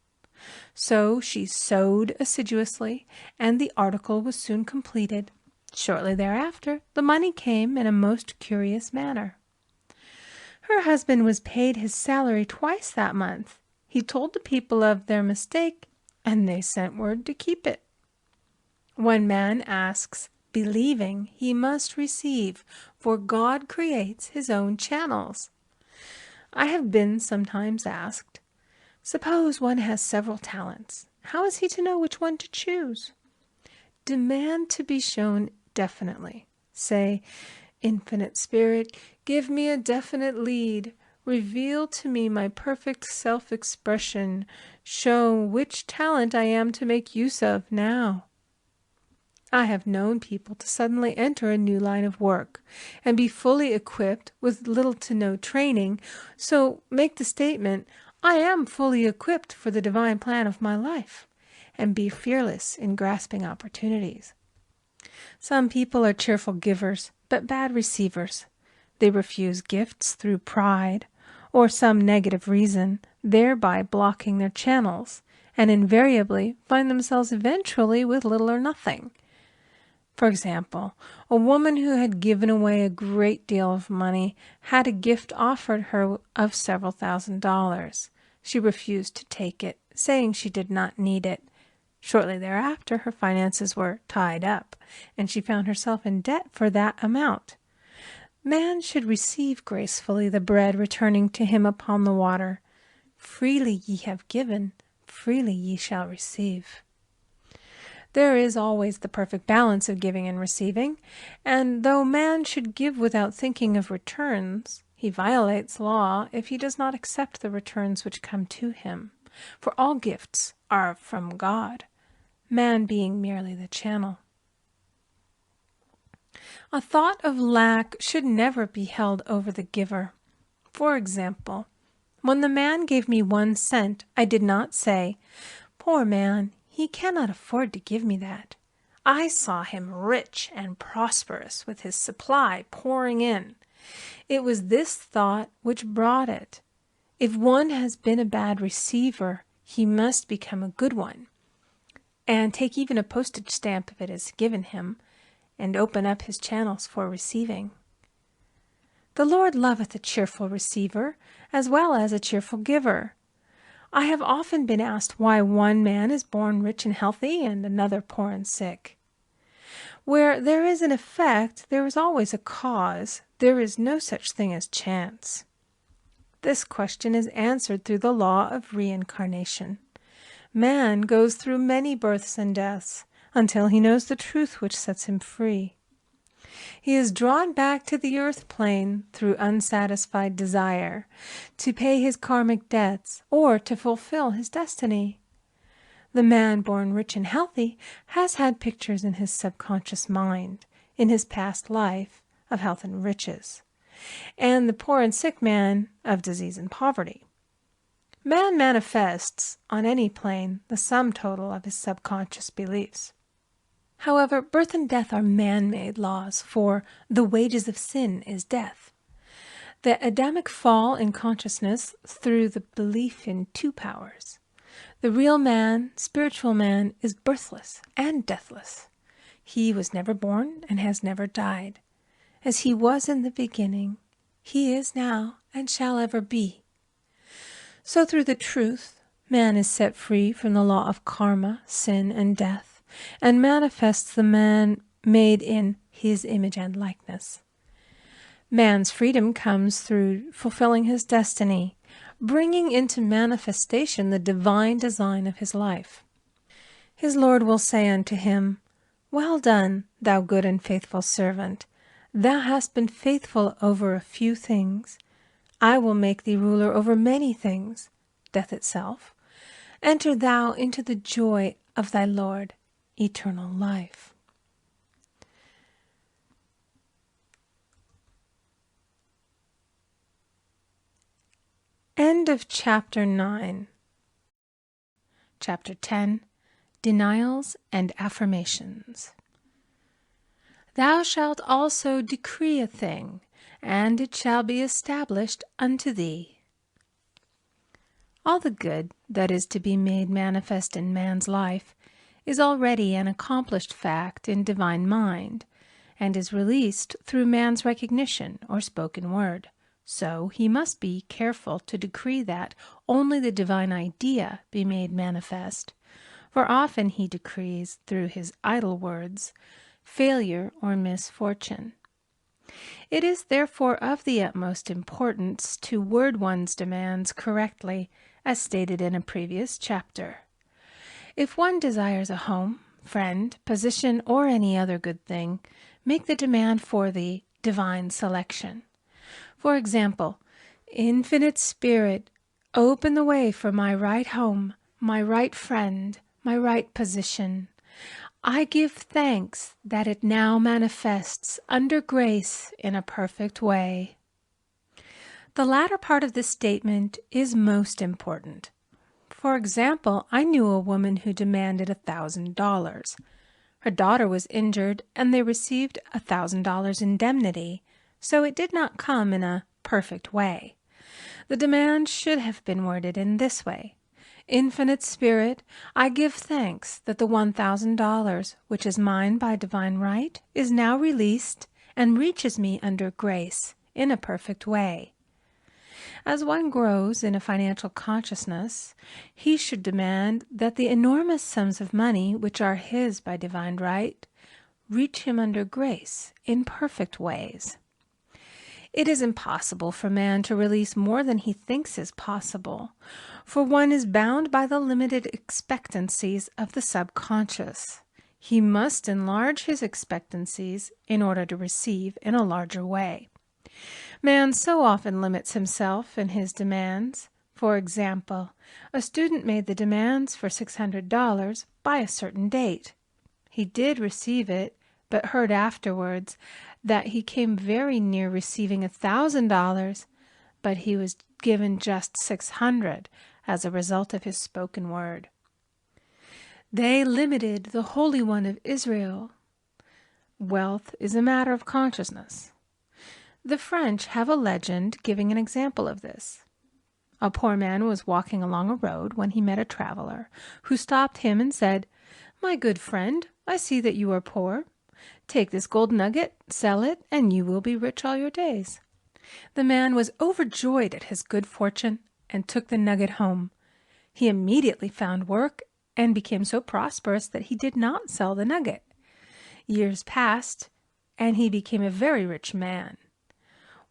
So she sewed assiduously, and the article was soon completed. Shortly thereafter, the money came in a most curious manner. Her husband was paid his salary twice that month. He told the people of their mistake, and they sent word to keep it. When man asks, believing, he must receive, for God creates his own channels. I have been sometimes asked, suppose one has several talents. How is he to know which one to choose? Demand to be shown definitely. Say, "Infinite Spirit, give me a definite lead. Reveal to me my perfect self-expression. Show which talent I am to make use of now." I have known people to suddenly enter a new line of work and be fully equipped with little to no training, so make the statement, I am fully equipped for the divine plan of my life, and be fearless in grasping opportunities. Some people are cheerful givers, but bad receivers. They refuse gifts through pride or some negative reason, thereby blocking their channels, and invariably find themselves eventually with little or nothing. For example, a woman who had given away a great deal of money had a gift offered her of several $1,000s. She refused to take it, saying she did not need it. Shortly thereafter, her finances were tied up, and she found herself in debt for that amount. Man should receive gracefully the bread returning to him upon the water. Freely ye have given, freely ye shall receive. There is always the perfect balance of giving and receiving, and though man should give without thinking of returns, he violates law if he does not accept the returns which come to him, for all gifts are from God, man being merely the channel. A thought of lack should never be held over the giver. For example, when the man gave me 1 cent, I did not say, "Poor man, he cannot afford to give me that." I saw him rich and prosperous with his supply pouring in. It was this thought which brought it. If one has been a bad receiver, he must become a good one, and take even a postage stamp if it is given him, and open up his channels for receiving. The Lord loveth a cheerful receiver, as well as a cheerful giver. I have often been asked why one man is born rich and healthy and another poor and sick. Where there is an effect, there is always a cause. There is no such thing as chance. This question is answered through the law of reincarnation. Man goes through many births and deaths until he knows the truth which sets him free. He is drawn back to the earth plane through unsatisfied desire, to pay his karmic debts or to fulfill his destiny. The man born rich and healthy has had pictures in his subconscious mind, in his past life, of health and riches, and the poor and sick man of disease and poverty. Man manifests, on any plane, the sum total of his subconscious beliefs. However, birth and death are man-made laws, for the wages of sin is death. The Adamic fall in consciousness through the belief in 2 powers. The real man, spiritual man, is birthless and deathless. He was never born and has never died. As he was in the beginning, he is now and shall ever be. So through the truth, man is set free from the law of karma, sin, and death, and manifests the man made in his image and likeness. Man's freedom comes through fulfilling his destiny, bringing into manifestation the divine design of his life. His Lord will say unto him, "Well done, thou good and faithful servant. Thou hast been faithful over a few things. I will make thee ruler over many things," death itself. "Enter thou into the joy of thy Lord, eternal life." End of Chapter 9. Chapter 10. Denials and Affirmations. Thou shalt also decree a thing, and it shall be established unto thee. All the good that is to be made manifest in man's life is already an accomplished fact in divine mind, and is released through man's recognition or spoken word. So he must be careful to decree that only the divine idea be made manifest, for often he decrees through his idle words failure or misfortune. It is therefore of the utmost importance to word one's demands correctly, as stated in a previous chapter. If one desires a home, friend, position, or any other good thing, make the demand for the divine selection. For example, Infinite Spirit, open the way for my right home, my right friend, my right position. I give thanks that it now manifests under grace in a perfect way. The latter part of this statement is most important. For example, I knew a woman who demanded $1,000. Her daughter was injured, and they received $1,000 indemnity, so it did not come in a perfect way. The demand should have been worded in this way: Infinite Spirit, I give thanks that the $1,000, which is mine by divine right, is now released and reaches me under grace in a perfect way. As one grows in a financial consciousness, he should demand that the enormous sums of money which are his by divine right reach him under grace in perfect ways. It is impossible for man to release more than he thinks is possible, for one is bound by the limited expectancies of the subconscious. He must enlarge his expectancies in order to receive in a larger way. Man so often limits himself in his demands. For example, a student made the demands for $600 by a certain date. He did receive it, but heard afterwards that he came very near receiving $1,000, but he was given just $600 as a result of his spoken word. They limited the Holy One of Israel. Wealth is a matter of consciousness. The French have a legend giving an example of this. A poor man was walking along a road when he met a traveler, who stopped him and said, "My good friend, I see that you are poor. Take this gold nugget, sell it, and you will be rich all your days." The man was overjoyed at his good fortune and took the nugget home. He immediately found work and became so prosperous that he did not sell the nugget. Years passed, and he became a very rich man.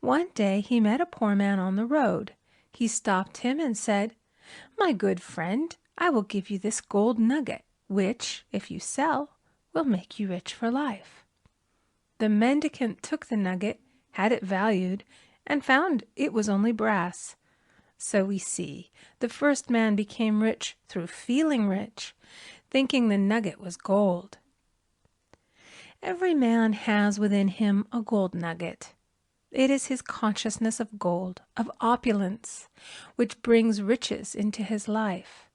One day he met a poor man on the road. He stopped him and said, "My good friend, I will give you this gold nugget, which, if you sell, will make you rich for life." The mendicant took the nugget, had it valued, and found it was only brass. So we see, the first man became rich through feeling rich, thinking the nugget was gold. Every man has within him a gold nugget. It is his consciousness of gold, of opulence, which brings riches into his life.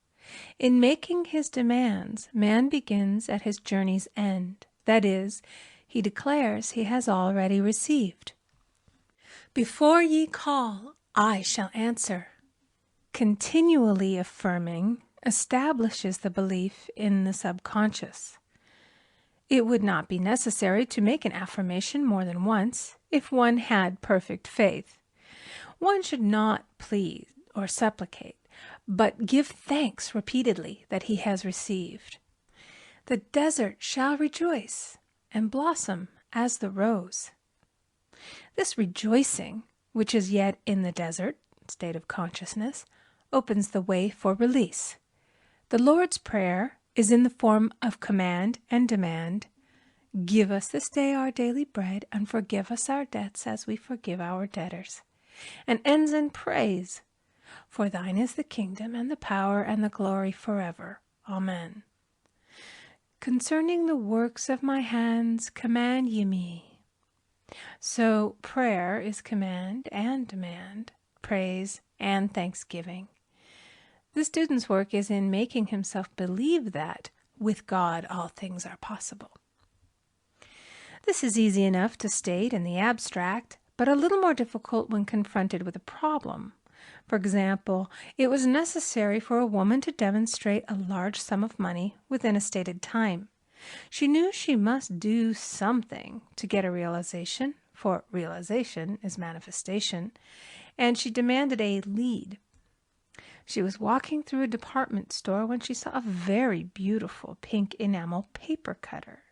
In making his demands, man begins at his journey's end. That is, he declares he has already received. "Before ye call, I shall answer." Continually affirming establishes the belief in the subconscious. It would not be necessary to make an affirmation more than once if one had perfect faith. One should not plead or supplicate, but give thanks repeatedly that he has received. The desert shall rejoice and blossom as the rose. This rejoicing, which is yet in the desert state of consciousness, opens the way for release. The Lord's Prayer is in the form of command and demand. "Give us this day our daily bread, and forgive us our debts as we forgive our debtors," and ends in praise. "For thine is the kingdom and the power and the glory forever. Amen. Concerning the works of my hands, command ye me." So prayer is command and demand, praise and thanksgiving. The student's work is in making himself believe that with God all things are possible. This is easy enough to state in the abstract, but a little more difficult when confronted with a problem. For example, it was necessary for a woman to demonstrate a large sum of money within a stated time. She knew she must do something to get a realization, for realization is manifestation, and she demanded a lead. She was walking through a department store when she saw a very beautiful pink enamel paper cutter.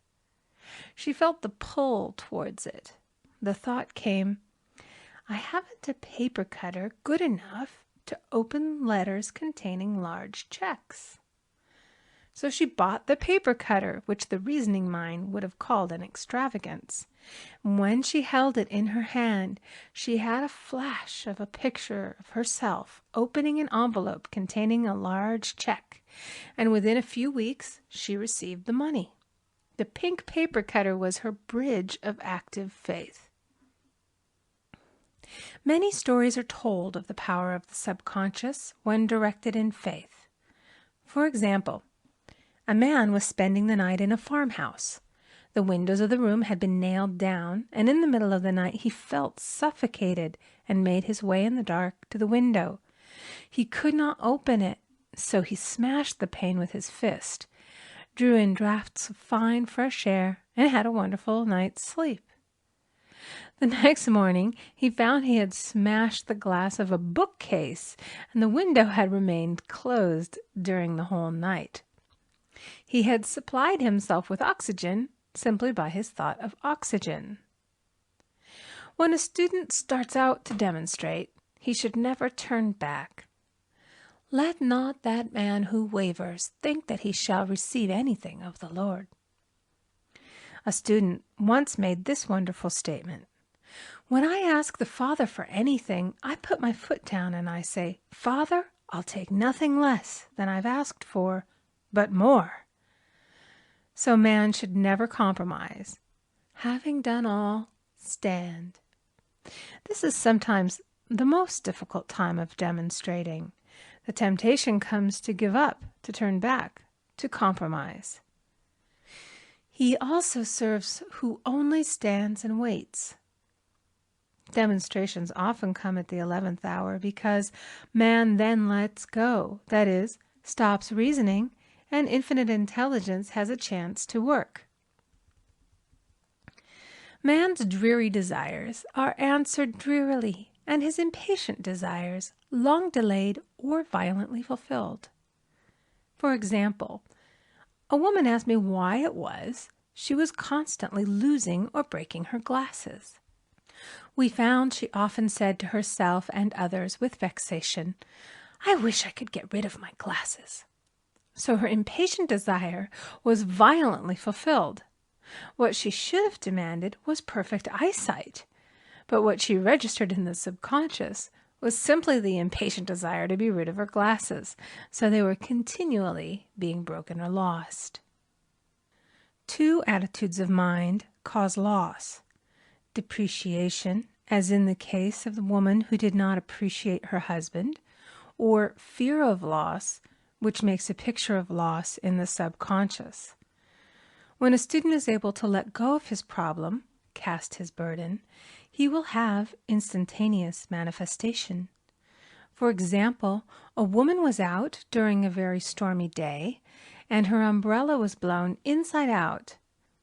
She felt the pull towards it. The thought came, "I haven't a paper cutter good enough to open letters containing large checks." So she bought the paper cutter, which the reasoning mind would have called an extravagance. When she held it in her hand, she had a flash of a picture of herself opening an envelope containing a large check, and within a few weeks she received the money. The pink paper cutter was her bridge of active faith. Many stories are told of the power of the subconscious when directed in faith. For example, a man was spending the night in a farmhouse. The windows of the room had been nailed down, and in the middle of the night he felt suffocated and made his way in the dark to the window. He could not open it, so he smashed the pane with his fist, drew in draughts of fine fresh air, and had a wonderful night's sleep. The next morning he found he had smashed the glass of a bookcase, and the window had remained closed during the whole night. He had supplied himself with oxygen simply by his thought of oxygen. When a student starts out to demonstrate, he should never turn back. Let not that man who wavers think that he shall receive anything of the Lord. A student once made this wonderful statement: "When I ask the Father for anything, I put my foot down and I say, 'Father, I'll take nothing less than I've asked for, but more.'" So man should never compromise. Having done all, stand. This is sometimes the most difficult time of demonstrating. The temptation comes to give up, to turn back, to compromise. He also serves who only stands and waits. Demonstrations often come at the 11th hour because man then lets go, that is, stops reasoning, and infinite intelligence has a chance to work. Man's dreary desires are answered drearily, and his impatient desires long delayed or violently fulfilled. For example, a woman asked me why it was she was constantly losing or breaking her glasses. We found she often said to herself and others with vexation, "I wish I could get rid of my glasses." So her impatient desire was violently fulfilled. What she should have demanded was perfect eyesight, but what she registered in the subconscious was simply the impatient desire to be rid of her glasses, so they were continually being broken or lost. Two attitudes of mind cause loss: depreciation, as in the case of the woman who did not appreciate her husband, or fear of loss, which makes a picture of loss in the subconscious. When a student is able to let go of his problem, cast his burden, he will have instantaneous manifestation. For example, a woman was out during a very stormy day, and her umbrella was blown inside out.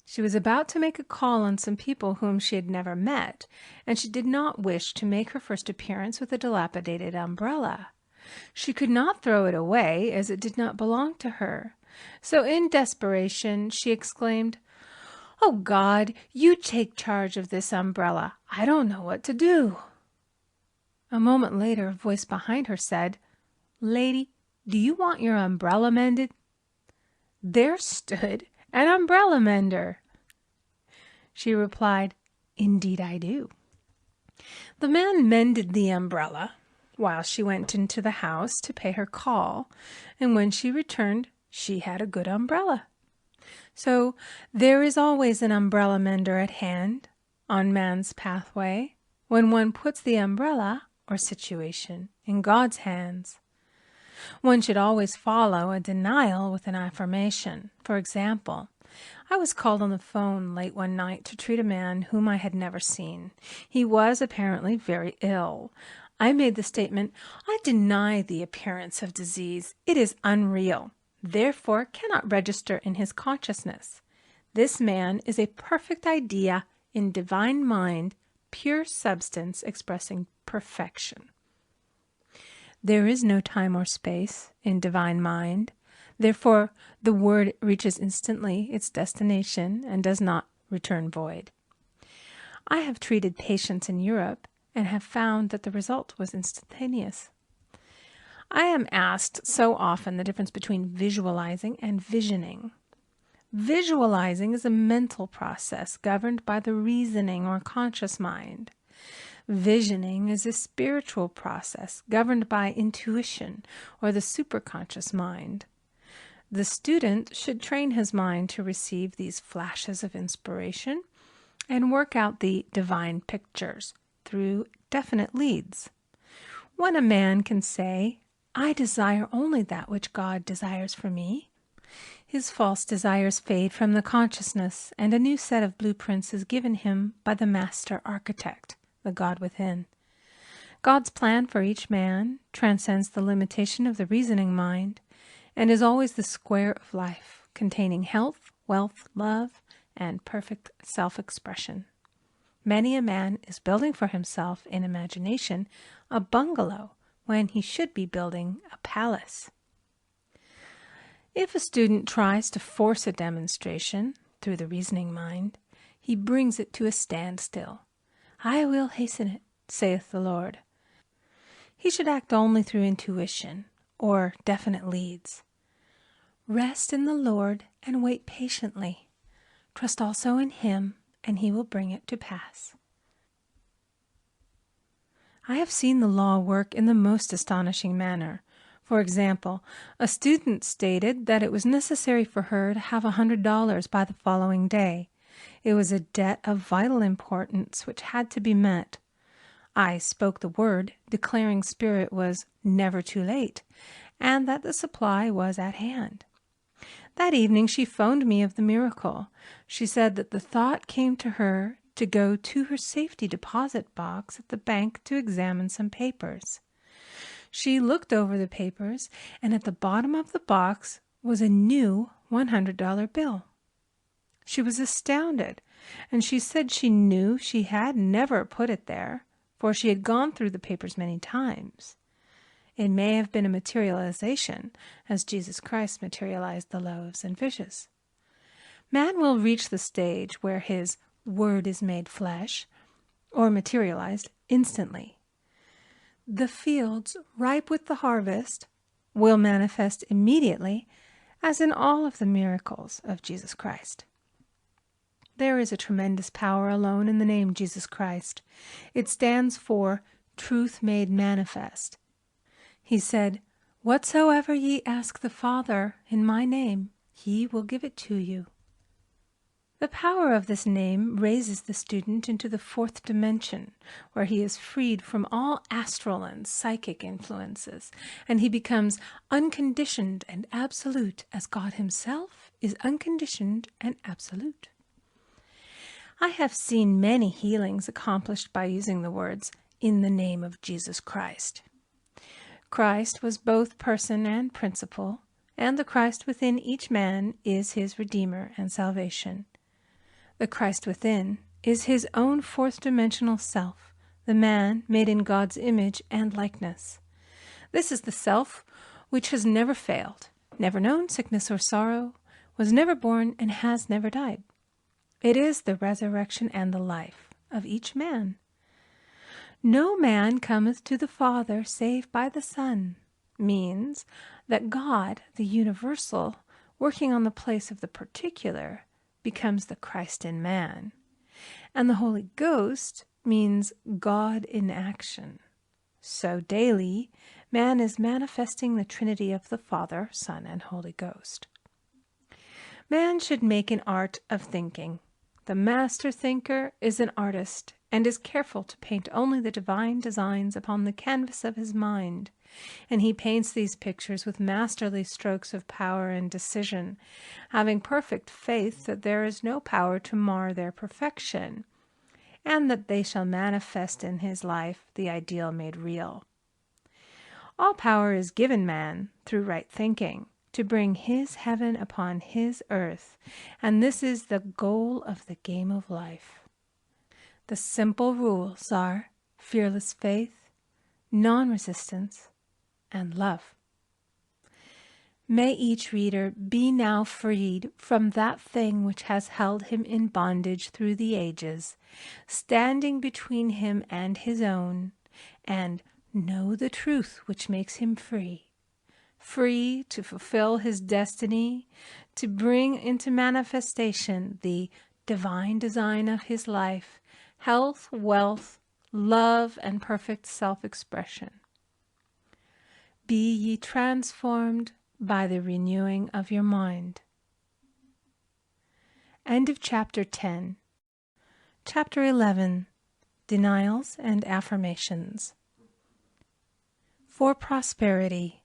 She was about to make a call on some people whom she had never met, and she did not wish to make her first appearance with a dilapidated umbrella. She could not throw it away, as it did not belong to her. So in desperation she exclaimed, "Oh God, you take charge of this umbrella. I don't know what to do." A moment later, a voice behind her said, "Lady, do you want your umbrella mended?" There stood an umbrella mender. She replied, "Indeed I do." The man mended the umbrella while she went into the house to pay her call, and when she returned, she had a good umbrella. So there is always an umbrella mender at hand on man's pathway when one puts the umbrella or situation in God's hands. One should always follow a denial with an affirmation. For example, I was called on the phone late one night to treat a man whom I had never seen. He was apparently very ill. I made the statement, "I deny the appearance of disease. It is unreal, therefore cannot register in his consciousness. This man is a perfect idea in divine mind, pure substance expressing perfection." There is no time or space in divine mind. Therefore, the word reaches instantly its destination and does not return void. I have treated patients in Europe and have found that the result was instantaneous. I am asked so often the difference between visualizing and visioning. Visualizing is a mental process governed by the reasoning or conscious mind. Visioning is a spiritual process governed by intuition or the superconscious mind. The student should train his mind to receive these flashes of inspiration and work out the divine pictures through definite leads. When a man can say, "I desire only that which God desires for me," his false desires fade from the consciousness, and a new set of blueprints is given him by the master architect, the God within. God's plan for each man transcends the limitation of the reasoning mind and is always the square of life, containing health, wealth, love, and perfect self-expression. Many a man is building for himself in imagination a bungalow when he should be building a palace. If a student tries to force a demonstration through the reasoning mind, he brings it to a standstill. "I will hasten it, saith the Lord." He should act only through intuition or definite leads. Rest in the Lord and wait patiently. Trust also in Him, and He will bring it to pass. I have seen the law work in the most astonishing manner. For example, a student stated that it was necessary for her to have $100 by the following day. It was a debt of vital importance which had to be met. I spoke the word, declaring Spirit was never too late, and that the supply was at hand. That evening she phoned me of the miracle. She said that the thought came to her to go to her safety deposit box at the bank to examine some papers. She looked over the papers, and at the bottom of the box was a new $100 bill. She was astounded, and she said she knew she had never put it there, for she had gone through the papers many times. It may have been a materialization, as Jesus Christ materialized the loaves and fishes. Man will reach the stage where his word is made flesh, or materialized instantly. The fields, ripe with the harvest, will manifest immediately, as in all of the miracles of Jesus Christ. There is a tremendous power alone in the name Jesus Christ. It stands for truth made manifest. He said, "Whatsoever ye ask the Father in my name, He will give it to you." The power of this name raises the student into the fourth dimension, where he is freed from all astral and psychic influences, and he becomes unconditioned and absolute, as God Himself is unconditioned and absolute. I have seen many healings accomplished by using the words, "in the name of Jesus Christ." Christ was both person and principle, and the Christ within each man is his Redeemer and salvation. The Christ within is his own fourth-dimensional self, the man made in God's image and likeness. This is the self which has never failed, never known sickness or sorrow, was never born, and has never died. It is the resurrection and the life of each man. "No man cometh to the Father save by the Son," means that God, the universal, working on the place of the particular, becomes the Christ in man. And the Holy Ghost means God in action. So daily, man is manifesting the Trinity of the Father, Son, and Holy Ghost. Man should make an art of thinking. The master thinker is an artist and is careful to paint only the divine designs upon the canvas of his mind, and he paints these pictures with masterly strokes of power and decision, having perfect faith that there is no power to mar their perfection, and that they shall manifest in his life the ideal made real. All power is given man through right thinking, to bring his heaven upon his earth, and this is the goal of the game of life. The simple rules are fearless faith, non-resistance, and love. May each reader be now freed from that thing which has held him in bondage through the ages, standing between him and his own, and know the truth which makes him free. Free to fulfill his destiny, to bring into manifestation the divine design of his life, health, wealth, love, and perfect self-expression. Be ye transformed by the renewing of your mind. End of Chapter 10. Chapter 11. Denials and Affirmations. For prosperity.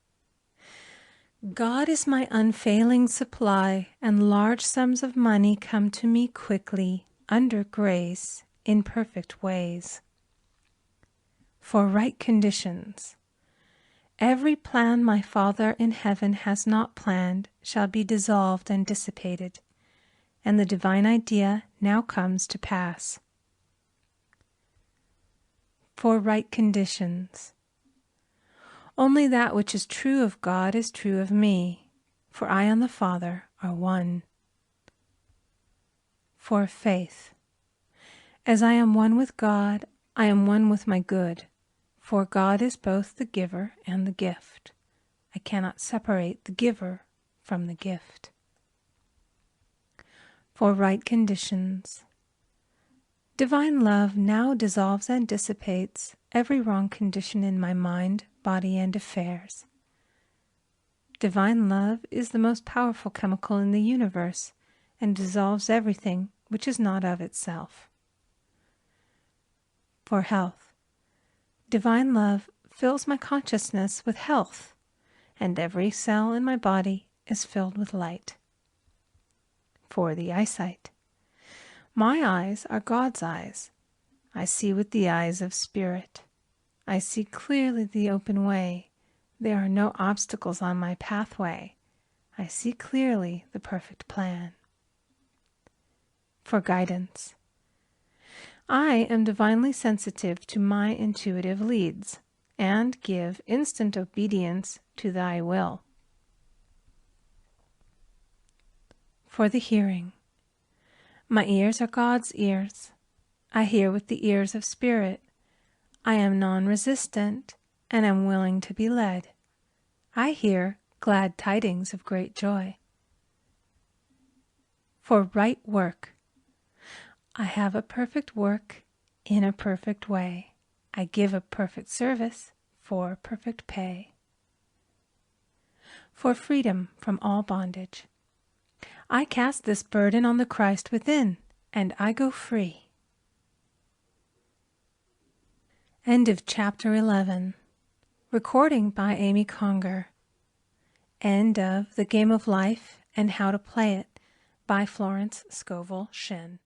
God is my unfailing supply, and large sums of money come to me quickly, under grace, in perfect ways. For right conditions. Every plan my Father in heaven has not planned shall be dissolved and dissipated, and the divine idea now comes to pass. For right conditions. Only that which is true of God is true of me, for I and the Father are one. For faith. As I am one with God, I am one with my good, for God is both the giver and the gift. I cannot separate the giver from the gift. For right conditions. Divine love now dissolves and dissipates every wrong condition in my mind, body, and affairs. Divine love is the most powerful chemical in the universe and dissolves everything which is not of itself. For health. Divine love fills my consciousness with health, and every cell in my body is filled with light. For the eyesight. My eyes are God's eyes. I see with the eyes of spirit. I see clearly the open way. There are no obstacles on my pathway. I see clearly the perfect plan. For guidance. I am divinely sensitive to my intuitive leads, and give instant obedience to thy will. For the hearing. My ears are God's ears. I hear with the ears of spirit. I am non-resistant and am willing to be led. I hear glad tidings of great joy. For right work. I have a perfect work in a perfect way. I give a perfect service for perfect pay. For freedom from all bondage. I cast this burden on the Christ within, and I go free. End of Chapter 11. Recording by Amy Conger. End of The Game of Life and How to Play It by Florence Scovel Shinn.